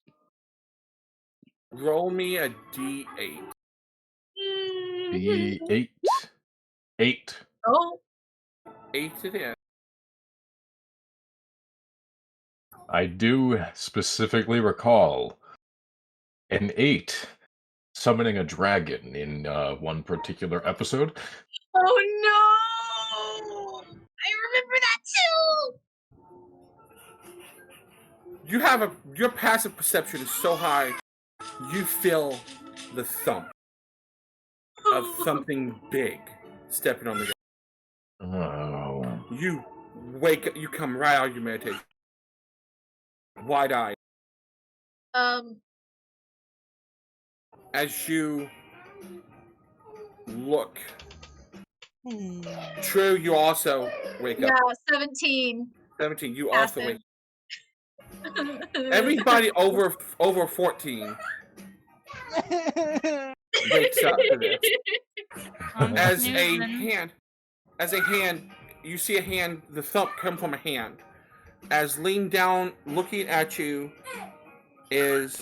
roll me a D8. The 8. Oh, 8 it is. I do specifically recall an 8 summoning a dragon in one particular episode. oh no! I remember that too. You have your passive perception is so high, you feel the thump of something big stepping on the ground. Oh. You wake up, you come right out of your meditation. Wide-eyed. As you look. True, you also wake up. Yeah, 17. 17, you also Passive. wake Everybody over 14 wakes up to this. As a hand, you see a hand, the thump come from a hand. As leaned down, looking at you, is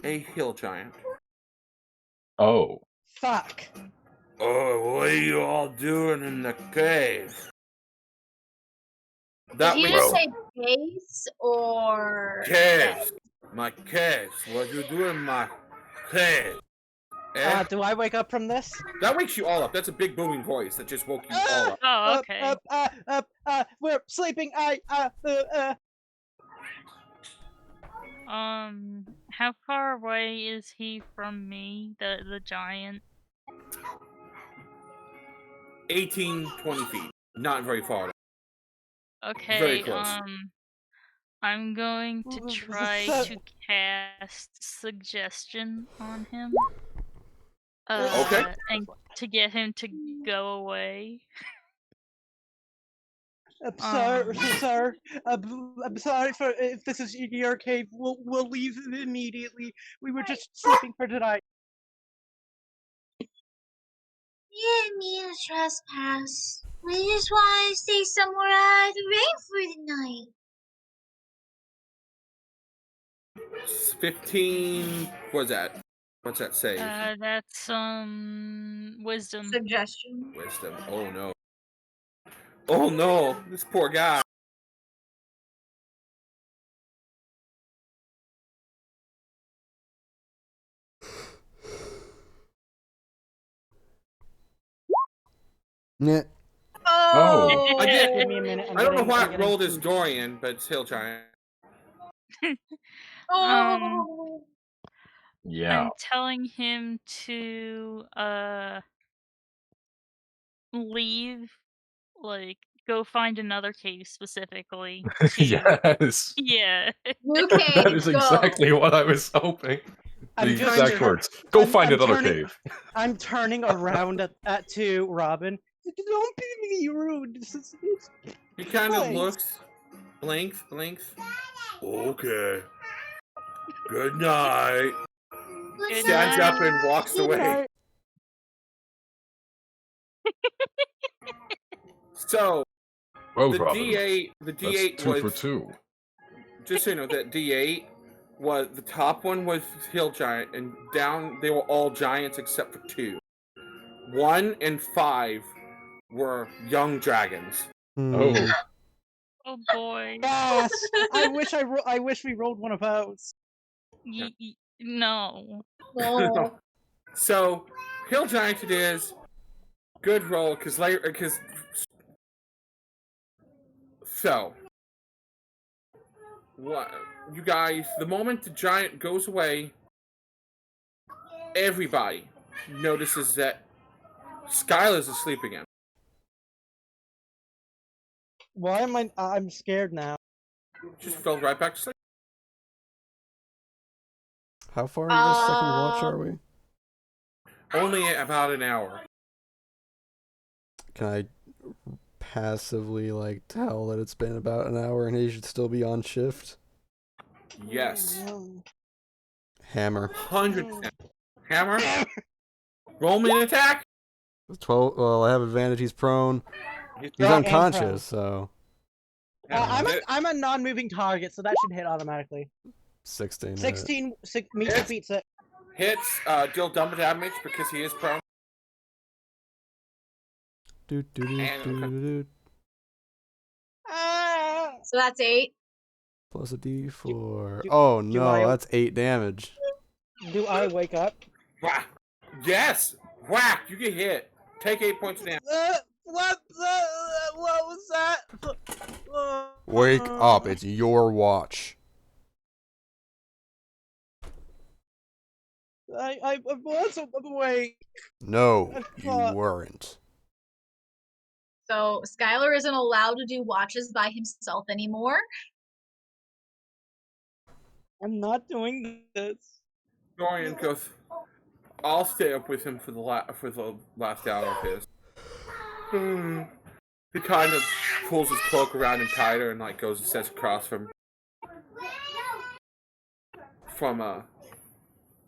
a hill giant. Oh. Fuck. Oh, what are you all doing in the cave? Did you just say caves or caves? My caves. What you doing in my cave? Do I wake up from this? That wakes you all up. That's a big booming voice that just woke you all up. Oh, okay. We're sleeping. How far away is he from me, the giant? 18, 20 feet. Not very far. Okay, Very close. I'm going to try to cast Suggestion on him. Okay. And to get him to go away. Sir, I'm sorry for if this is your cave. We'll leave immediately. We were just sleeping for tonight. You didn't mean to trespass. We just want to stay somewhere out of the rain for the night. 15. What's that? What's that say? That's wisdom. Suggestion. Wisdom. Oh no. Oh no, this poor guy. Yeah. Oh! Give me a minute. I don't know why it rolled as Dorian, but it's Hill Giant. Oh! Yeah. I'm telling him to leave, like go find another cave specifically. Yes. Yeah. Okay, That is exactly what I was hoping. The exact words. Go find another cave. I'm turning around to Robin. Don't be rude. He kind of looks, blinks. Okay. Good night. Stands up and walks away. So, Well, the Robin, D8 that's 2 was for 2. Just so you know, that D8 was the top one was Hill Giant, and down they were all giants except for 2. 1 and 5 were young dragons. Oh. Oh boy. Yes. I wish we rolled one of those. No. Oh. So, Hill Giant it is. Good roll, because so what you guys, the moment the giant goes away, everybody notices that Skyler's asleep again. Why am I'm scared now. Just fell right back to sleep. How far into the second watch are we? Only about an hour. Can I passively, like, tell that it's been about an hour and he should still be on shift? Yes. Hammer. 100%. Hammer? Roll me an attack! 12. Well, I have advantage. He's prone. He's unconscious, so. I'm a non-moving target, so that should hit automatically. 16. 16 beats it. Hits, deal double damage because he is prone. So that's 8. Plus a d4. Oh no, that's 8 damage. Do I wake up? Whack. Yes! Whack! You get hit. Take 8 points of damage. What was that? Wake up, it's your watch. I was awake. No, you weren't. So Skyler isn't allowed to do watches by himself anymore. I'm not doing this. Dorian goes, I'll stay up with him for the last hour of his. He kind of pulls his cloak around him tighter and like goes and sits across from from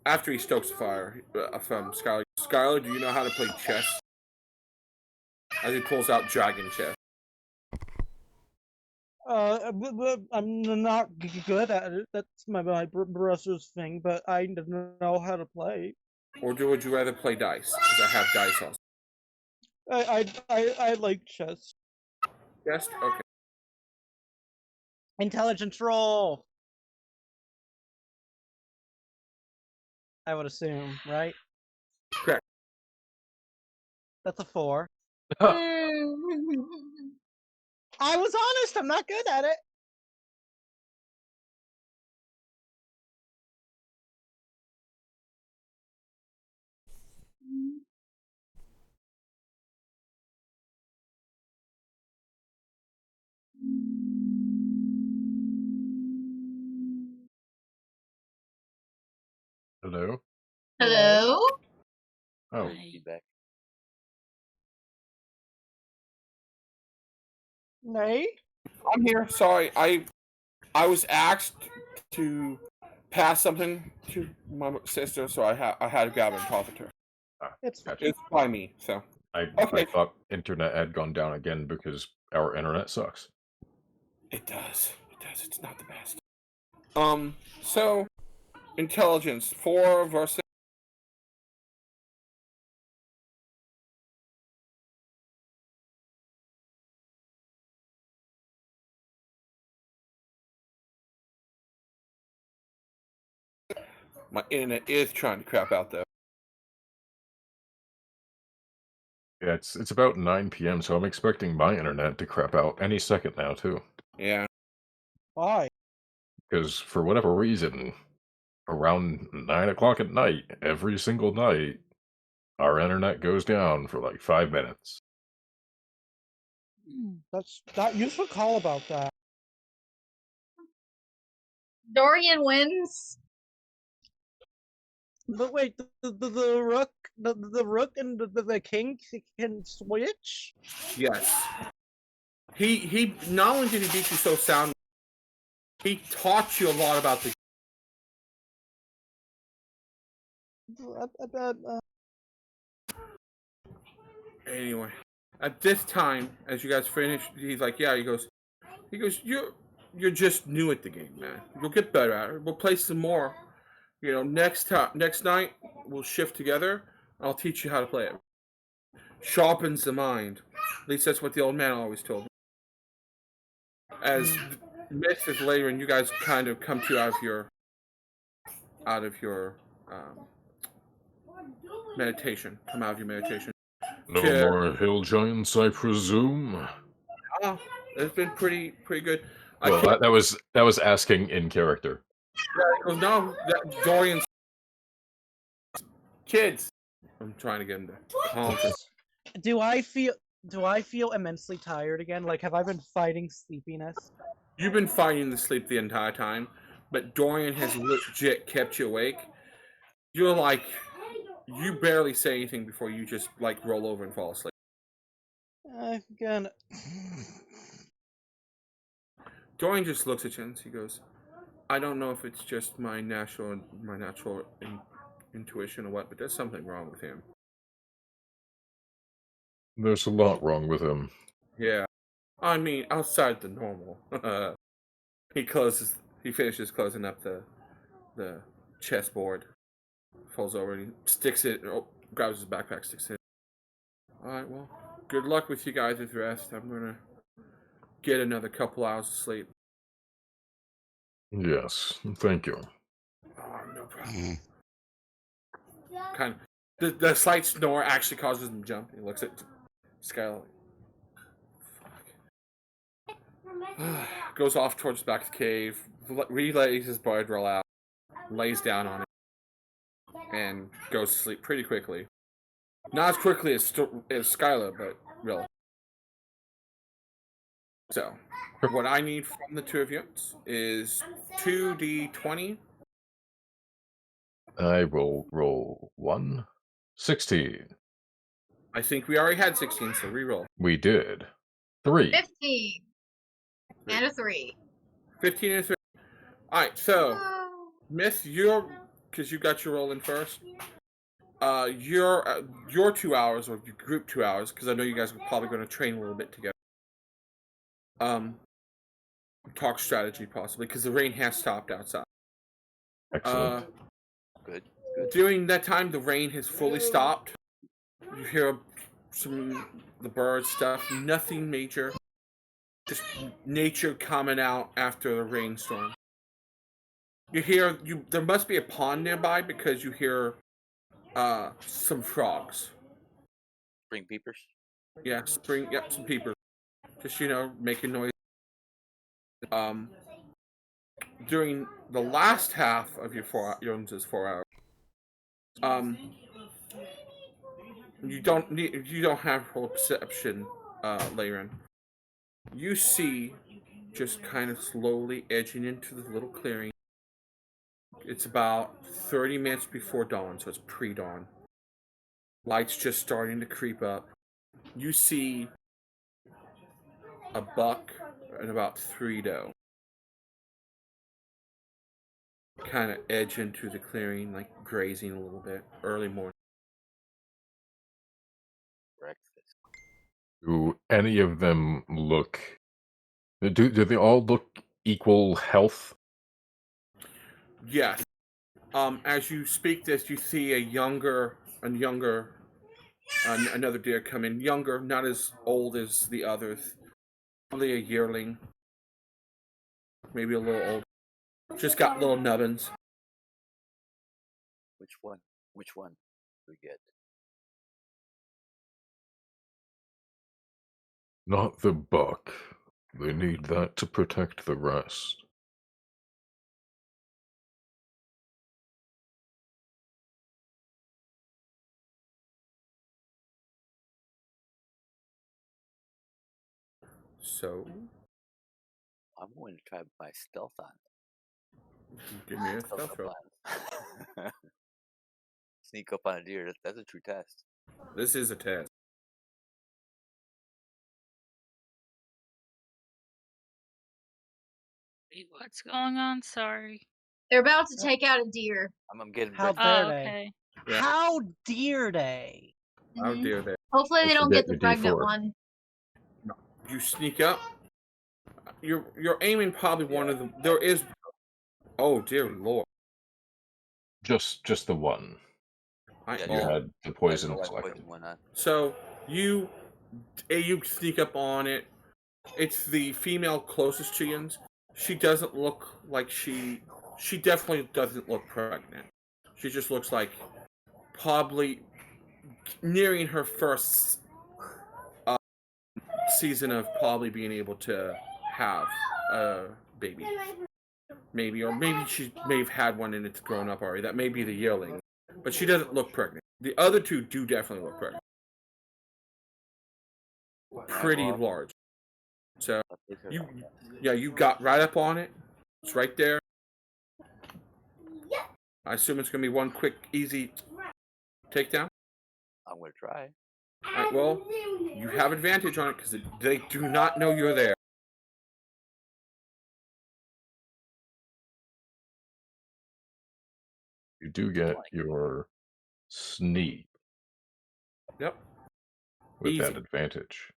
after he stokes the fire from Skyler. Skyler, do you know how to play chess? As he pulls out dragon chess. I'm not good at it. That's my brother's thing, but I know how to play. Or would you rather play dice? Because I have dice also. I like chess. Yes? Okay. Intelligence roll. I would assume, right? Correct. That's a 4. I was honest. I'm not good at it. Hello? Hello? Oh, Hi. Feedback. Nay? I'm here. Sorry. I was asked to pass something to my sister, so I had to grab it and talk to her. It's gotcha. It's by me, so. I Okay. thought internet had gone down again because our internet sucks. It does. It does. It's not the best. So, intelligence 4 versus. My internet is trying to crap out though. Yeah, it's about 9 p.m., so I'm expecting my internet to crap out any second now, too. Yeah. Why? Because for whatever reason, around 9 o'clock at night, every single night, our internet goes down for like 5 minutes. That's that. You should call about that. Dorian wins. But wait, the rook, the rook and the king can switch. Yes. He not only did he beat you so sound, he taught you a lot about the. Anyway, at this time, as you guys finish, he's like, yeah. He goes, you're just new at the game, man. You'll get better at it. We'll play some more. You know, next night we'll shift together. I'll teach you how to play it. Sharpens the mind. At least that's what the old man always told me. As myths is later, and you guys kind of come to out of your meditation. Come out of your meditation. No more hill giants, I presume. Oh, it's been pretty good. Well, that was asking in character. Yeah, no, Dorian's kids. I'm trying to get him to calm. Do I feel immensely tired again? Like, have I been fighting sleepiness? You've been fighting the sleep the entire time, but Dorian has legit kept you awake. You're like, you barely say anything before you just like roll over and fall asleep. Again. Dorian just looks at you and he goes, I don't know if it's just my natural intuition or what, but there's something wrong with him. There's a lot wrong with him. Yeah. I mean, outside the normal. He finishes closing up the chessboard, falls over and he sticks it, grabs his backpack, sticks it. Alright, well, good luck with you guys with rest. I'm gonna get another couple hours of sleep. Yes, thank you. Oh, no problem. Kind of, the slight snore actually causes him to jump. He looks at Skyler. Fuck. Goes off towards the back of the cave, relays his Daegral out, lays down on it, and goes to sleep pretty quickly. Not as quickly as Skyler, but really. So, what I need from the two of you is 2d20. I will roll 1. 16. I think we already had 16, so reroll. We did. 3. 15. And a 3. 15 and a 3. Alright, so Myth, because you got your roll in first. Your 2 hours or your group 2 hours, because I know you guys are probably going to train a little bit together. Talk strategy possibly, because the rain has stopped outside. Excellent. Good. During that time, the rain has fully stopped. You hear the bird stuff, nothing major. Just nature coming out after a rainstorm. You hear there must be a pond nearby because you hear some frogs. Spring peepers. Yeah, some peepers. Just making noise. During the last half of your 4 hours, you don't have full perception, Laren. You see, just kind of slowly edging into the little clearing. It's about 30 minutes before dawn, so it's pre-dawn. Light's just starting to creep up. You see a buck and about 3 doe kind of edge into the clearing, like grazing a little bit, early morning. Breakfast. Do any of them look... Do they all look equal health? Yes. As you speak this, you see another deer come in. Younger, not as old as the others. Probably a yearling. Maybe a little old. Just got little nubbins. Which one? Which one we get? Not the buck. They need that to protect the rest. So, I'm going to try my stealth on it. give me a stealth roll. Sneak up on a deer. That's a true test. This is a test. Wait, what's going on? Sorry. They're about to take out a deer. I'm getting How breakfast. dare Oh, they? okay. Yeah. How dare they? How dare they? Hopefully they Don't don't get forget the your pregnant D4. one. You sneak up. You're aiming probably one of them. There is. Oh dear lord! Just the one. Yeah, You had the poison That selected. poison one on. So you sneak up on it. It's the female closest to you. She doesn't look like she definitely doesn't look pregnant. She just looks like probably nearing her first season of probably being able to have a baby. Maybe she may have had one and it's grown up already. That may be the yearling. But she doesn't look pregnant. The other two do definitely look pregnant. Pretty large. So you got right up on it. It's right there. I assume it's gonna be one quick, easy takedown. I'm going to try. Alright, well, you have advantage on it because they do not know you're there. You do get your sneak Yep. with Easy. that advantage.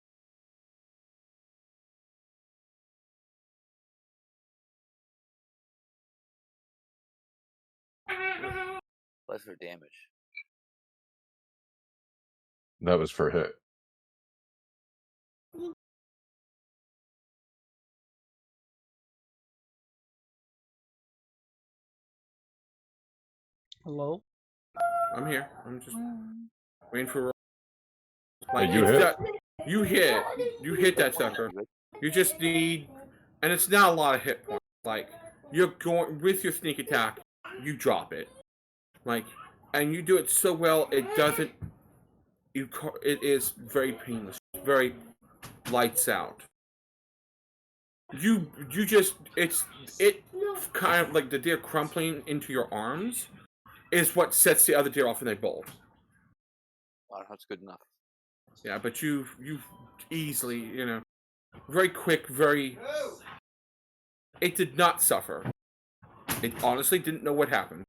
Plus her damage. That was for hit. Hello? I'm here. I'm just waiting for. Hey, you hit. You hit that sucker. You just need, and it's not a lot of hit points. Like you're going with your sneak attack, you drop it, and you do it so well it doesn't. It is very painless, very lights out. You just it kind of like the deer crumpling into your arms is what sets the other deer off and they bolt. Oh, that's good enough. Yeah, but you easily, very quick, very. It did not suffer. It honestly didn't know what happened.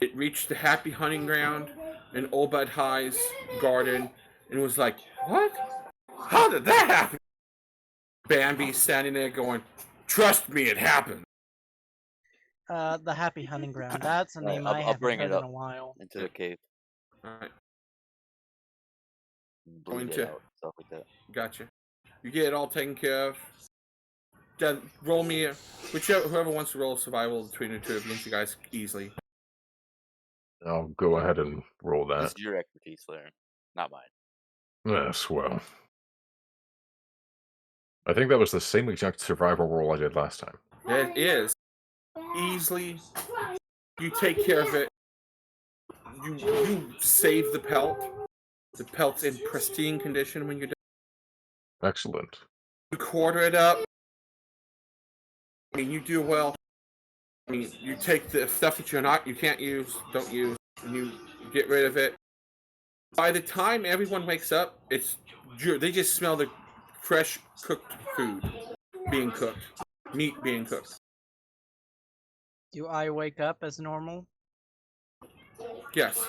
It reached the happy hunting ground in Obad High's garden and was like, what? How did that happen? Bambi standing there going, trust me, it happened. The Happy Hunting Ground. That's a name I'll I haven't bring heard it in up a while. into the cave. Alright, Bleed it out, stuff like that. gotcha. You get it all taken care of. Then roll me whoever wants to roll survival between the two of you guys easily. I'll go ahead and roll This that. is your expertise, Larry, not mine. Yes, well. I think that was the same exact survival roll I did last time. It is. Easily. You take care of it. You save the pelt. The pelt's in pristine condition when you're done. Excellent. You quarter it up. I mean, you do well. I mean, you take the stuff that you can't use, don't use, and you get rid of it. By the time everyone wakes up, they just smell the fresh cooked food being cooked, meat being cooked. Do I wake up as normal? Yes.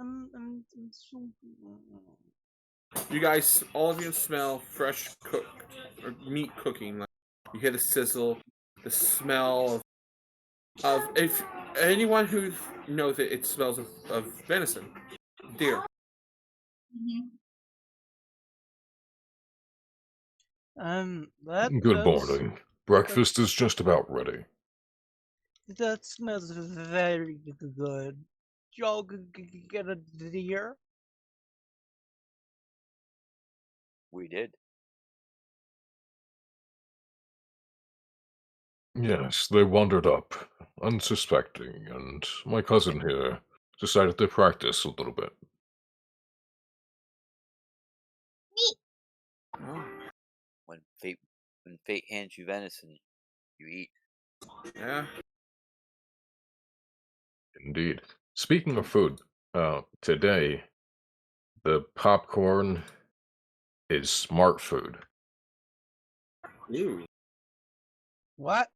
I'm so... You guys, all of you smell fresh cooked or meat cooking. Like, you hear the sizzle, the smell of if anyone who knows it smells of venison, deer. Good morning. Breakfast is just about ready. That smells very good. Y'all get a deer? We did. Yes, they wandered up, unsuspecting, and my cousin here decided to practice a little bit. Oh, When fate hands you venison, you eat. yeah. Indeed. Speaking of food, today, the popcorn is smart food. Ooh. What?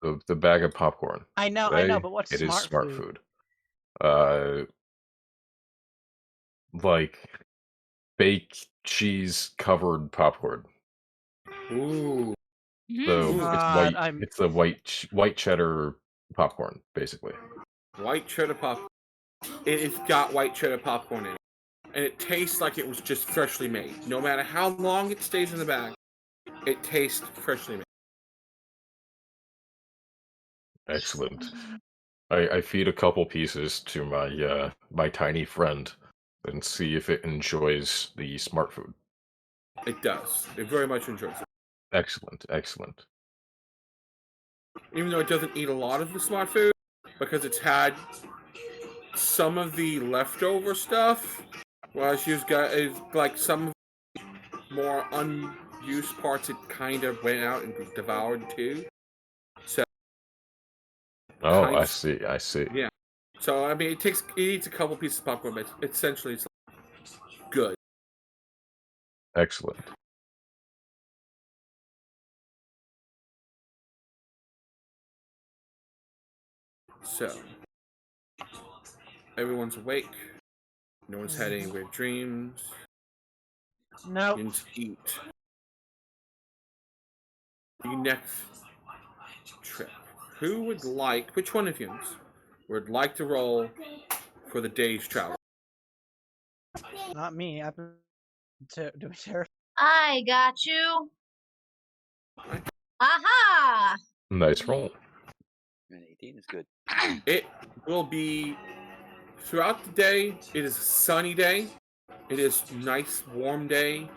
The bag of popcorn. I know, Today, but what's it is smart smart food? food. Like baked cheese covered popcorn. Ooh. So God, it's the white cheddar popcorn, basically. White cheddar popcorn. It's got white cheddar popcorn in it. And it tastes like it was just freshly made. No matter how long it stays in the bag, it tastes freshly made. Excellent. I feed a couple pieces to my tiny friend and see if it enjoys the smart food. It does. It very much enjoys it. Excellent, excellent. Even though it doesn't eat a lot of the smart food, because it's had some of the leftover stuff, well, she's got like some of the more unused parts. It kind of went out and devoured too. So. Oh, I see. I see. Yeah. So I mean, it eats a couple pieces of popcorn, but essentially it's good. Excellent. So everyone's awake. No one's had any weird dreams. No. You need to eat. The next trip. Who would like? Which one of you would like to roll for the day's travel? Not me. I got you. Aha! Nice roll. And 18 is good. It will be throughout the day. It is a sunny day. It is a nice warm day.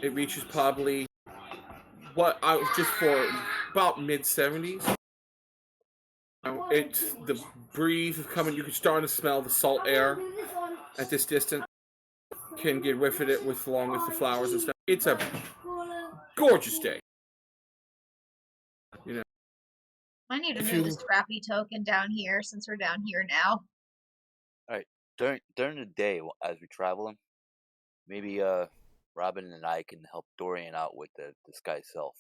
It reaches probably just for about mid-70s. The breeze is coming. You can start to smell the salt air at this distance. Can get whiff of it along with the flowers and stuff. It's a gorgeous day. You know. I need to move the scrappy token down here since we're down here now. All right. During the day as we travel, maybe Robin and I can help Dorian out with the Sky Self.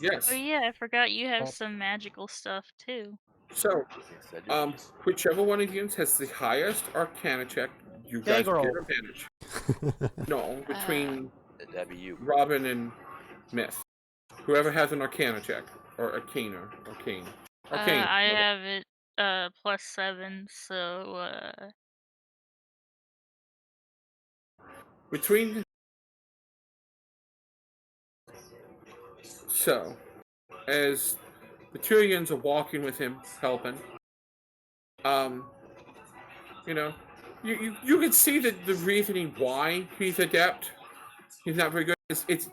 Yes. Oh yeah, I forgot you have some magical stuff too. So, Yes, I do. whichever one of you has the highest Arcana check, you guys will get Daegral. advantage. No, between That'd be you. Robin and Myth. Whoever has an Arcana check. Or Arcana. Arcane. Arcane. I have it +7, so Between... So, as the Tyrians are walking with him, helping, you know, you can see that the reasoning why he's adept. He's not very good.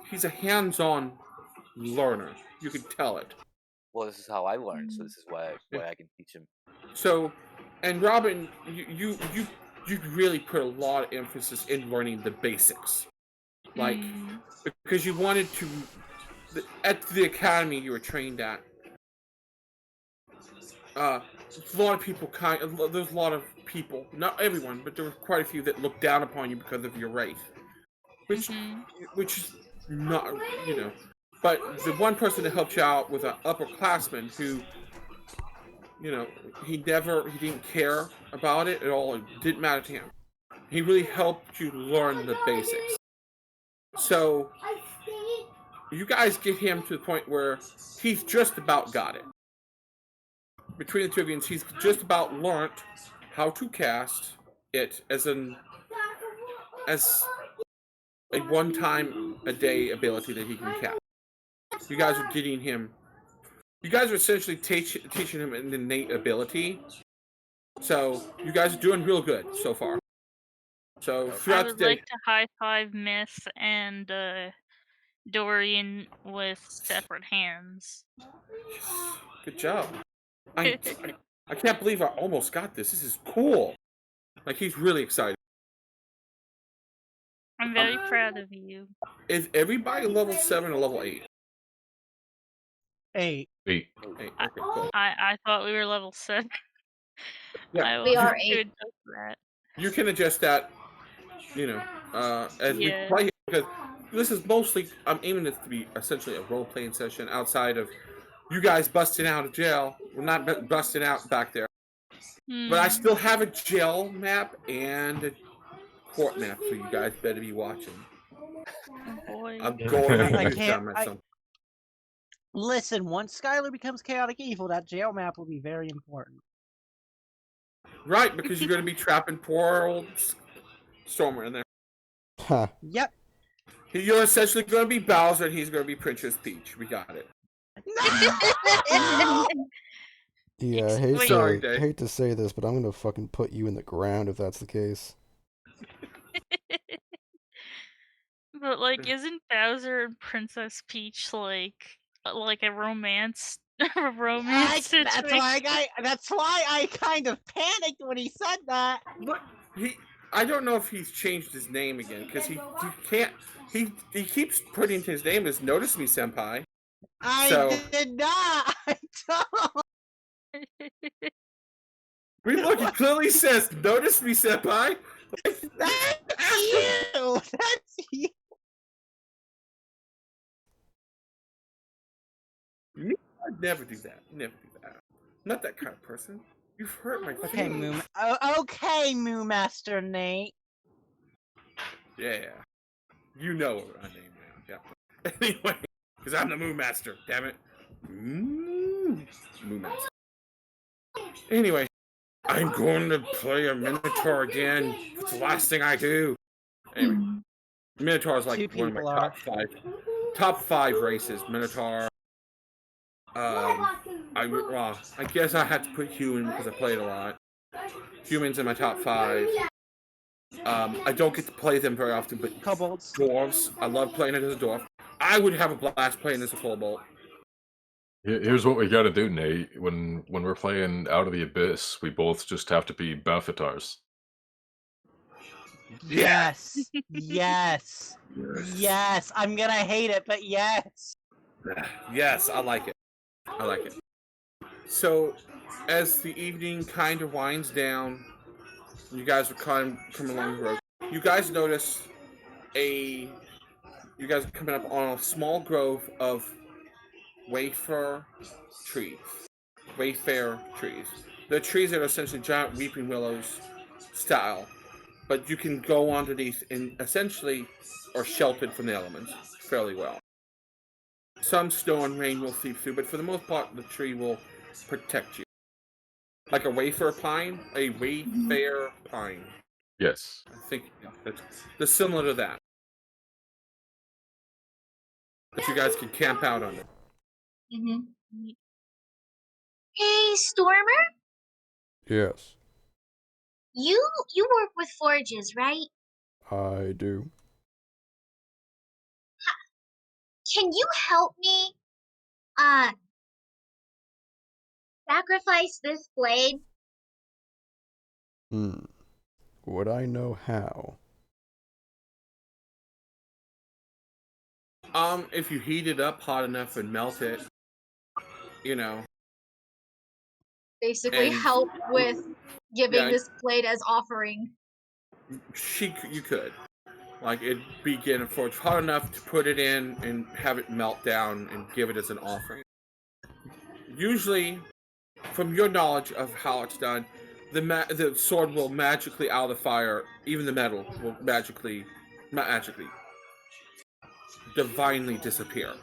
He's a hands-on learner. You can tell it. Well, this is how I learned, so this is why I can teach him. So, and Robin, you really put a lot of emphasis in learning the basics, like because you wanted to. At the academy you were trained at, there's a lot of people there's a lot of people, not everyone, but there were quite a few that looked down upon you because of your race, which is not, you know. But the one person that helped you out was an upperclassman who, you know, he didn't care about it at all. It didn't matter to him. He really helped you learn the basics. So you guys get him to the point where he's just about got it. Between the two of you, he's just about learned how to cast it as a one-time a day ability that he can cast. You guys are getting him. You guys are essentially teaching him an innate ability. So you guys are doing real good so far. So throughout I would the day, like to high five Myth and Dorian with separate hands. good job. I can't believe I almost got this. This is cool. Like, he's really excited. I'm very proud of you. Is everybody level 7 or level 8? 8. 8. 8. Okay, cool. I thought we were level 7. Yeah, We are to 8. adjust that. you can adjust that, you know, as we play, because this is mostly, I'm aiming this to be essentially a role-playing session outside of you guys busting out of jail. We're not busting out back there. But I still have a jail map and a court map, so you guys better be watching. Oh boy. I'm going to I use can't. them at some. Listen, once Skyler becomes chaotic evil, that jail map will be very important. Right, because you're going to be trapping poor old Stormer in there. Ha. Yep. You're essentially going to be Bowser, and he's going to be Princess Peach. We got it. No! Yeah, I hate to say this, but I'm gonna fucking put you in the ground if that's the case. But like, isn't Bowser and Princess Peach like a romance situation? That's why I kind of panicked when he said that. Look, I don't know if he's changed his name again, because he can't. He keeps putting his name as Notice Me Senpai. I did not. I don't. Look, he clearly says, "Notice Me Senpai." That's you. That's you. I'd never do that. Never do that. Not that kind of person. You've hurt my Okay, feelings. Moo Master Nate. Yeah. You know what my name is. Yeah. Anyway, because I'm the Moo Master. Damn it. Moo Master. Anyway, I'm going to play a Minotaur again. It's the last thing I do. Anyway, Minotaur is like one of my top five races. Minotaur. I guess I had to put human because I played a lot. Humans in my top 5. I don't get to play them very often, but Kobolds. Dwarves. I love playing it as a dwarf. I would have a blast playing as a kobold. Here's what we gotta do, Nate. When we're playing Out of the Abyss, we both just have to be Bafitars. Yes. Yes. Yes. I'm gonna hate it, but yes. Yes, I like it. I like it. So, as the evening kind of winds down, you guys are coming along the road. You guys notice you guys are coming up on a small grove of Wayfair trees. The trees that are essentially giant weeping willows style, but you can go underneath and essentially are sheltered from the elements fairly well. Some snow and rain will seep through, but for the most part, the tree will protect you. Like a Wayfair pine? A Wayfair pine. Yes. I think that's similar to that. But you guys can camp out on it. Mm-hmm. Hey, Stormer, Yes, you work with forges, right? I do. Can you help me sacrifice this blade? Would I know how? If you heat it up hot enough and melt it, you know. Basically, And- help with giving Yeah. this blade as offering. You could. Like, it'd be getting forged hot enough to put it in and have it melt down and give it as an offering. Usually, from your knowledge of how it's done, the sword will magically out of the fire, even the metal will magically, divinely disappear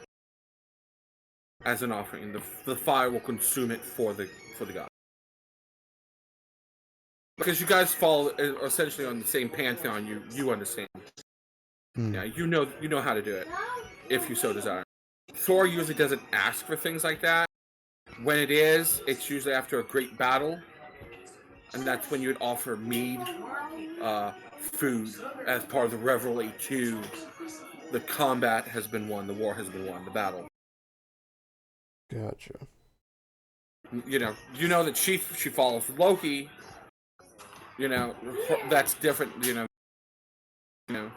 as an offering. The fire will consume it for the god. Because you guys fall essentially on the same pantheon, you understand. Yeah, you know how to do it, if you so desire. Thor usually doesn't ask for things like that. When it is, it's usually after a great battle, and that's when you would offer mead, food, as part of the revelry to the combat has been won, the war has been won, the battle. Gotcha. You know that she follows Loki. You know, that's different. You know,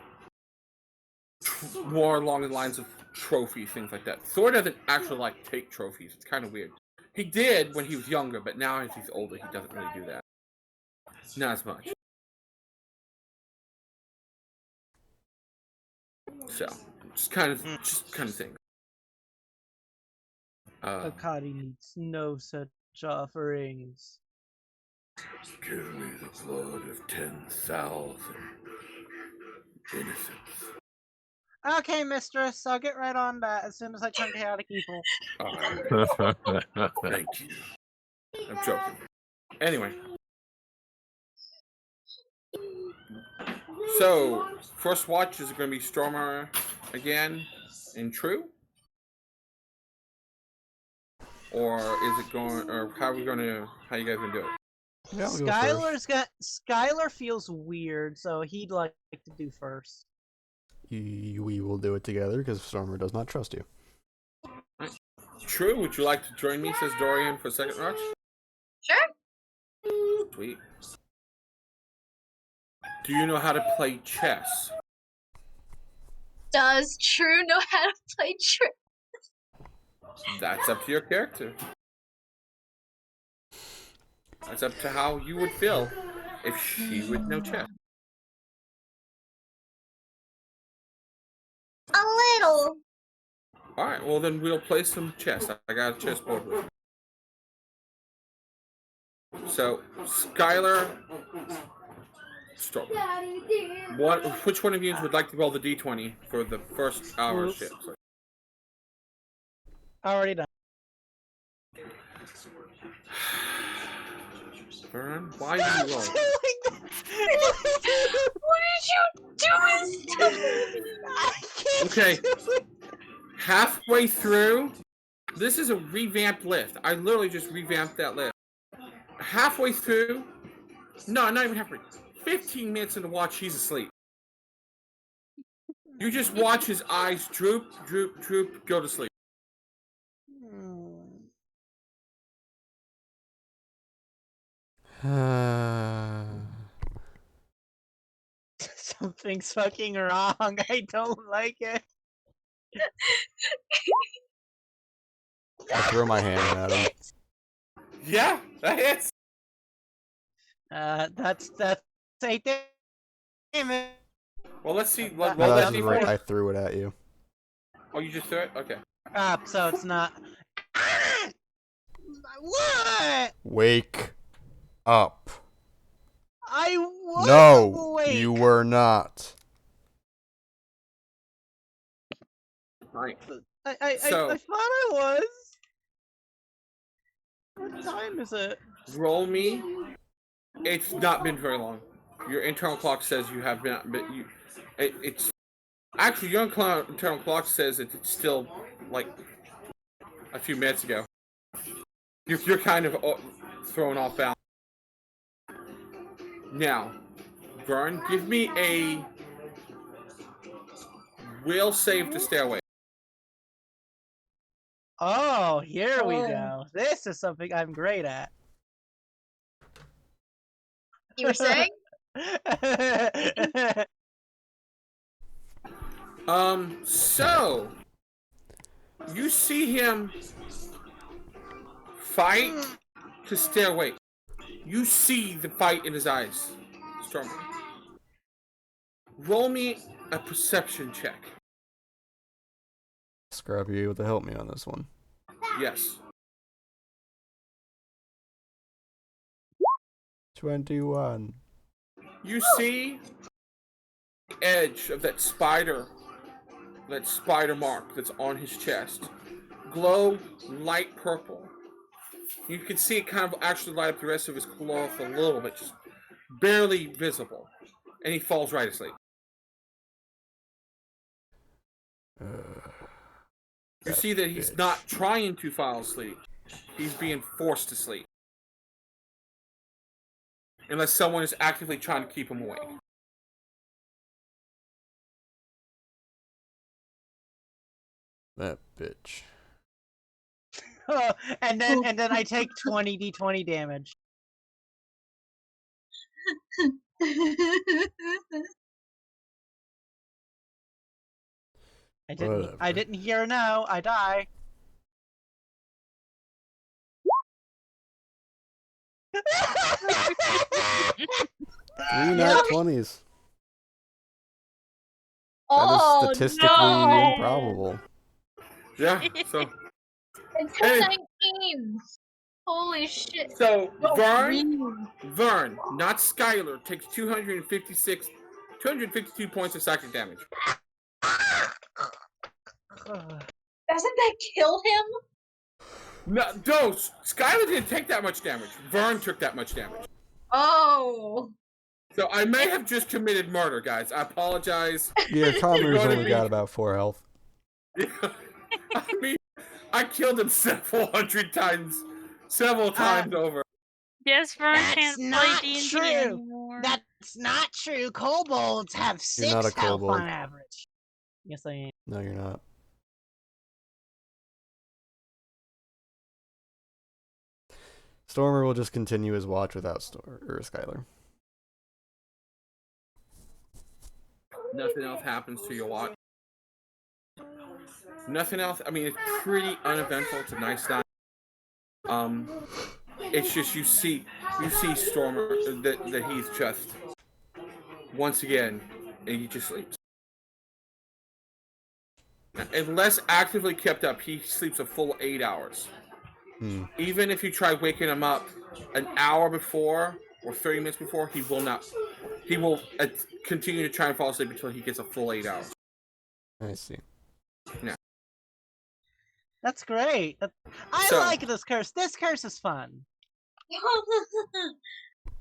more along the lines of trophies, things like that. Thor doesn't actually like take trophies. It's kind of weird. He did when he was younger, but now as he's older, he doesn't really do that. Not as much. So, just kind of thing. Akari needs no such offerings. Give me the blood of 10,000 innocents. Okay, mistress, I'll get right on that as soon as I turn chaotic evil. Thank you. I'm joking. Anyway. So, first watch is going to be Stormer again in True? Or is it going, or how you guys going to do it? Yeah, I'll go first. Skyler feels weird, so he'd like to do first. We will do it together because Stormer does not trust you. True, would you like to join me, says Dorian, for second watch? Sure. Sweet. Do you know how to play chess? Does True know how to play chess? That's up to your character. That's up to how you would feel if she would know chess. A little. Alright, well then we'll play some chess. I got a chessboard with me. So, Skyler, Storm. Which one of you would like to roll the d20 for the first hour of shit? Already done. Vern, why did you roll? What did you do? Okay. Halfway through, this is a revamped list. I literally just revamped that list. Halfway through, no, not even halfway. 15 minutes into watch, he's asleep. You just watch his eyes droop, droop, droop, go to sleep. Something's fucking wrong. I don't like it. I throw my hand at him. Yeah, that hits. That's 8 damage. Well, let's see. No, Well, No, let's that's see. just right. I threw it at you. Oh, you just threw it? Okay. So it's not. What? Wake up. I was No, awake. you were not. Right. I So- thought I was. What time is it? Roll me. It's not been very long. Your internal clock says you have been. But it's actually your internal clock says it's still like a few minutes ago. You're kind of thrown off balance. Now, Vern, give me a will save to stay awake. Oh, here we Oh. go. This is something I'm great at. You were saying? So you see him fight to stay awake. You see the fight in his eyes. Storm. Roll me a perception check. Scrub, you able to help me on this one? Yes. 21. You see the edge of that spider mark that's on his chest, glow light purple. You can see it kind of actually light up the rest of his cloth a little bit, just barely visible. And he falls right asleep. You see that he's bitch. not trying to fall asleep. He's being forced to sleep. Unless someone is actively trying to keep him awake. That bitch. and then I take 20 d20 damage. I Whatever. didn't hear no. I die. Three nat 20s. Oh, That is statistically no! improbable. Yeah, so It's Hey. 19! Holy shit. so Vern, Vern. not Skyler, takes 252 points of psychic damage. Doesn't that kill him? No, Skyler didn't take that much damage. Vern took that much damage. Oh. So I may have just committed murder, guys. I apologize. Yeah, Commoner's gonna only be- got about 4 health. I mean, I killed him several times over. Yes, Vern That's can't play not D&D true. anymore. That's not true. Kobolds have 6 not a health kobold. on average. Yes, I am. No, you're not. Stormer will just continue his watch without Skyler. Nothing else happens to your watch. Nothing else. I mean, it's pretty uneventful. It's a nice night. It's just you see Stormer that he's just once again, and he just sleeps. Unless actively kept up, he sleeps a full 8 hours. Even if you try waking him up an hour before or 30 minutes before, he will not. He will continue to try and fall asleep until he gets a full 8 hours. I see. That's great. I So- like this curse. This curse is fun.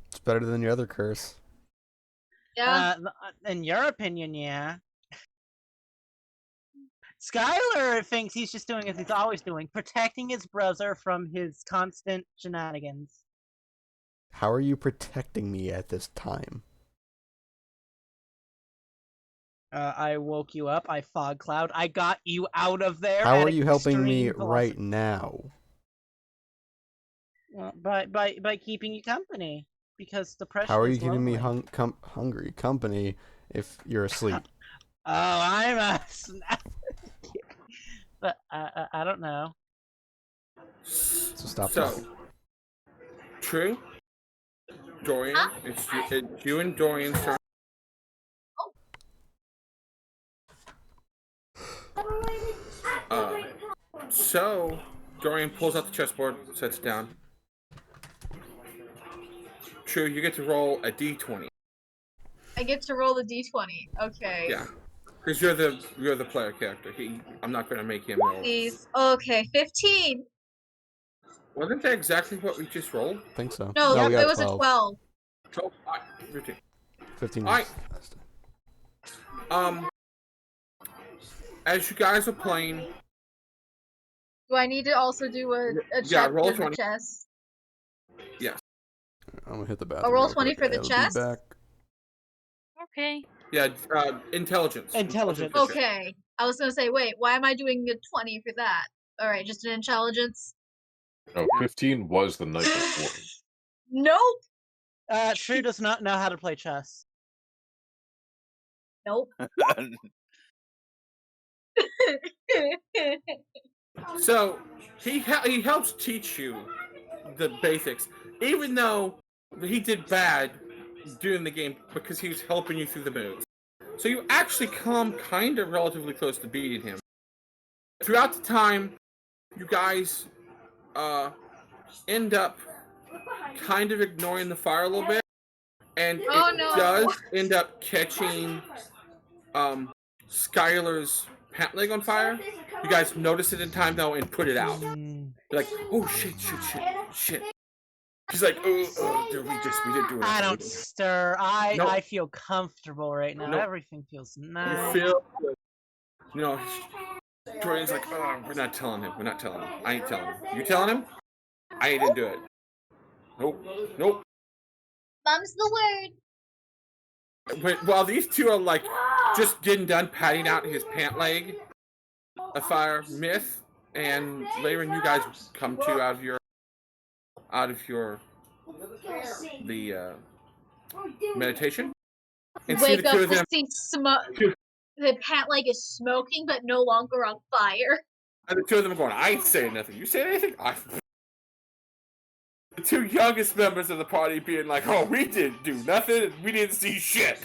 It's better than your other curse. Yeah. In your opinion, yeah. Skyler thinks he's just doing as he's always doing, protecting his brother from his constant shenanigans. How are you protecting me at this time? I woke you up. I fog cloud. I got you out of there. How at are you helping me extreme right velocity. now? By keeping you company, because the pressure. How are you is keeping me lonely. hungry company if you're asleep? Oh, I'm a. But I don't know. So stop So, talking. True. Dorian, it's you and Dorian's turn. So, Dorian pulls out the chessboard, sets it down. True, you get to roll a d20. I get to roll the d20. Okay. Yeah, because you're the player character. I'm not going to make him roll. Please. Okay, 15. Wasn't that exactly what we just rolled? I think so. No, we got it was a 12. 12. 15. 15. Alright. As you guys are playing, Do I need to also do a check roll for the 20. chess? Yes. I'm gonna hit the bathroom. A roll real 20 quick. for the I'll be chest? back. Okay. Yeah, intelligence. Intelligence. for chess. Okay. I was gonna say, wait, why am I doing a 20 for that? Alright, just an intelligence. No, 15 was the night before. Nope! True does not know how to play chess. Nope. So he helps teach you the basics, even though he did bad during the game because he was helping you through the moves. So you actually come kind of relatively close to beating him. Throughout the time, you guys end up kind of ignoring the fire a little bit, and it does end up catching Skyler's pant leg on fire. You guys notice it in time though and put it out. You're like, oh shit. He's like, oh, we didn't do it. I don't stir. I Nope. I feel comfortable right now. Nope. Everything feels You nice. feel good. You know, Dorian's like, oh, we're not telling him. I ain't telling him. You telling him? I didn't do it. Nope. Mum's the word. While these two are like just getting done patting out his pant leg, a fire myth and Laren, you guys come to out of your meditation and see the Wake up two of to them. see the pant leg is smoking but no longer on fire. And the two of them are going, I ain't saying nothing. You saying anything? The two youngest members of the party being like, oh, we didn't do nothing and we didn't see shit.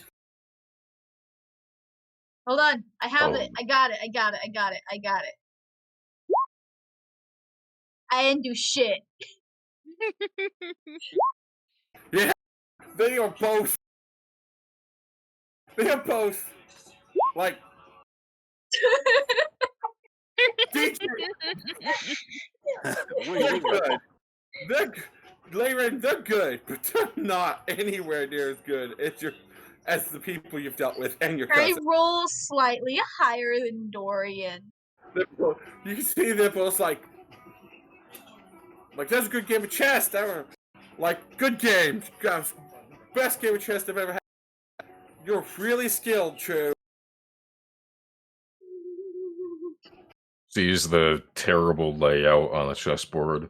Hold on. I have it. I got it. I didn't do shit. Yeah, they are both like they're good. They're good, but they're not anywhere near as good as the people you've dealt with and your I cousin. roll slightly higher than Dorian. You can see they're both like that's a good game of chess. That were like good game, best game of chess I've ever had. You're really skilled, True. Sees the terrible layout on the chessboard.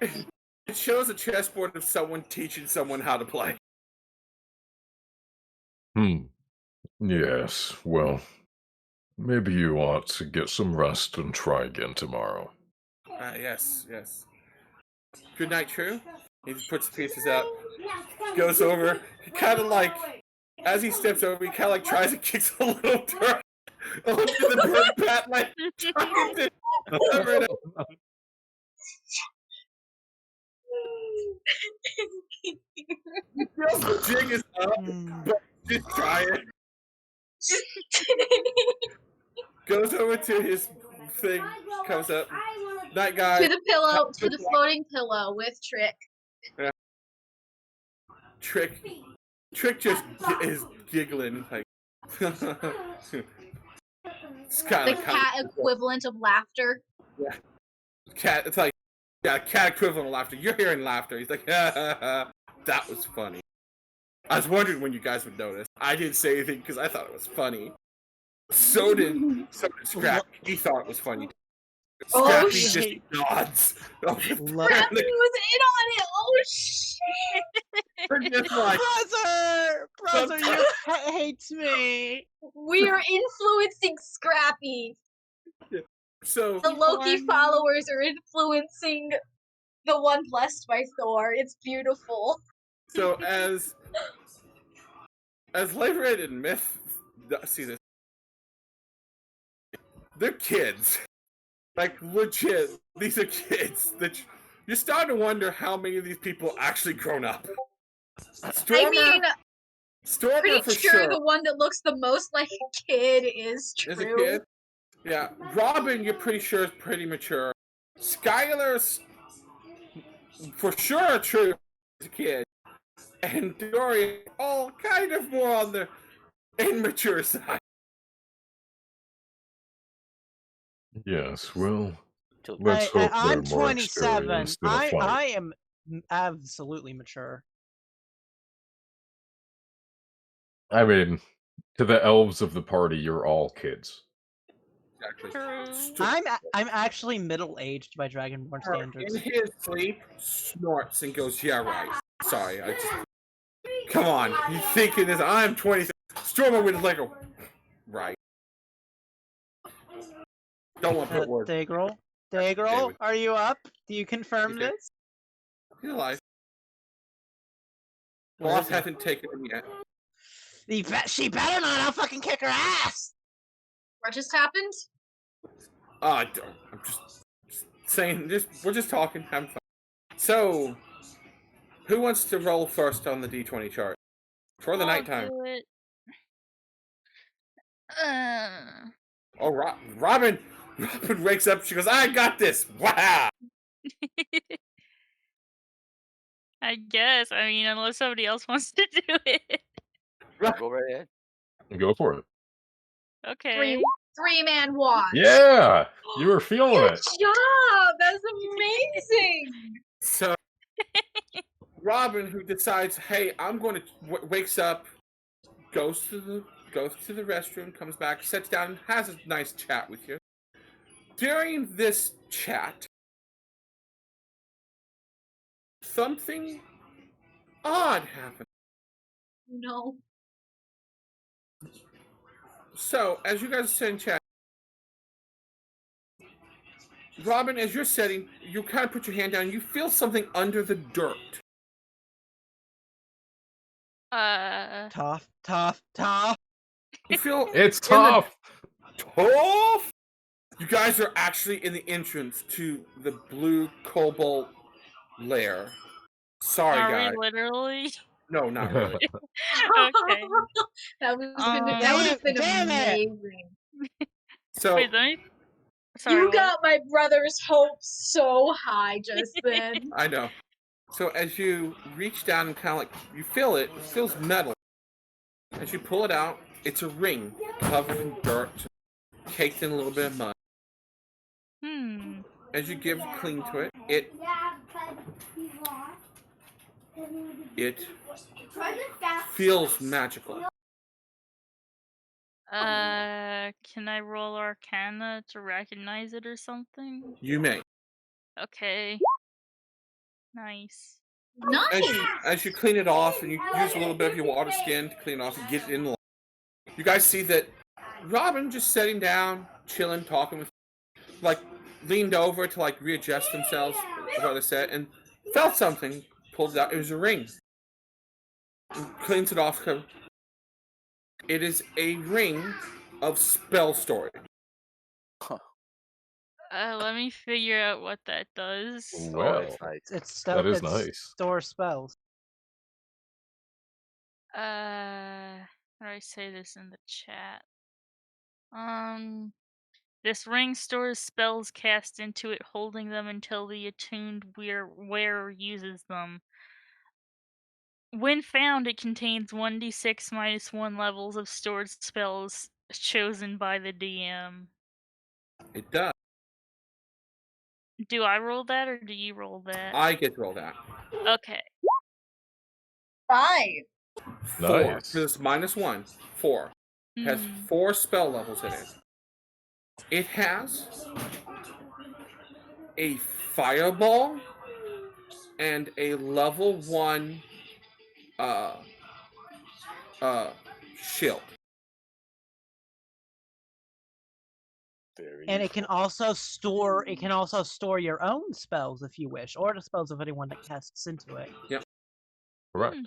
It shows a chessboard of someone teaching someone how to play. Yes, well, maybe you ought to get some rest and try again tomorrow. Yes. Good night, True. He just puts the pieces up, goes over. He kind of like, as he steps over, he kind of like tries to kick a little dirt onto the bird pat, like trying to cover it up. He feels the jig is up, but just try it. Goes over to his thing, comes up. Night, guy. To the pillow, to the floating pillow with Trick. Yeah. Trick just is giggling like. It's kind The cat equivalent of laughter. Yeah. Cat. It's like cat equivalent of laughter. You're hearing laughter. He's like, that was funny. I was wondering when you guys would notice. I didn't say anything because I thought it was funny. So did Scrap. He thought it was funny. Scrappy just nods. Scrappy was in on it. Oh shit! We're just like, brother, you hates me. We are influencing Scrappy. So the Loki followers are influencing the one blessed by Thor. It's beautiful. So as Lavered and Myth see this, they're kids. Like, legit, these are kids. You're starting to wonder how many of these people are actually grown up. Stormer, I mean, Stormer pretty for sure sure the one that looks the most like a kid is true. is a kid. Yeah, Robin, you're pretty sure is pretty mature. Skyler's for sure true as a kid. And Dorian, all kind of more on the immature side. Yes, well, let's hope they're I'm more 27. experienced in a fight. I am absolutely mature. I mean, to the elves of the party, you're all kids. Exactly. I'm actually middle aged by Dragonborn standards. In his sleep, snorts and goes, "Yeah, right." Sorry, I just. Come on, you thinking this? I'm 20. Stormer with like a. Right. Don't want to put words. Daegral, David. are you up? Do you confirm Okay. this? He's alive. Where Boss is he? hasn't taken him yet. She better not. I'll fucking kick her ass. What just happened? I'm just saying. We're just talking, having fun. So, who wants to roll first on the D20 chart for the nighttime? Do it. Oh, Robin wakes up. She goes, "I got this!" Wow. I guess. I mean, unless somebody else wants to do it. Go right ahead. Go for it. Okay. Three-man watch. Yeah! You were feeling Good it. job. That's amazing. So, Robin, who decides, "Hey, I'm going to," wakes up, goes to the restroom, comes back, sits down, has a nice chat with you. During this chat, something odd happened. No. So, as you guys are sitting chat, Robin, as you're sitting, you kind of put your hand down. You feel something under the dirt. Tough. You feel It's tough! Tough. You guys are actually in the entrance to the blue cobalt lair. Sorry, Are guys. we literally? No, not really. Okay. That would have been Damn it. amazing. So, Wait, let me. Sorry, You what? got my brother's hopes so high just then. I know. So as you reach down and kind of like, you feel it feels metal. As you pull it out, it's a ring covered in dirt, caked in a little bit of mud. As you give clean to it, it feels magical. Can I roll Arcana to recognize it or something? You may. Okay. Nice. Nice. As you clean it off, and you use a little bit of your water skin to clean it off and get it in the line, you guys see that Robin just sitting down, chilling, talking with, like, leaned over to like readjust themselves while they sat, and felt something, pulled it out. It was a ring. And cleans it off. It is a ring of spell storage. Let me figure out what that does. Well, that is nice. Store spells. How do I say this in the chat? This ring stores spells cast into it, holding them until the attuned wearer uses them. When found, it contains 1d6 -1 levels of stored spells chosen by the DM. It does. Do I roll that or do you roll that? I get to roll that. Okay. 5. 4. Nice. So it's -1. 4. It has 4 spell levels in it. It has a fireball and a level 1 shield. And it can also store your own spells if you wish, or the spells of anyone that casts into it. Yep. Correct.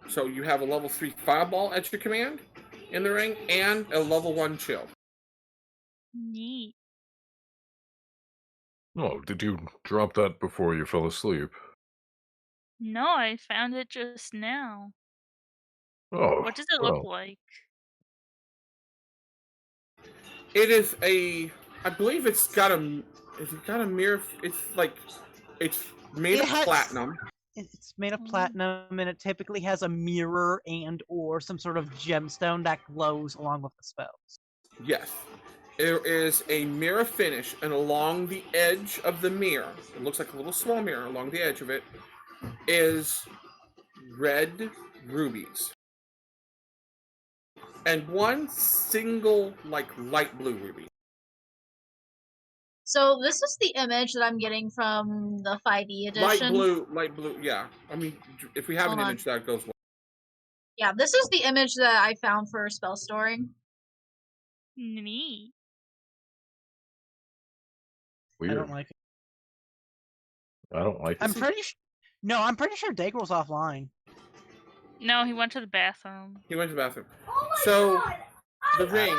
So you have a level 3 fireball at your command in the ring and a level 1 shield. Neat. Oh, did you drop that before you fell asleep? No, I found it just now. Oh, What does it look well. like? It is a. I believe it's got a. Is it got a mirror? It's like. It's made It of has- platinum. It's made of Mm. platinum, and it typically has a mirror and or some sort of gemstone that glows along with the spells. Yes. There is a mirror finish, and along the edge of the mirror, it looks like a little small mirror, along the edge of it, is red rubies. And one single, like, light blue ruby. So this is the image that I'm getting from the 5e edition. Light blue, yeah. I mean, if we have Hold an on. image, that goes well. Yeah, this is the image that I found for spell storing. Neat. Weird. I don't like it. I don't like I'm it. pretty sure Daegral's offline. No, he went to the bathroom. He went to the bathroom. So, the ring,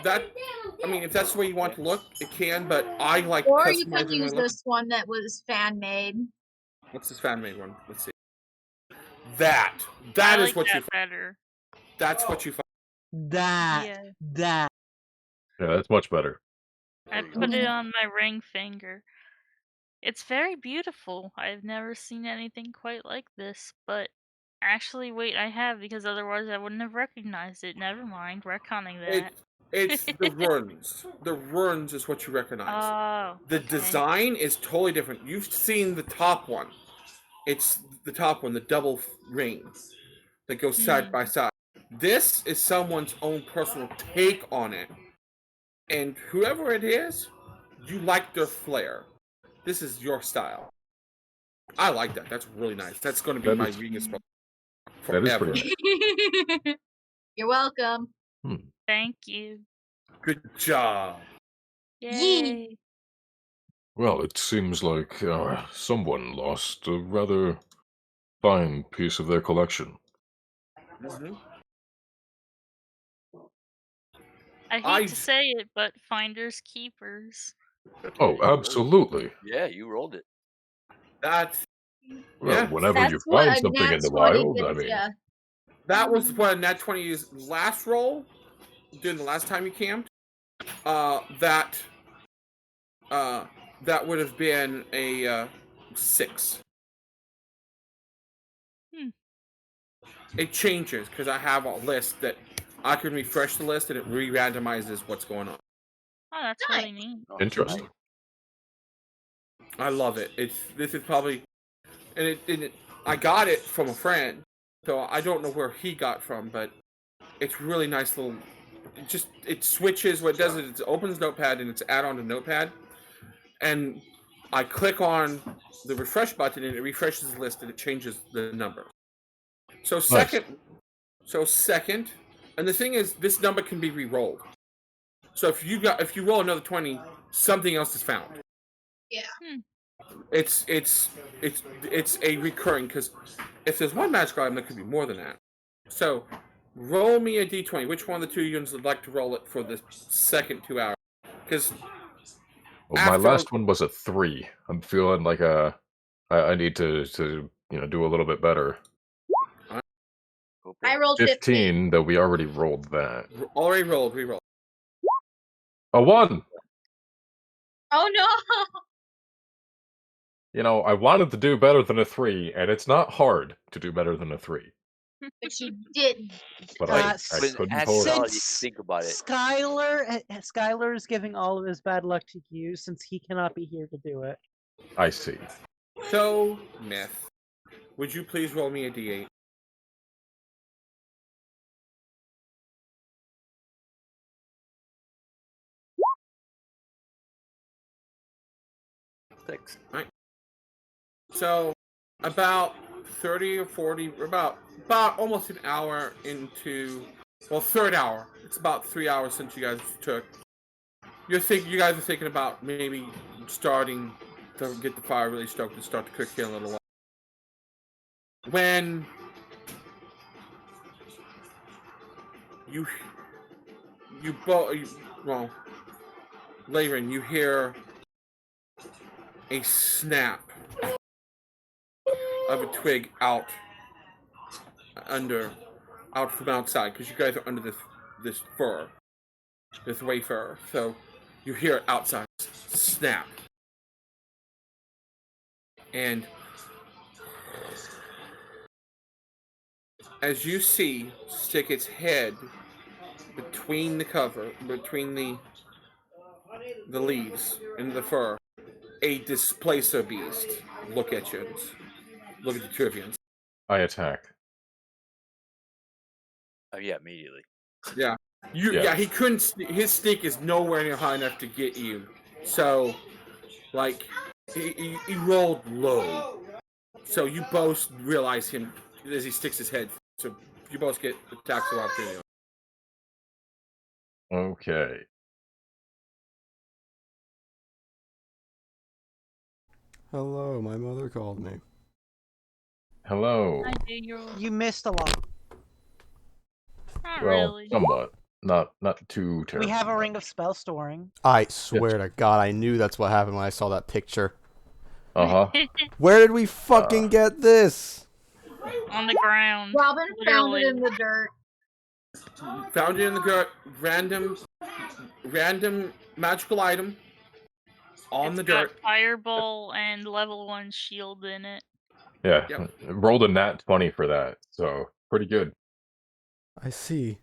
that, I mean, if that's the way you want to look, it can, but I like Or you customizing can use my look. this one that was fan made. What's this fan made one? Let's see. That I is like what that you find. better. That's what you find. Yeah. That. Yeah, that's much better. I put it on my ring finger. It's very beautiful. I've never seen anything quite like this, but actually, wait, I have, because otherwise I wouldn't have recognized it. Never mind, retconning that. It's the runes. The runes is what you recognize. Oh, The okay. design is totally different. You've seen the top one. It's the top one, the double ring that goes side by side. This is someone's own personal take on it. And whoever it is, you like their flair. This is your style. I like that. That's really nice. That's going to be That my is- reading spell That is forever. pretty nice. You're welcome. Thank you. Good job. Yay. Well, it seems like someone lost a rather fine piece of their collection. Mhm. I hate I- to say it, but finders keepers. Oh, absolutely. Yeah, you rolled it. That's Well, Yeah. whenever you That's what find a something nat in the 20 wild, I gets mean, ya. that was what Nat 20's last roll during the last time you camped. That would have been a 6. It changes because I have a list that I can refresh the list and it re-randomizes what's going on. Oh, that's really neat. Oh, interesting. I love it. This is probably, and I got it from a friend, so I don't know where he got from, but it's really nice little. It switches. What it does is it opens Notepad and it's add-on to Notepad, and I click on the refresh button and it refreshes the list and it changes the number. So second, and the thing is, this number can be re-rolled. So if you roll another 20, something else is found. Yeah. It's a recurring, because if there's one magical item, there could be more than that. So roll me a d20. Which one of the two units would like to roll it for the second 2 hours? Because Well, my after- last one was a 3. I'm feeling like I need to do a little bit better. Go for I it. rolled 15. 15, though we already rolled that. already rolled, re-roll. A 1! Oh no! I wanted to do better than a 3, and it's not hard to do better than a 3. But you didn't. But Uh, I But couldn't add pull it off. reality, think about it. Skyler is giving all of his bad luck to you since he cannot be here to do it. I see. So, Myth, would you please roll me a d8? Six. So, about 30 or 40, about almost an hour into, third hour. It's about 3 hours since you guys took. You guys are thinking about maybe starting to get the fire really stoked and start to cook here in a little while. When Layron, you hear a snap of a twig out from outside, because you guys are under this fur, this wayfarer. So you hear it outside snap, and as you see stick its head between the leaves and the fur, a displacer beast look at you. Look at the two of you. I attack. Oh yeah, immediately. Yeah. Yeah, he couldn't. His sneak is nowhere near high enough to get you. So, like, he rolled low. So you both realize him as he sticks his head. So you both get attacks of opportunity. Okay. Hello, my mother called me. Hello. I do your. You missed a lot. Not Well, really. somewhat. Not too terrible. We have a ring of spell storing. I swear to God, I knew that's what happened when I saw that picture. Uh-huh. Where did we fucking get this? On the ground. Robin found it Literally. in the dirt. Found it in the dirt. Random magical item on the dirt. Got fireball and level 1 shield in it. Yeah. Yep. Rolled a nat 20 for that, so pretty good. I see.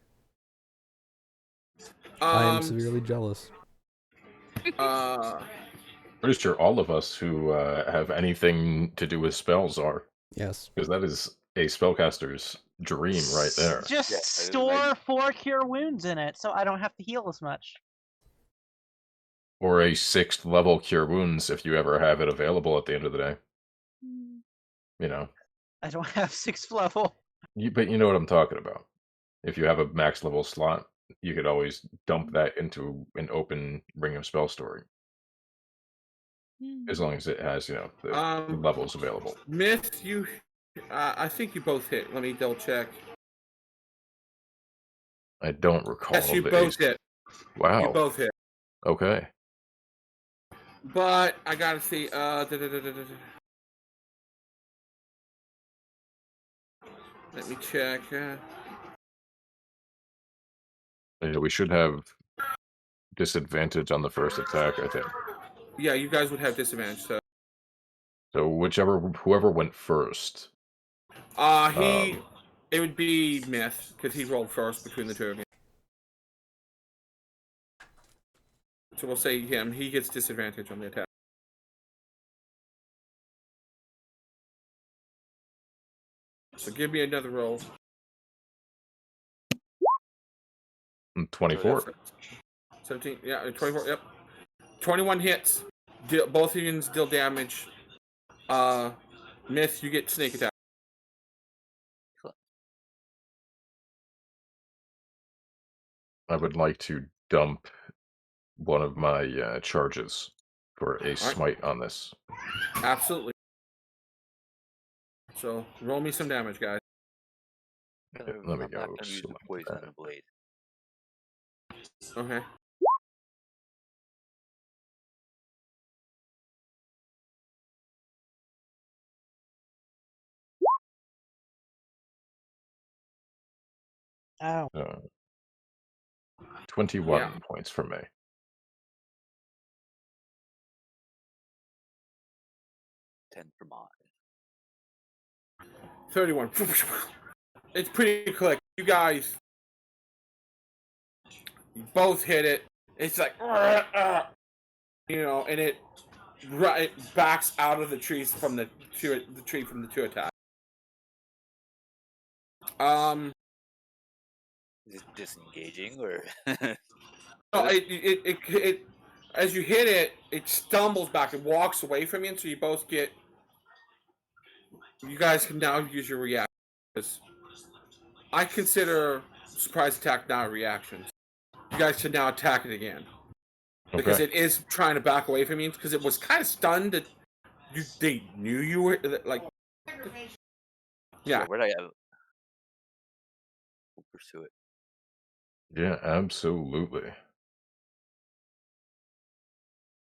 I am severely jealous. Pretty sure all of us who have anything to do with spells are. Yes. Because that is a spellcaster's dream right there. Just store 4 cure wounds in it, so I don't have to heal as much. Or a 6th level cure wounds if you ever have it available at the end of the day. You know. I don't have 6th level. But you know what I'm talking about. If you have a max level slot, you could always dump that into an open ring of spell storing. As long as it has, the levels available. Myth, I think you both hit. Let me double check. I don't recall. Yes, you both hit. Wow. You both hit. Okay. But I gotta see. Let me check. We should have disadvantage on the first attack, I think. Yeah, you guys would have disadvantage. So whoever went first. It would be Myth because he rolled first between the two of you. So we'll say him. He gets disadvantage on the attack. So give me another roll. 24. 17. Yeah, 24. Yep. 21 hits. Both of you deal damage. Myth, you get sneak attack. I would like to dump one of my charges for a smite on this. Absolutely. So roll me some damage, guys. Okay, let me I'm go. not gonna use the poison in the blade. Okay. Ow. 21 points for me. 10 for mine. 31. It's pretty quick. You guys both hit it. It's like, and it backs out of the trees from the tree from the two attacks. Is it disengaging or? No, it as you hit it, it stumbles back and walks away from you, so you both get. You guys can now use your reaction. I consider surprise attack not a reaction. You guys should now attack it again. Because it is trying to back away from you, because it was kind of stunned that they knew you were, like... Yeah. Where'd I have? We'll pursue it. Yeah, absolutely.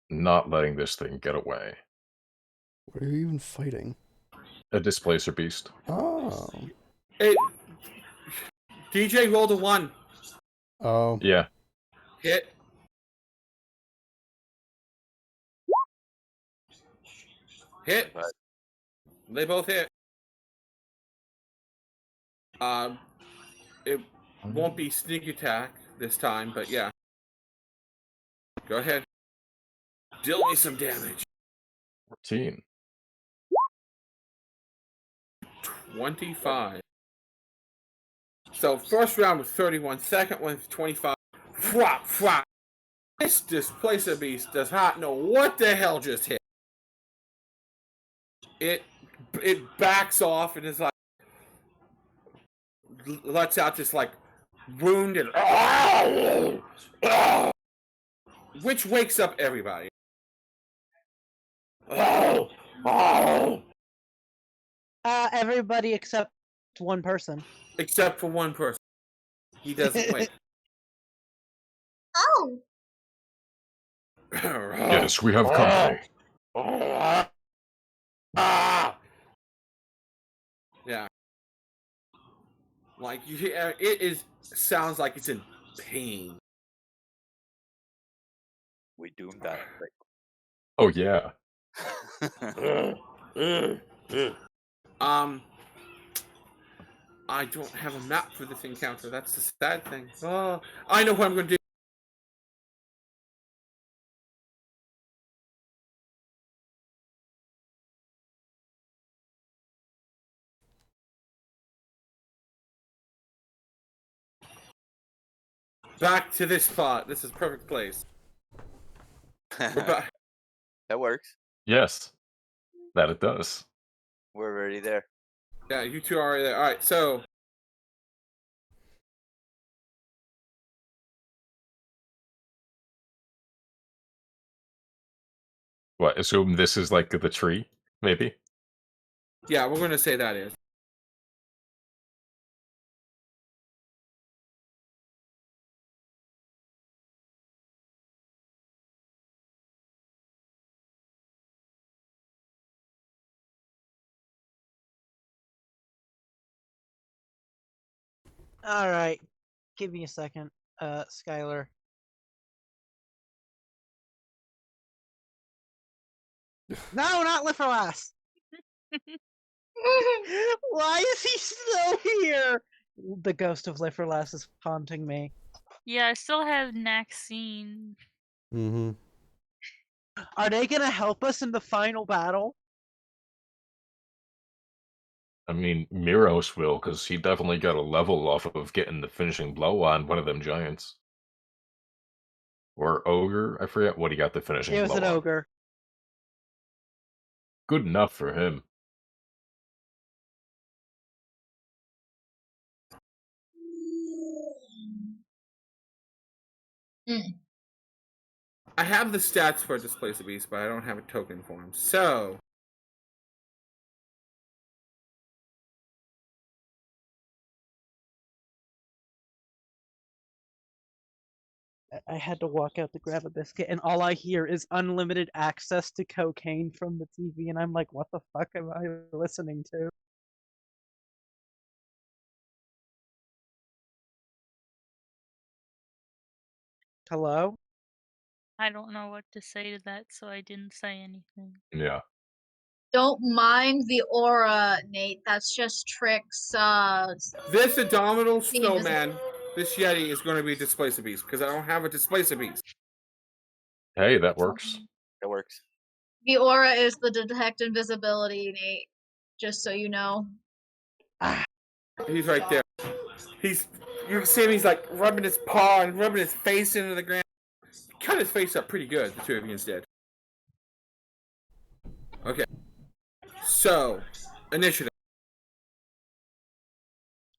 not letting this thing get away. What are you even fighting? A displacer beast. Oh. Hey, DJ rolled a 1. Oh. Yeah. Hit. Hit. They both hit. It won't be sneak attack this time, but yeah. Go ahead. Deal me some damage. 14. 25. So first round was 31, second one was 25. Frop, frop. This displacer beast does not know what the hell just hit. It backs off and is like lets out this like wound and which wakes up everybody. Everybody except one person. Except for one person. He doesn't wake. Oh, Yes, we have company. Yeah. Like you hear, sounds like it's in pain. We doomed that. Oh, yeah. I don't have a map for this encounter. That's the sad thing. Oh, I know what I'm going to do. Back to this spot. This is perfect place. That works. Yes. That it does. We're already there. Yeah, you two are already there. All right, so What, assume this is like the tree, maybe? yeah, we're going to say that is. All right, give me a second, Skyler. No, not Lifferlass. Why is he still here? The ghost of Lifferlass is haunting me. Yeah, I still have Maxine. Mm-hmm. Are they gonna help us in the final battle? I mean, Miros will, because he definitely got a level off of getting the finishing blow on one of them giants. Or Ogre, I forget what he got the finishing blow It was an on. ogre. Good enough for him. I have the stats for Displace a Beast, but I don't have a token for him. So I had to walk out to grab a biscuit, and all I hear is unlimited access to cocaine from the TV, and I'm like, what the fuck am I listening to? Hello? I don't know what to say to that, so I didn't say anything. Yeah. Don't mind the aura, Nate. That's just tricks. this Abominable Being invisible. Snowman, this Yeti is going to be Displace a Beast because I don't have a Displace a Beast. Hey, that works. That works. The aura is the detect invisibility, Nate. Just so you know. He's right there. You can see him. He's like rubbing his paw and rubbing his face into the ground. Cut his face up pretty good. The two of you instead. Okay. So, initiative.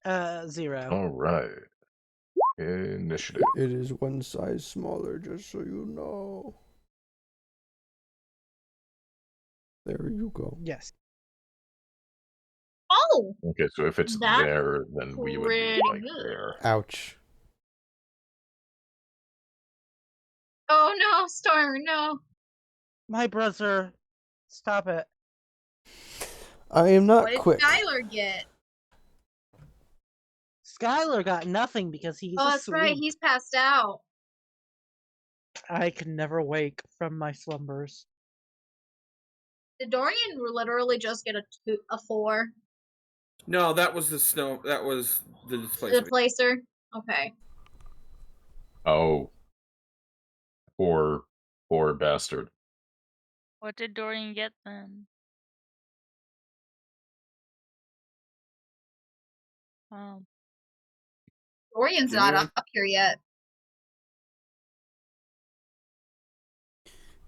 0. All right. Initiative. It is one size smaller, just so you know. There you go. Yes. Oh! Okay, so if it's That's there, then we would be pretty like good. there. Ouch. Oh no, Storm, no. My brother. Stop it. I am What not did quick. Skyler get? Skyler got nothing because he's Oh, that's asleep. right. He's passed out. I can never wake from my slumbers. Did Dorian literally just get a 4? No, that was the snow. That was the The displacement. placer? Okay. Oh. Poor bastard. What did Dorian get then? Oh. Dorian's Give me not one. up here yet.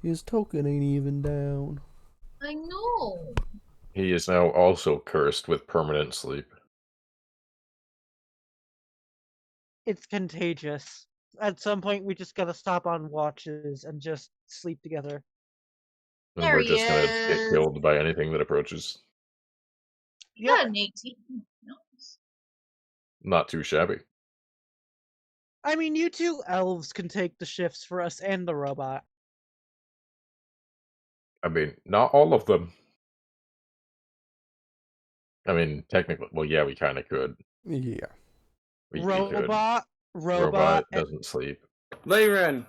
His token ain't even down. I know. He is now also cursed with permanent sleep. It's contagious. At some point, we just gotta stop on watches and just sleep together. And There we're he just gonna get is. killed by anything that approaches. You got an 18. Nice. Not too shabby. I mean, you two elves can take the shifts for us and the robot. I mean, not all of them. I mean, technically, well, yeah, we kind of could. Yeah. We could. Robot, Robot and doesn't sleep. Layren,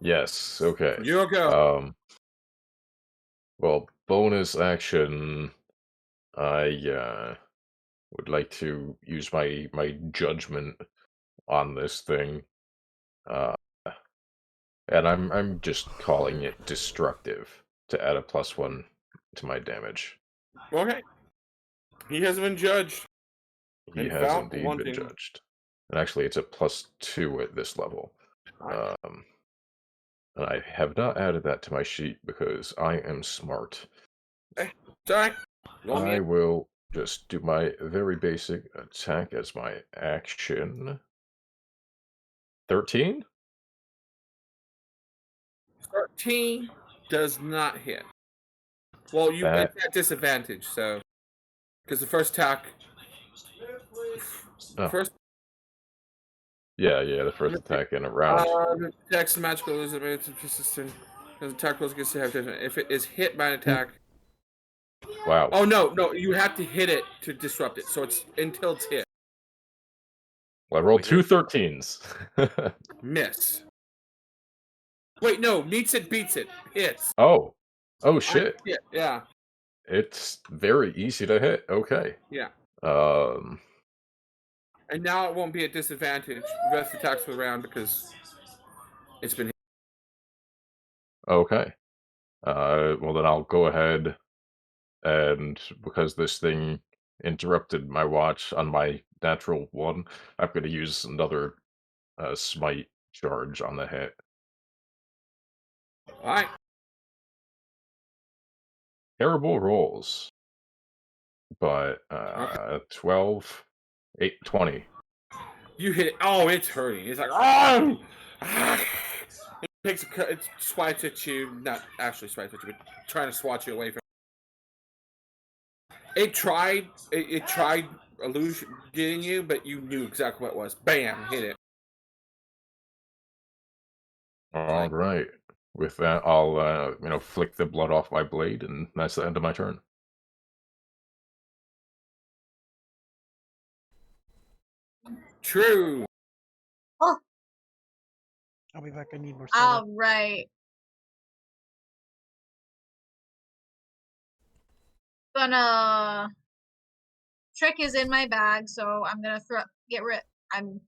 Yes. Okay. you go. Well, bonus action. I would like to use my judgment on this thing. And I'm just calling it destructive to add a +1 to my damage. Okay. He hasn't been judged. He And has found indeed one been thing. judged. And actually, it's a +2 at this level. Alright. And I have not added that to my sheet because I am smart. Sorry. I will just do my very basic attack as my action. 13? 13 does not hit. Well, That- it's at disadvantage, so because the first attack. Oh. First Yeah, the first attack in a round. attacks the magical illusion it's persistent. Because attack rolls against the if it is hit by an attack. Wow. Oh no, you have to hit it to disrupt it. So it's until it's hit. Well, I rolled 2 13s. Miss. Wait, no, meets it, beats it. Hits. Oh shit. Yeah. It's very easy to hit. Okay. Yeah. And now it won't be at disadvantage. Rest attacks for the round because it's been hit. Okay. Well then I'll go ahead and because this thing interrupted my watch on my natural 1, I'm going to use another smite charge on the hit. All right. Terrible rolls. But 12, 8, 20. You hit it. Oh, it's hurting. It's like, oh! It swipes at you. Not actually swipes at you, but trying to swat you away from it. It tried illusion getting you, but you knew exactly what it was. Bam! Hit it. All right. With that, I'll flick the blood off my blade, and that's the end of my turn. True. Oh. I'll be back. I need more. All right. Trick is in my bag, so I'm gonna I'm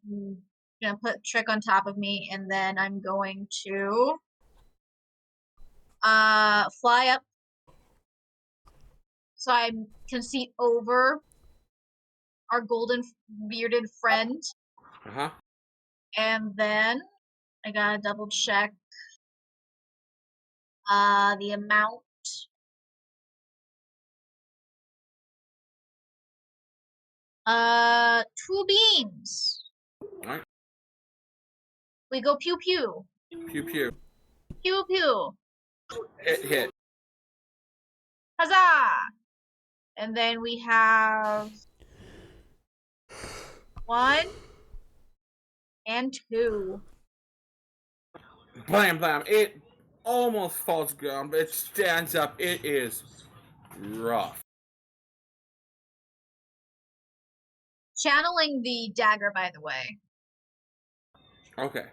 gonna put Trick on top of me, and then I'm going to fly up so I can see over our golden bearded friend. And then I gotta double check the amount. Two beams. Alright. We go pew pew. Pew pew. Pew pew. Hit. Huzzah! And then we have 1 and 2. Blam blam. It almost falls down, but it stands up. It is rough. Channeling the dagger, by the way. Okay.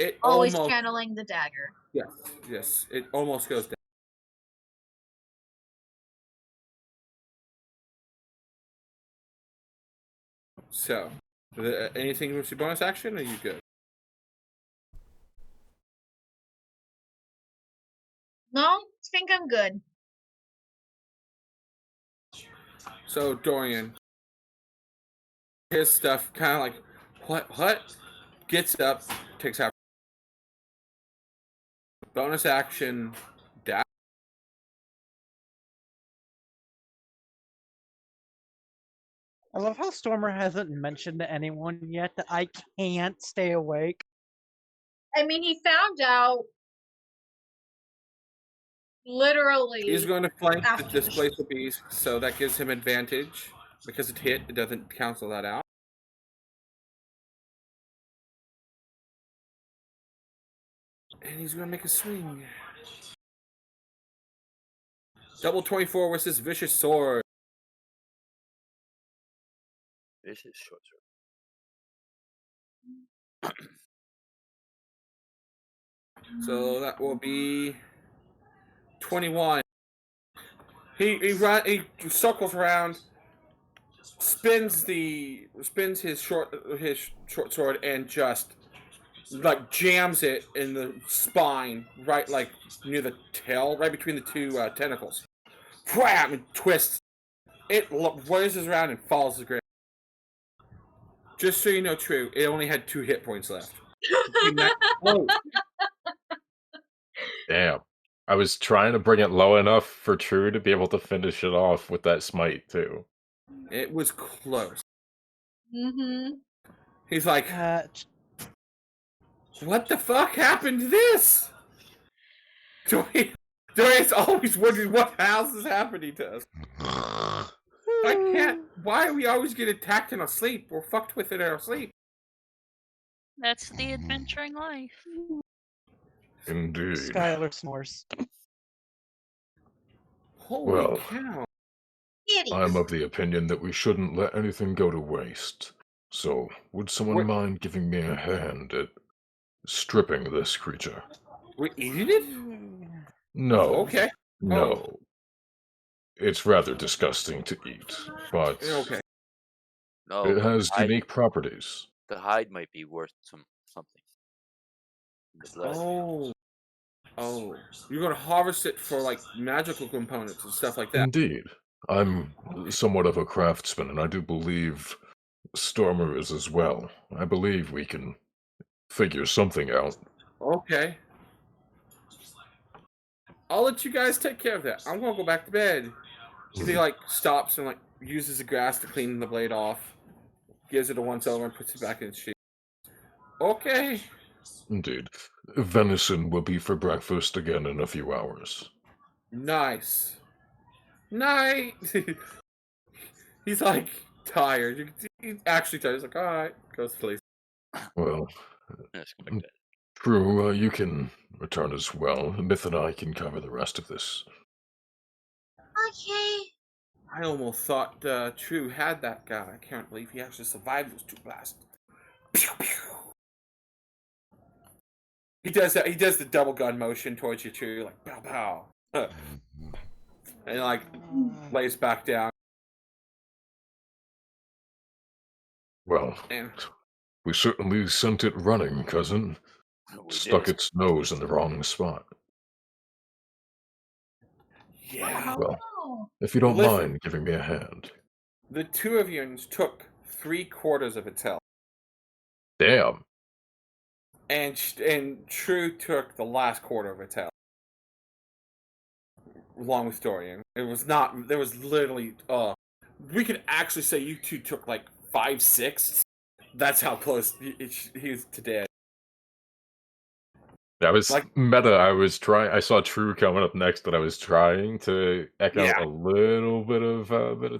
It Always almost... channeling the dagger. Yes. It almost goes down. So, anything with your bonus action, or are you good? No, I think I'm good. So, Dorian, his stuff kind of like, what? Gets up, takes out bonus action, dash. I love how Stormer hasn't mentioned to anyone yet that I can't stay awake. I mean, he found out literally. He's going to flank the after Displacer Beast, so that gives him advantage. Because it hit, it doesn't cancel that out. And he's going to make a swing. Double 24 with his Vicious Sword. Vicious Sword. So that will be 21. He circles around, spins his short sword, and just like jams it in the spine, right like near the tail, right between the two tentacles. Wham! And twists. It whizzes around and falls to the ground. Just so you know, True, it only had 2 hit points left. Damn. I was trying to bring it low enough for True to be able to finish it off with that smite, too. It was close. Mm-hmm. He's like, what the fuck happened to this? Dorian's always wondering what else is happening to us. I can't. Why do we always get attacked in our sleep? We're fucked with it in our sleep. That's the adventuring life. Indeed. Skyler snores. Holy cow. I'm of the opinion that we shouldn't let anything go to waste. So, would someone mind giving me a hand at stripping this creature? We're eating it? No. Okay. No. It's rather disgusting to eat, but Okay. No, it has hide, unique properties. the hide might be worth something. The blood. Oh. You're gonna harvest it for like magical components and stuff like that. Indeed. I'm somewhat of a craftsman, and I do believe Stormer is as well. I believe we can figure something out. Okay. I'll let you guys take care of that. I'm gonna go back to bed. He like stops and like uses the grass to clean the blade off, gives it a once over and puts it back in its sheath. Okay. Indeed. Venison will be for breakfast again in a few hours. Nice. Night. He's like tired. He's actually tired. He's like, all right, goes to sleep. Well, Let's go back to bed. True, you can return as well. Myth and I can cover the rest of this. Okay. I almost thought True had that guy. I can't believe he actually survived those 2 blasts. Pew, pew. He does that. He does the double gun motion towards you, True, like pow pow, and like lays back down. Well, And we certainly sent it running, cousin. We Stuck did. its nose in the wrong spot. yeah, Well, if you don't Listen. mind giving me a hand. the 2 of you took 3/4 of its health, Damn. and True took the last quarter of its health, along with Dorian. It was not. There was literally. We could actually say you 2 took like 5/6. That's how close he was to dead. That was Like- meta. I saw True coming up next, but I was trying to echo Yeah. a little bit of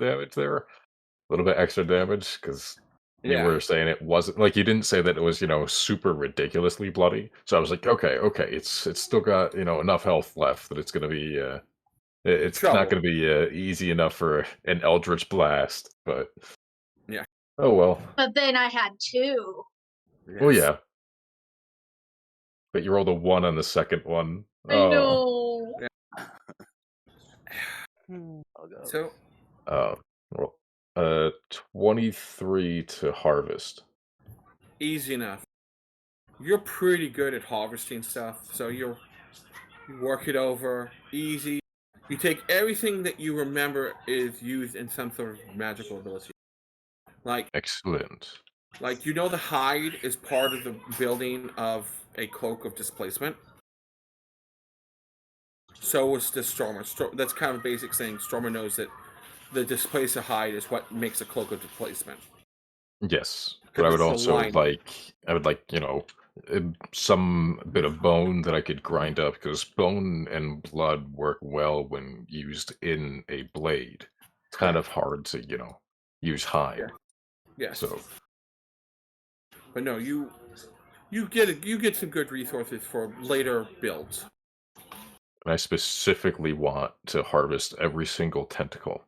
damage there. A little bit extra damage, because you were saying it wasn't like you didn't say that it was, super ridiculously bloody. So I was like, okay, it's still got, enough health left that it's gonna be it's not Trouble. gonna be easy enough for an Eldritch Blast, but Yeah. Oh well. But then I had 2. Oh yeah. But you rolled a 1 on the second one. I know. I'll go. So, well, 23 to harvest. easy enough. You're pretty good at harvesting stuff, so you work it over easy. You take everything that you remember is used in some sort of magical ability. Like Excellent. Like, the hide is part of the building of a cloak of displacement. So is the Stormer. That's kind of a basic thing. Stormer knows that the displacer hide is what makes a cloak of displacement. Yes, but I would it's the also line. like, some bit of bone that I could grind up, because bone and blood work well when used in a blade. It's kind of hard to, use hide. Yes. So, But no, you get some good resources for later builds. and I specifically want to harvest every single tentacle.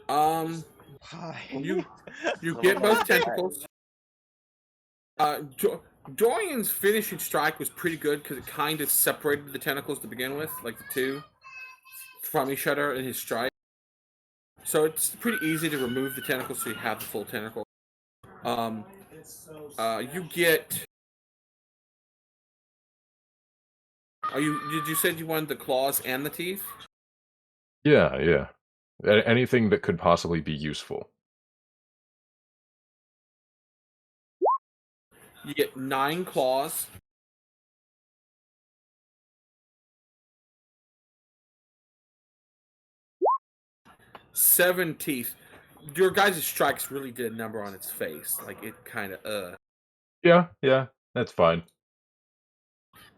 You get both tentacles. Dorian's finishing strike was pretty good because it kind of separated the tentacles to begin with, like the two from each other in his strike. So it's pretty easy to remove the tentacles so you have the full tentacle. You get. Did you said you wanted the claws and the teeth? Yeah. Anything that could possibly be useful. You get 9 claws. Seven teeth. Your guys' strikes really did a number on its face. Like, it kind of, Yeah, that's fine.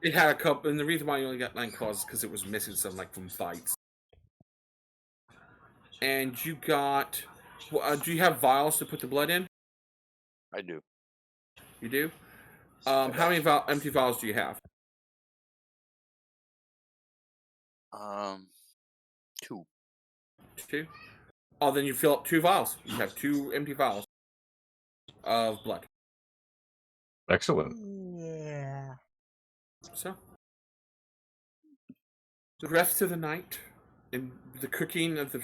It had a couple, and the reason why you only got 9 claws is because it was missing some, like, from fights. And you got... do you have vials to put the blood in? I do. You do? How many empty vials do you have? 2. 2? Oh, then you fill up 2 vials. You have 2 empty vials of blood. Excellent. Yeah. So, the rest of the night, and the cooking of the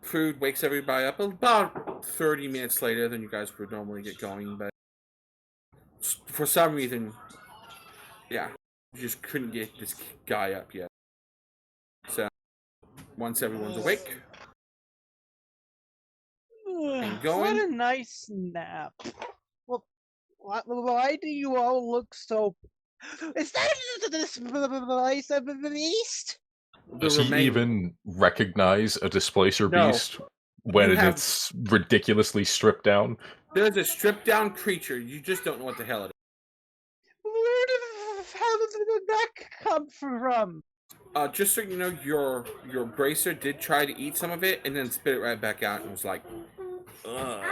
food wakes everybody up about 30 minutes later than you guys would normally get going, but for some reason, yeah, you just couldn't get this guy up yet. So, once everyone's awake and going... What a nice nap. Well, why do you all look so... Is that this place of the beast? Does he even recognize a displacer beast when it's ridiculously stripped down? There's a stripped down creature. You just don't know what the hell it is. Where the hell did that come from? Just so you know, your bracer did try to eat some of it and then spit it right back out and was like, ugh.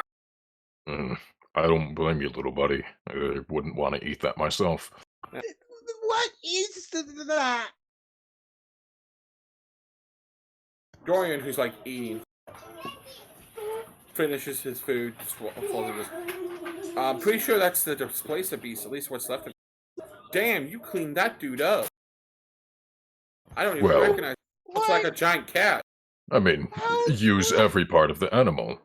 I don't blame you, little buddy. I wouldn't want to eat that myself. What is that? Dorian, who's like eating, finishes his food. I'm pretty sure that's the displacer beast, at least what's left of it. Damn, you cleaned that dude up. I don't even recognize it. Looks like a giant cat. I mean, use every part of the animal.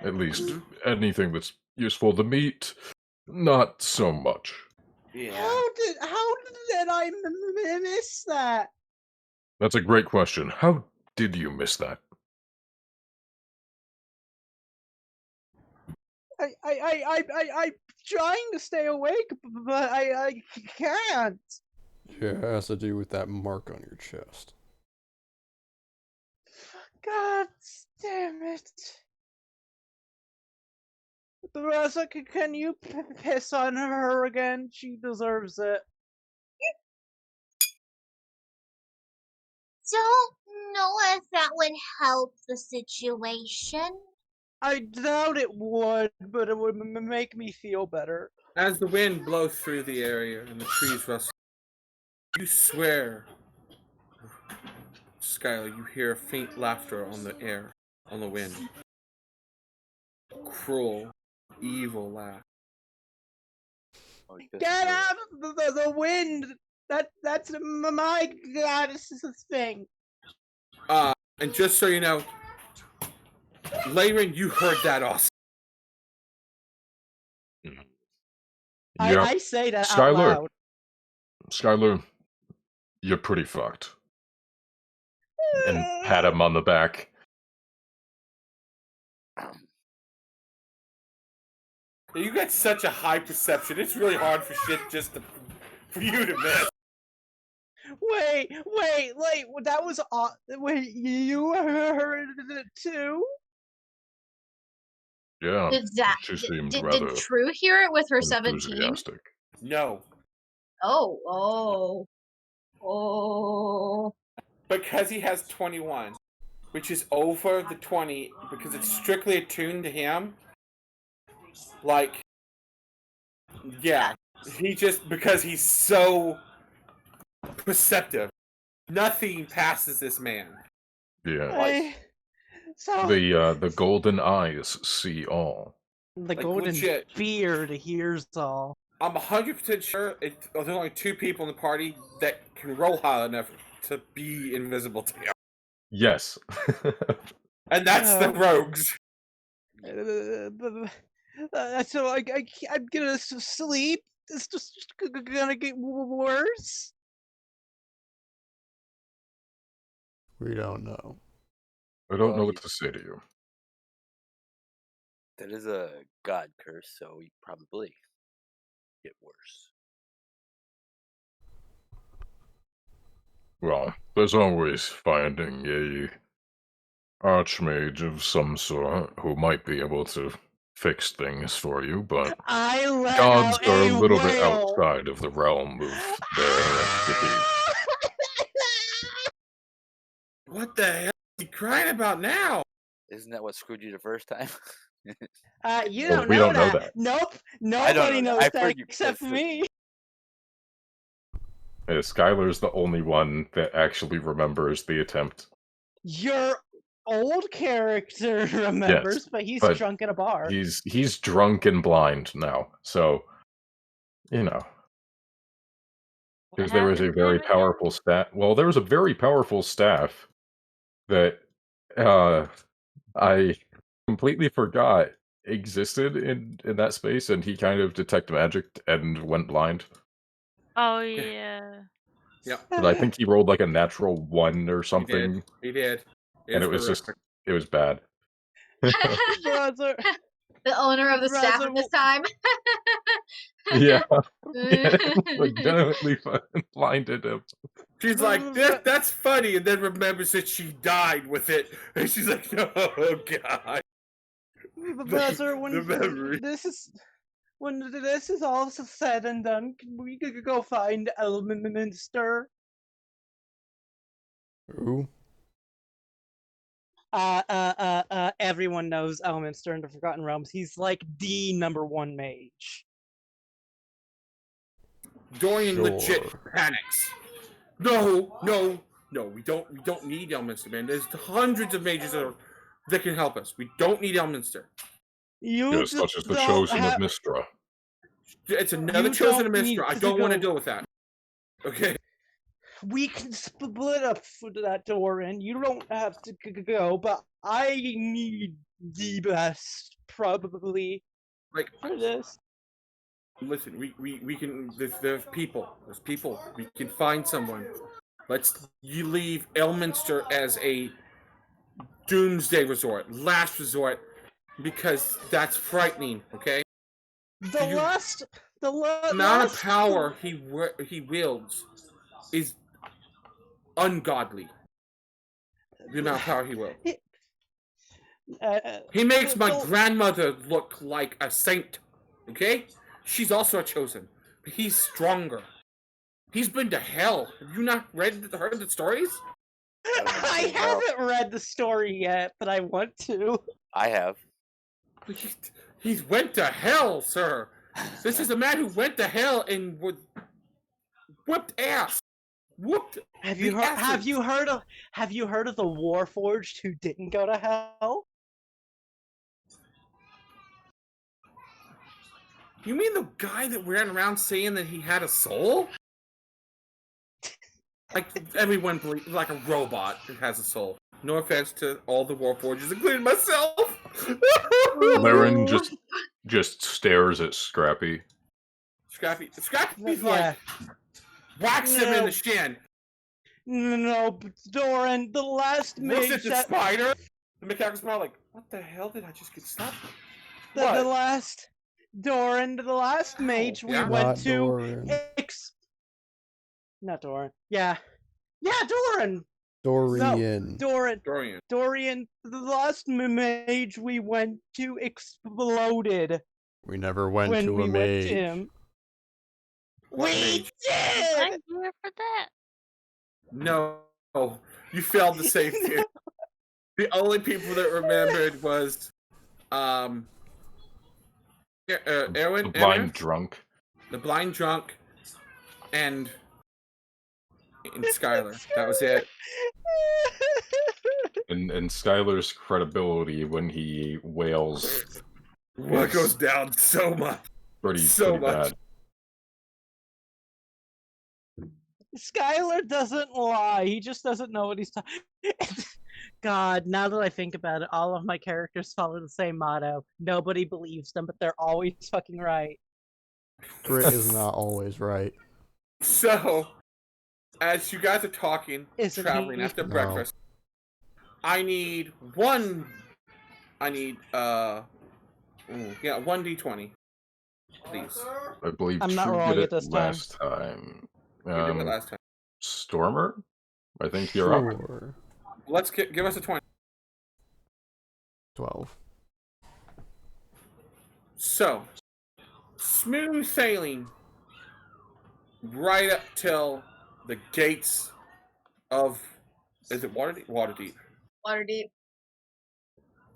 At least anything that's useful. The meat, not so much. Yeah. How did I miss that? That's a great question. How did you miss that? I'm trying to stay awake, but I can't. Yeah, it has to do with that mark on your chest. God damn it. Teresa, can you piss on her again? She deserves it. Don't know if that would help the situation. I doubt it would, but it would make me feel better. As the wind blows through the area and the trees rustle, you swear, Skyler, you hear faint laughter on the air, on the wind. Cruel, evil laugh. Get out of the wind! That's my goddess's thing. And just so you know, Layron, you heard that also. I say that out Skyler. loud. Skyler, you're pretty fucked. And pat him on the back. You got such a high perception. It's really hard for shit just for you to miss. Wait, that was wait, you heard it too? Yeah, she seemed rather did True hear it with her 17? enthusiastic. No. Oh. Because he has 21, which is over the 20, because it's strictly attuned to him. Like, yeah, he just, because he's so perceptive, nothing passes this man. Yeah. So The golden eyes see all. the like, golden legit. beard hears all. I'm 100% sure there's only 2 people in the party that can roll high enough to be invisible to him. Yes. And that's the rogues. So I'm gonna sleep. It's just gonna get worse. We don't know. I don't know what to say to you. That is a god curse, so we probably get worse. Well, there's always finding a archmage of some sort who might be able to fix things for you, but I let gods out are a little bit wail. outside of the realm of their expertise. What the hell are you crying about now? Isn't that what screwed you the first time? You Well, don't we know don't know that. that. Nope. I don't Nobody know knows that. I've that heard you except piss for it. me. Skylar's the only one that actually remembers the attempt. Your old character remembers, but he's but drunk at a bar. He's drunk and blind now, so you know. Because there was a very powerful staff. Well, there was a very powerful staff that I completely forgot existed in that space, and he kind of detected magic and went blind. Oh yeah. Yep. But I think he rolled like a natural 1 or something, He did. and it was bad. Brother, The owner of the staff at this time. Yeah, legitimately blinded him. She's like, that's funny, and then remembers that she died with it, and she's like, oh god. Brother, memory. when this is all said and done, we could go find Elminster. Who? Everyone knows Elminster in the Forgotten Realms. He's like the #1 mage. Dorian Sure. legit panics. No, we don't need Elminster, man. There's hundreds of mages that can help us. We don't need Elminster. Yes, such as the Chosen of Mystra. It's another You Chosen of don't need Mystra. I to don't want to go- deal with that. Okay. We can split up that door in. You don't have to go, but I need the best, probably, Like, for this. listen, we can. There's people. We can find someone. You leave Elminster as a doomsday resort, last resort, because that's frightening. Okay. The amount of power he wields is ungodly. The amount of power he wields. He makes my grandmother look like a saint. Okay? She's also a chosen. But he's stronger. He's been to hell. Have you not heard the stories? I haven't read the story yet, but I want to. I have. He's went to hell, sir. This is a man who went to hell and whipped ass. Whooped. Have you heard of the Warforged who didn't go to hell? You mean the guy that ran around saying that he had a soul? Like everyone believes, like a robot that has a soul. No offense to all the Warforged, including myself. Laren just stares at Scrappy. Scrappy's like, whacks him in the shin. No, but Doran, the last Looks mage at the spider. The mechanical spider, like, what the hell did I just get stopped? the last mage we went to. Doran. Not Doran. Yeah, Doran. Dorian. No, Dorian. The last mage we went to exploded. We never went when to we a went mage. to him. We I'm did. here for that. No, you failed the safety. The only people that remembered was, Erwin, The blind drunk. the blind drunk, and Skyler. That was it. And Skyler's credibility when he wails What goes down so much. pretty So much. bad. Skyler doesn't lie. He just doesn't know what he's talking. God, now that I think about it, all of my characters follow the same motto. Nobody believes them, but they're always fucking right. Crit is not always right. So, as you guys are talking, Isn't traveling he? after No. breakfast, I need 1d20. Please. I believe I'm not True rolling did it this time. last time. You did it last time. Stormer? I think you're up. Sure. Let's give us a 20. 12. So, smooth sailing right up till the gates of, is it Waterdeep? Waterdeep. Waterdeep.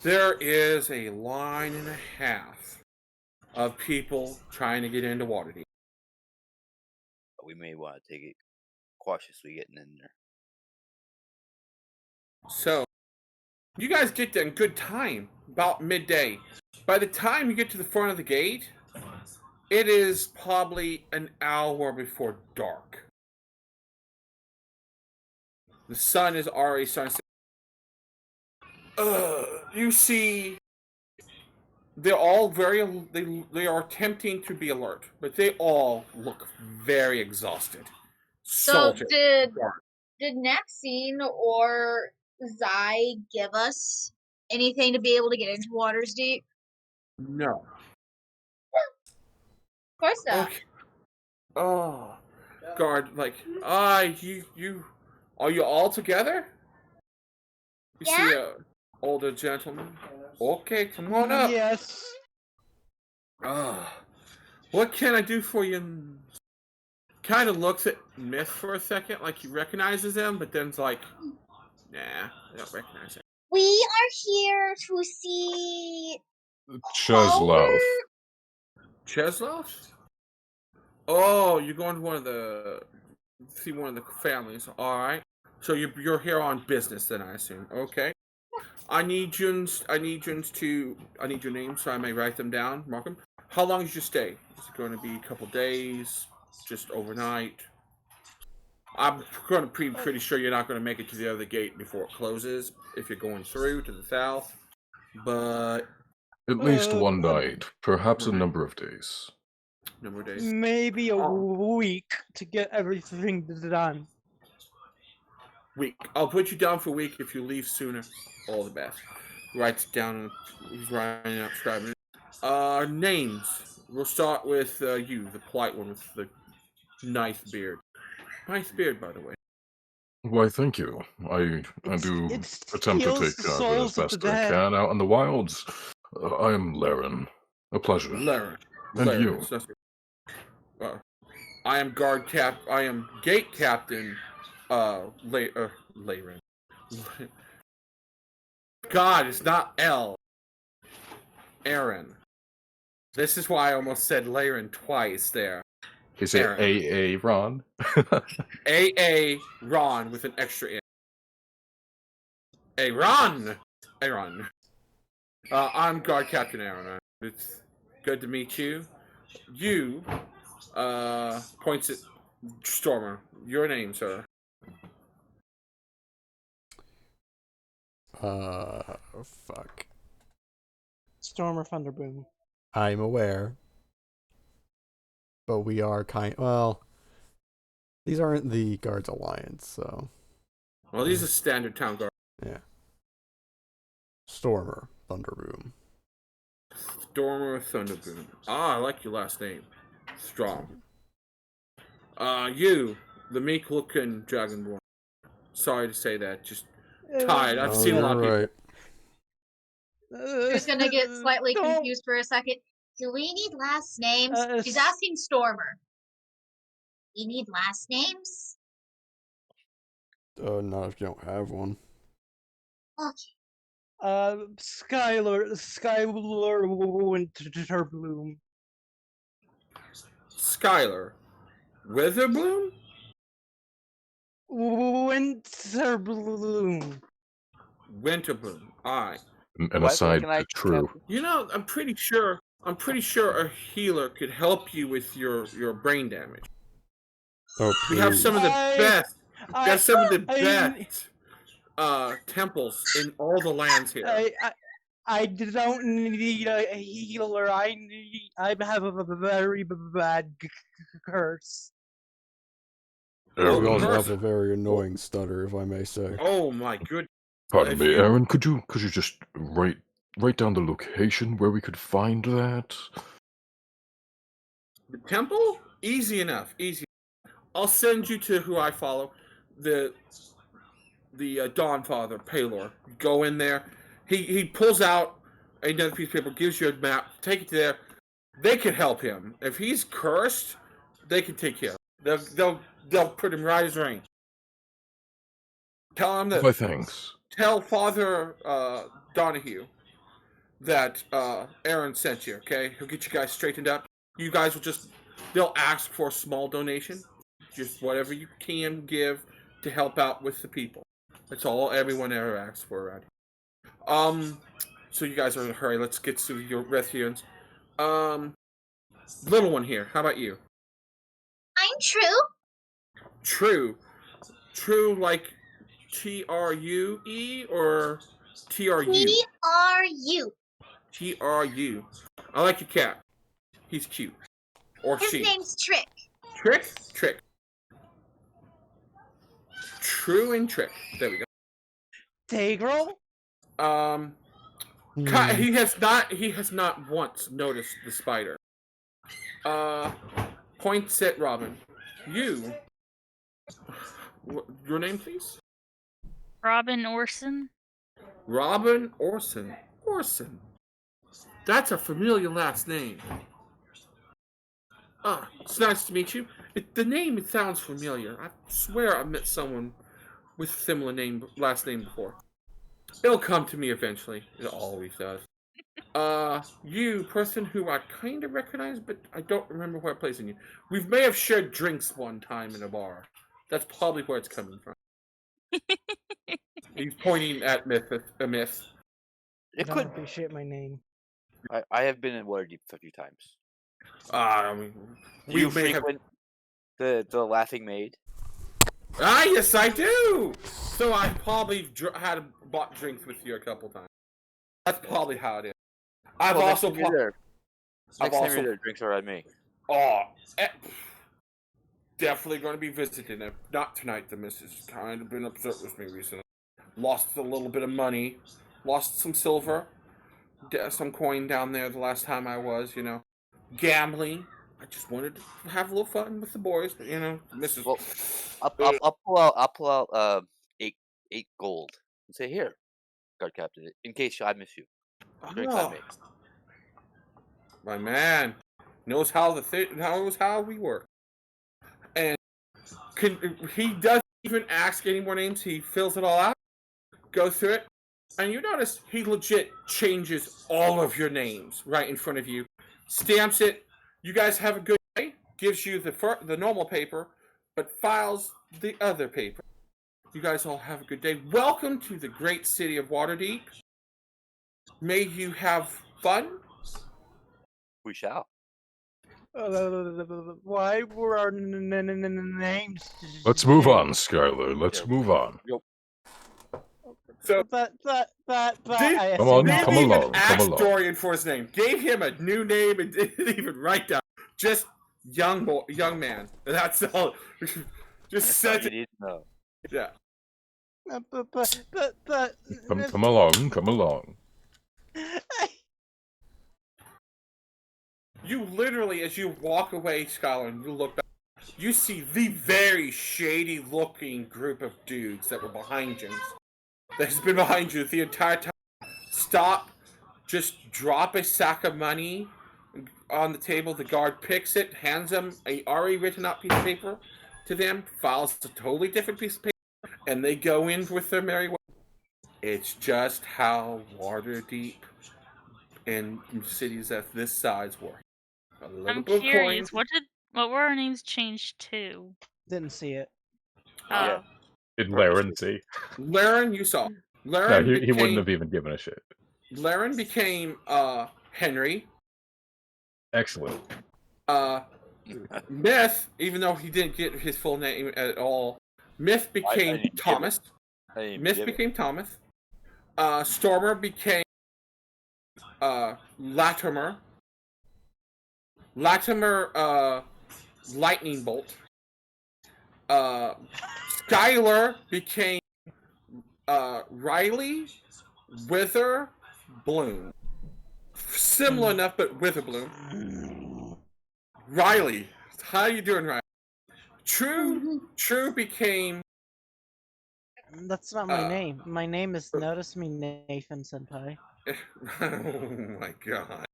There is a line and a half of people trying to get into Waterdeep. We may want to take it cautiously getting in there. So, you guys get there in good time, about midday. By the time you get to the front of the gate, it is probably an hour before dark. The sun is already starting to you see, they're all they are attempting to be alert, but they all look very exhausted. So Salted. did Maxine or Zai give us anything to be able to get into Waters Deep? No. Of course not. Okay. Oh, guard, like, you, are you all together? You see a older gentleman. Okay, come on up. Yes. What can I do for you? Kind of looks at Myth for a second, like he recognizes him, but then's like, nah, I don't recognize him. We are here to see Cheslov. Cheslov? Oh, you're going to one of the families. All right. So you're here on business, then I assume. Okay. I need your names so I may write them down, mark them. How long is your stay? Is it going to be a couple days? Just overnight? I'm going to be pretty sure you're not going to make it to the other gate before it closes if you're going through to the south. But At least one night, perhaps a number of days. number of days. Maybe a week to get everything done. Week. I'll put you down for a week if you leave sooner. All the best. Writes it down. He's writing out, scribing it. Names. We'll start with you, the polite one with the nice beard. Nice beard, by the way. Why, thank you. I do It attempt to steals take the care of it as souls of best the I dead. can out in the wilds. I am Laren. A pleasure. Laren. And Laren. you? I am I am gate captain. Laren. God, it's not L. Aaron. This is why I almost said Laren twice there. Is it Aaron. AA Ron? AA Ron with an extra N. Aaron! Aaron. I'm Guard Captain Aaron. It's good to meet you. You, points at Stormer. Your name, sir. Fuck. Stormer Thunderboom. I'm aware. But we are well, these aren't the Guards Alliance, so. Well, these are standard town guard. Yeah. Stormer Thunderboom. Stormer Thunderboom. I like your last name. Strong. You, the meek-looking Dragonborn. Sorry to say that, just tired. I've seen a lot of people. Right. Who's gonna get slightly Don't- confused for a second. Do we need last names? She's asking Stormer. We need last names? Not if you don't have one. Okay. Skyler Winterbloom. Skyler. Witherbloom? Winterbloom. Winterbloom. Alright. And aside to True. You know, I'm pretty sure a healer could help you with your brain damage. Oh, We have please. some of the best. We have some of the I- best temples in all the lands here. I don't need a healer. I have a very bad curse. We Oh, also curse. have a very annoying stutter, if I may say. Oh my goodness. Pardon If me, you- Aaron. Could you just write down the location where we could find that? The temple? Easy enough. Easy. I'll send you to who I follow. The Dawnfather, Palor. Go in there. He pulls out another piece of paper, gives you a map. Take it there. They can help him. If he's cursed, they can take care of him. They'll put him right as rain. Tell him that. Why, thanks. Tell Father Donahue that Aaron sent you, okay? He'll get you guys straightened up. You guys will they'll ask for a small donation. Just whatever you can give to help out with the people. That's all everyone ever asks for around here. So you guys are in a hurry. Let's get to your refuge. Little one here, how about you? I'm True. True like True or TRU? TRU. TRU. I like your cat. He's cute. Or His she. name's Trick. Trick. True and Trick. There we go. Daegral? He has not once noticed the spider. Points at Robin. You. Your name, please? Robin Orson. Robin Orson. Orson. That's a familiar last name. It's nice to meet you. The name, it sounds familiar. I swear I've met someone with a similar last name before. It'll come to me eventually. It always does. You, person who I kind of recognize, but I don't remember where I'm placing you. We may have shared drinks one time in a bar. That's probably where it's coming from. He's pointing at Myth. It I don't could. appreciate my name. I have been in Waterdeep a few times. I mean, Do you may have. frequent the Laughing Maid? Yes, I do. So I probably bought drinks with you a couple times. That's probably how it is. I've Well, also. next time you're there. I've Next time also- you're there, drinks are on me. Definitely going to be visiting. If not tonight, the missus has kind of been upset with me recently. Lost a little bit of money. Lost some silver. Some coin down there the last time I was, Gambling. I just wanted to have a little fun with the boys, but, missus... Well, I'll pull out 8 gold and say, here, guard captain, in case I miss you. Drinks on me. My man knows how knows how we work, and he doesn't even ask any more names. He fills it all out, goes through it. And you notice he legit changes all of your names right in front of you, stamps it. You guys have a good day. Gives you the normal paper, but files the other paper. You guys all have a good day. Welcome to the great city of Waterdeep. May you have fun. We shall. Why were our names? Let's move on, Skyler. Let's move on. So, But Come on, didn't come even along, ask come along. Dorian for his name. Gave him a new name and didn't even write down. Just young man. That's all. Just That's all said you it. need to know. Yeah. Come along, come along. You literally, as you walk away, Skyler, and you look back, you see the very shady-looking group of dudes that were behind you. That's been behind you the entire time. Stop. Just drop a sack of money on the table. The guard picks it, hands them a already written out piece of paper to them, files a totally different piece of paper, and they go in with their merry way. It's just how Waterdeep and cities of this size work. I'm curious. What were our names changed to? Didn't see it. Yeah. Did Laren see? Laren, you saw. No, Laren he wouldn't have even given a shit. Laren became Henry. Excellent. Myth, even though he didn't get his full name at all, Myth became didn't Thomas. Myth became Thomas. Stormer became Latimer. Latimer, Lightning Bolt. Skyler became Riley Wither Bloom. Similar enough, but Wither Bloom. Riley, how you doing, Riley? True became. That's not my name. My name is Notice Me Nathan Senpai. Oh my god.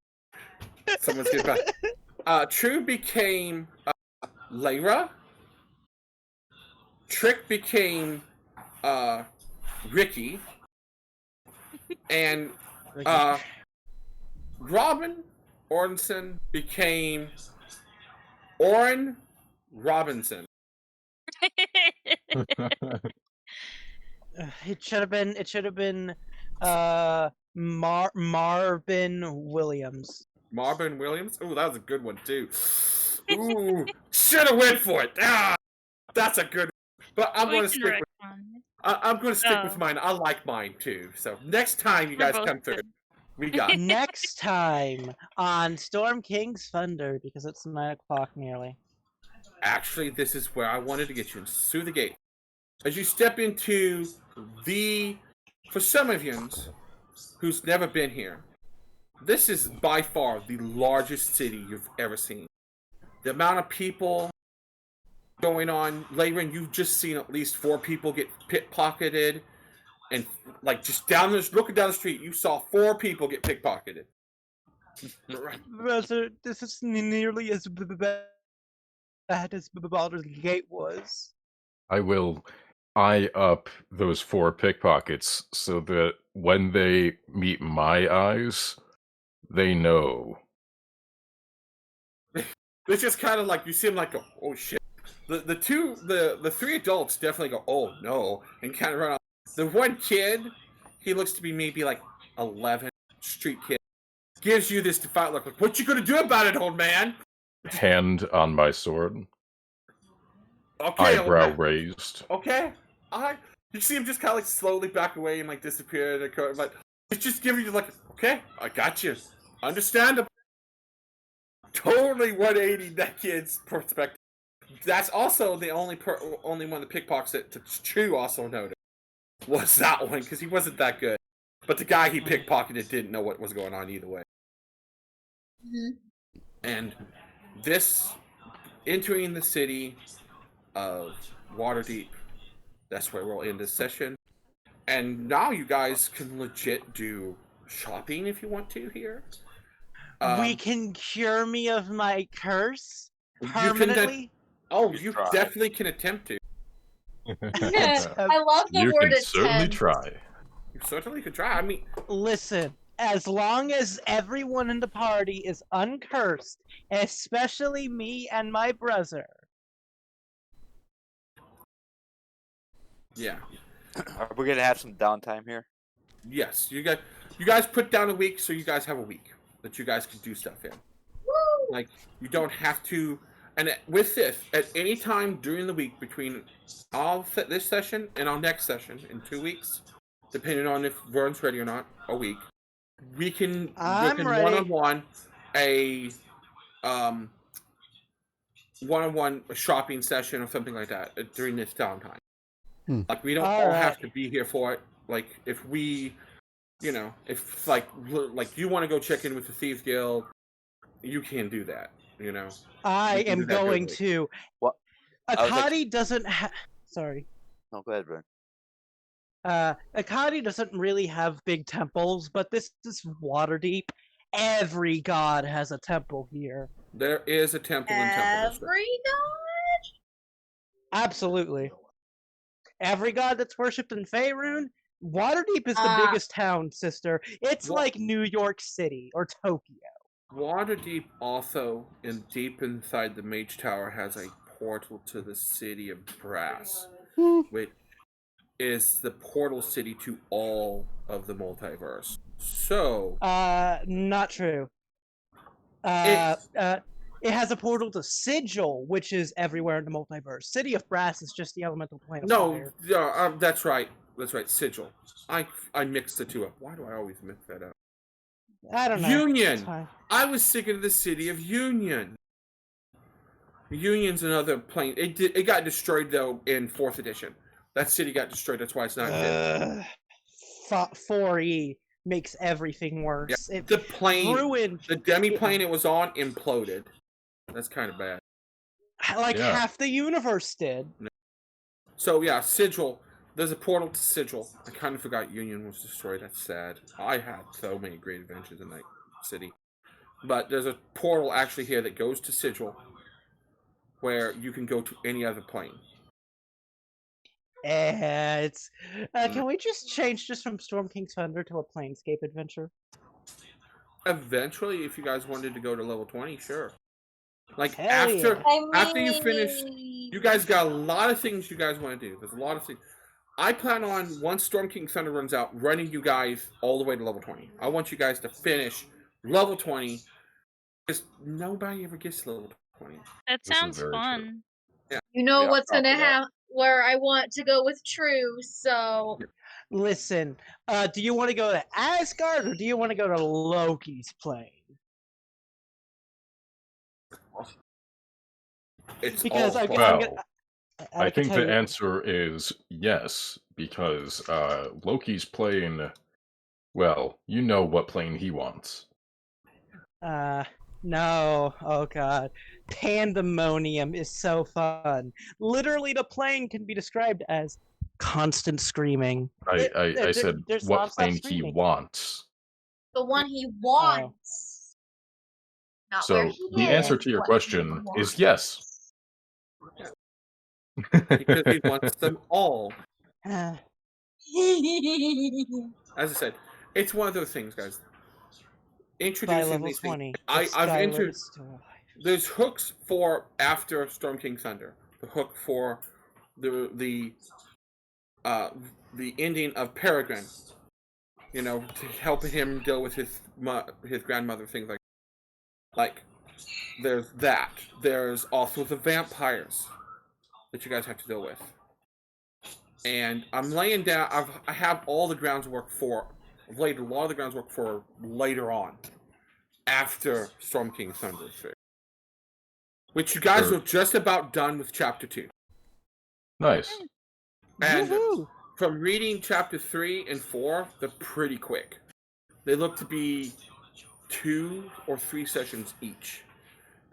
Someone's getting back. True became Lyra. Trick became Ricky. And Robin Ornson became Oren Robinson. It should have been Marvin Williams. Marvin Williams? Ooh, that was a good one too. Ooh, should have went for it. Ah, that's a good one. But I'm going to stick with. I'm going to stick with mine. I like mine too. So next time you guys come through, we got next time on Storm King's Thunder, because it's 9 o'clock nearly. Actually, this is where I wanted to get you through the gate. As you step into for some of you who's never been here, this is by far the largest city you've ever seen. The amount of people going on, Laren, you've just seen at least 4 people get pickpocketed, and like just looking down the street, you saw 4 people get pickpocketed. Brother, this is nearly as bad as Baldur's Gate was. I will eye up those 4 pickpockets so that when they meet my eyes, they know. It's just kind of like you see them like go, oh shit. The 3 adults definitely go, oh no, and kind of run off. The one kid, he looks to be maybe like 11, street kid, gives you this defiant look like, what you gonna do about it, old man? Hand on my sword. Okay, eyebrow raised. Okay, you see him just kind of like slowly back away and like disappear. Like it's just giving you like, okay, I got you. Understandable. Totally 180 that kid's perspective. That's also the only one of the pickpockets that True also noticed was that one because he wasn't that good. But the guy he pickpocketed didn't know what was going on either way. Mm-hmm. And this entering the city of Waterdeep, that's where we'll end this session. And now you guys can legit do shopping if you want to here. We can cure me of my curse permanently. You definitely can attempt to. I love the you word can certainly attempt. try. certainly could try. I mean, Listen, as long as everyone in the party is uncursed, especially me and my brother. yeah. Are we gonna have some downtime here? Yes, you guys put down a week, so you guys have a week that you guys can do stuff in. Woo! Like, you don't have to. And with this, at any time during the week between this session and our next session in 2 weeks, depending on if Vern's ready or not, a week, we can I'm ready. one-on-one one-on-one shopping session or something like that during this downtime. Like, we don't all have to be here for it. Like, if we, if like you want to go check in with the Thieves Guild, you can do that. I am going to. What? Akadi doesn't have. Sorry. No, go ahead, Vern. Akadi doesn't really have big temples, but this is Waterdeep. Every god has a temple here. There is a temple in Temple District. Every god? Absolutely. Every god that's worshipped in Faerun, Waterdeep is the biggest town, sister. It's like New York City or Tokyo. Waterdeep also, deep inside the Mage Tower, has a portal to the city of Brass, which is the portal city to all of the multiverse. So... not true. It has a portal to Sigil, which is everywhere in the multiverse. City of Brass is just the elemental plane of fire. No, that's right. That's right, Sigil. I mixed the two up. Why do I always mix that up? I don't know. Union! I was thinking of the city of Union. Union's another plane. It got destroyed, though, in 4th edition. That city got destroyed, that's why it's not dead. 4E makes everything worse. Yeah. The plane, the demi-plane it was on, imploded. That's kind of bad. Half the universe did. So, yeah, Sigil. There's a portal to Sigil. I kind of forgot Union was destroyed. That's sad. I had so many great adventures in that city. But there's a portal actually here that goes to Sigil, where you can go to any other plane. Can we just change from Storm King's Thunder to a Planescape adventure? Eventually, if you guys wanted to go to level 20, sure. Like, Hell after you finish, you guys got a lot of things you guys want to do. There's a lot of things. I plan on, once Storm King Thunder runs out, running you guys all the way to level 20. I want you guys to finish level 20, because nobody ever gets to level 20. That sounds fun. Yeah. You know what's going to happen, where I want to go with True, so... Listen, do you want to go to Asgard, or do you want to go to Loki's plane? It's because all I think the answer is yes, because Loki's plane, well, you know what plane he wants. No. Oh, God. Pandemonium is so fun. Literally, the plane can be described as constant screaming. I said what plane he wants. The one he wants. Not so the answer to your question is yes. Because he wants them all. As I said, it's one of those things, guys. Introducing these 20, things. I've introduced. There's hooks for after Storm King Thunder. The hook for the ending of Peregrine. To help him deal with his grandmother, things like there's that. There's also the vampires that you guys have to deal with. And I'm laying down. I have all the groundwork for. I've laid a lot of the groundwork for later on, after Storm King Thunder, which you guys are just about done with Chapter 2. Nice. And from reading Chapter 3 and 4, they're pretty quick. They look to be 2 or 3 sessions each.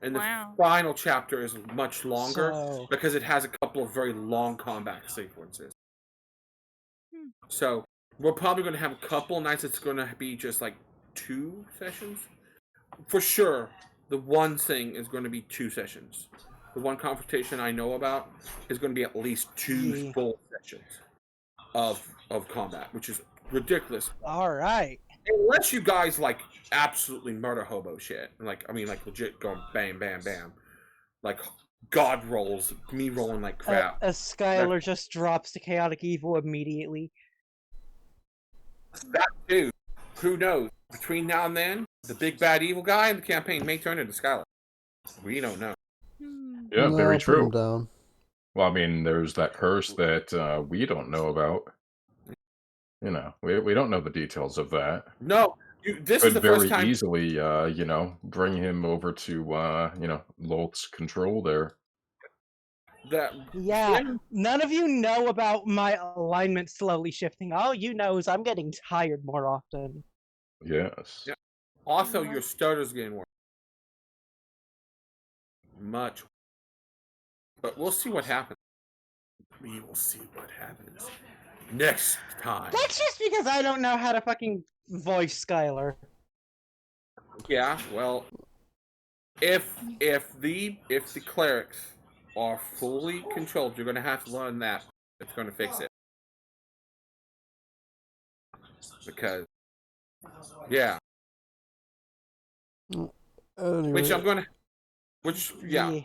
And the final chapter is much longer because it has a couple of very long combat sequences. So we're probably going to have a couple of nights. It's going to be just like 2 sessions. For sure, the one thing is going to be 2 sessions. The one confrontation I know about is going to be at least 2 full sessions of combat, which is ridiculous. All right. Unless you guys like absolutely murder hobo shit, like legit going bam, bam, bam, like god rolls, me rolling like crap. As Skyler just drops the chaotic evil immediately. That too. Who knows? Between now and then, the big bad evil guy in the campaign may turn into Skyler. We don't know. Yeah, No, very I'll put him true. down. Well, I mean, there's that curse that we don't know about. You know, we don't know the details of that. No, this is Could the first very time. easily, you know, bring him over to, you know, Lolth's control there. That Yeah, none of you know about my alignment slowly shifting. All you know is I'm getting tired more often. Yes. Yeah. Also, your stutter's getting worse. Much. But we'll see what happens. We will see what happens next time. That's just because I don't know how to fucking voice Skyler. Yeah, well, if the clerics are fully controlled, you're gonna have to learn that. It's gonna fix it. Because, yeah. Anyway. Yeah.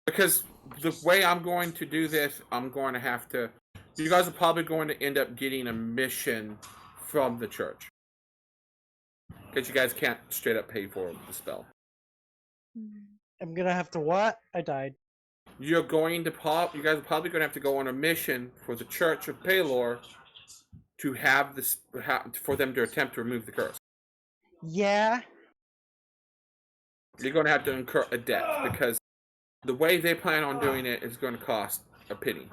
Because the way I'm going to do this, I'm going to have to. You guys are probably going to end up getting a mission from the church. Because you guys can't straight up pay for the spell. I'm gonna have to what? I died. You guys are probably going to have to go on a mission for the Church of Pelor to have this, for them to attempt to remove the curse. Yeah. You're going to have to incur a debt because the way they plan on doing it is going to cost a penny.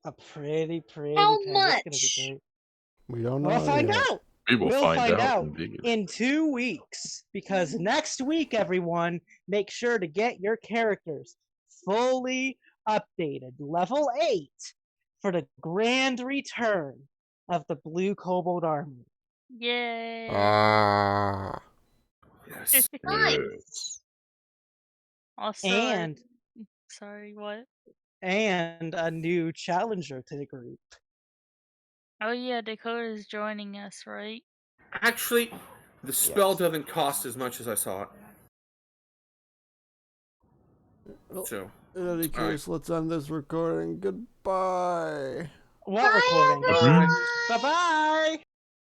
A pretty How penny. much? It's gonna be great. We don't know. We'll find yet. out. We will We'll find out. in 2 weeks. Because next week, everyone, make sure to get your characters fully updated. Level 8 for the grand return of the Blue Kobold Army. Yay! Yes. Nice. Also, And sorry, what? and a new challenger to the group. Oh yeah, Dakota's joining us, right? Actually, the spell Yes. doesn't cost as much as I saw it. Well, So, in any case, let's end this recording. Goodbye. What Bye, recording? everyone. Bye-bye!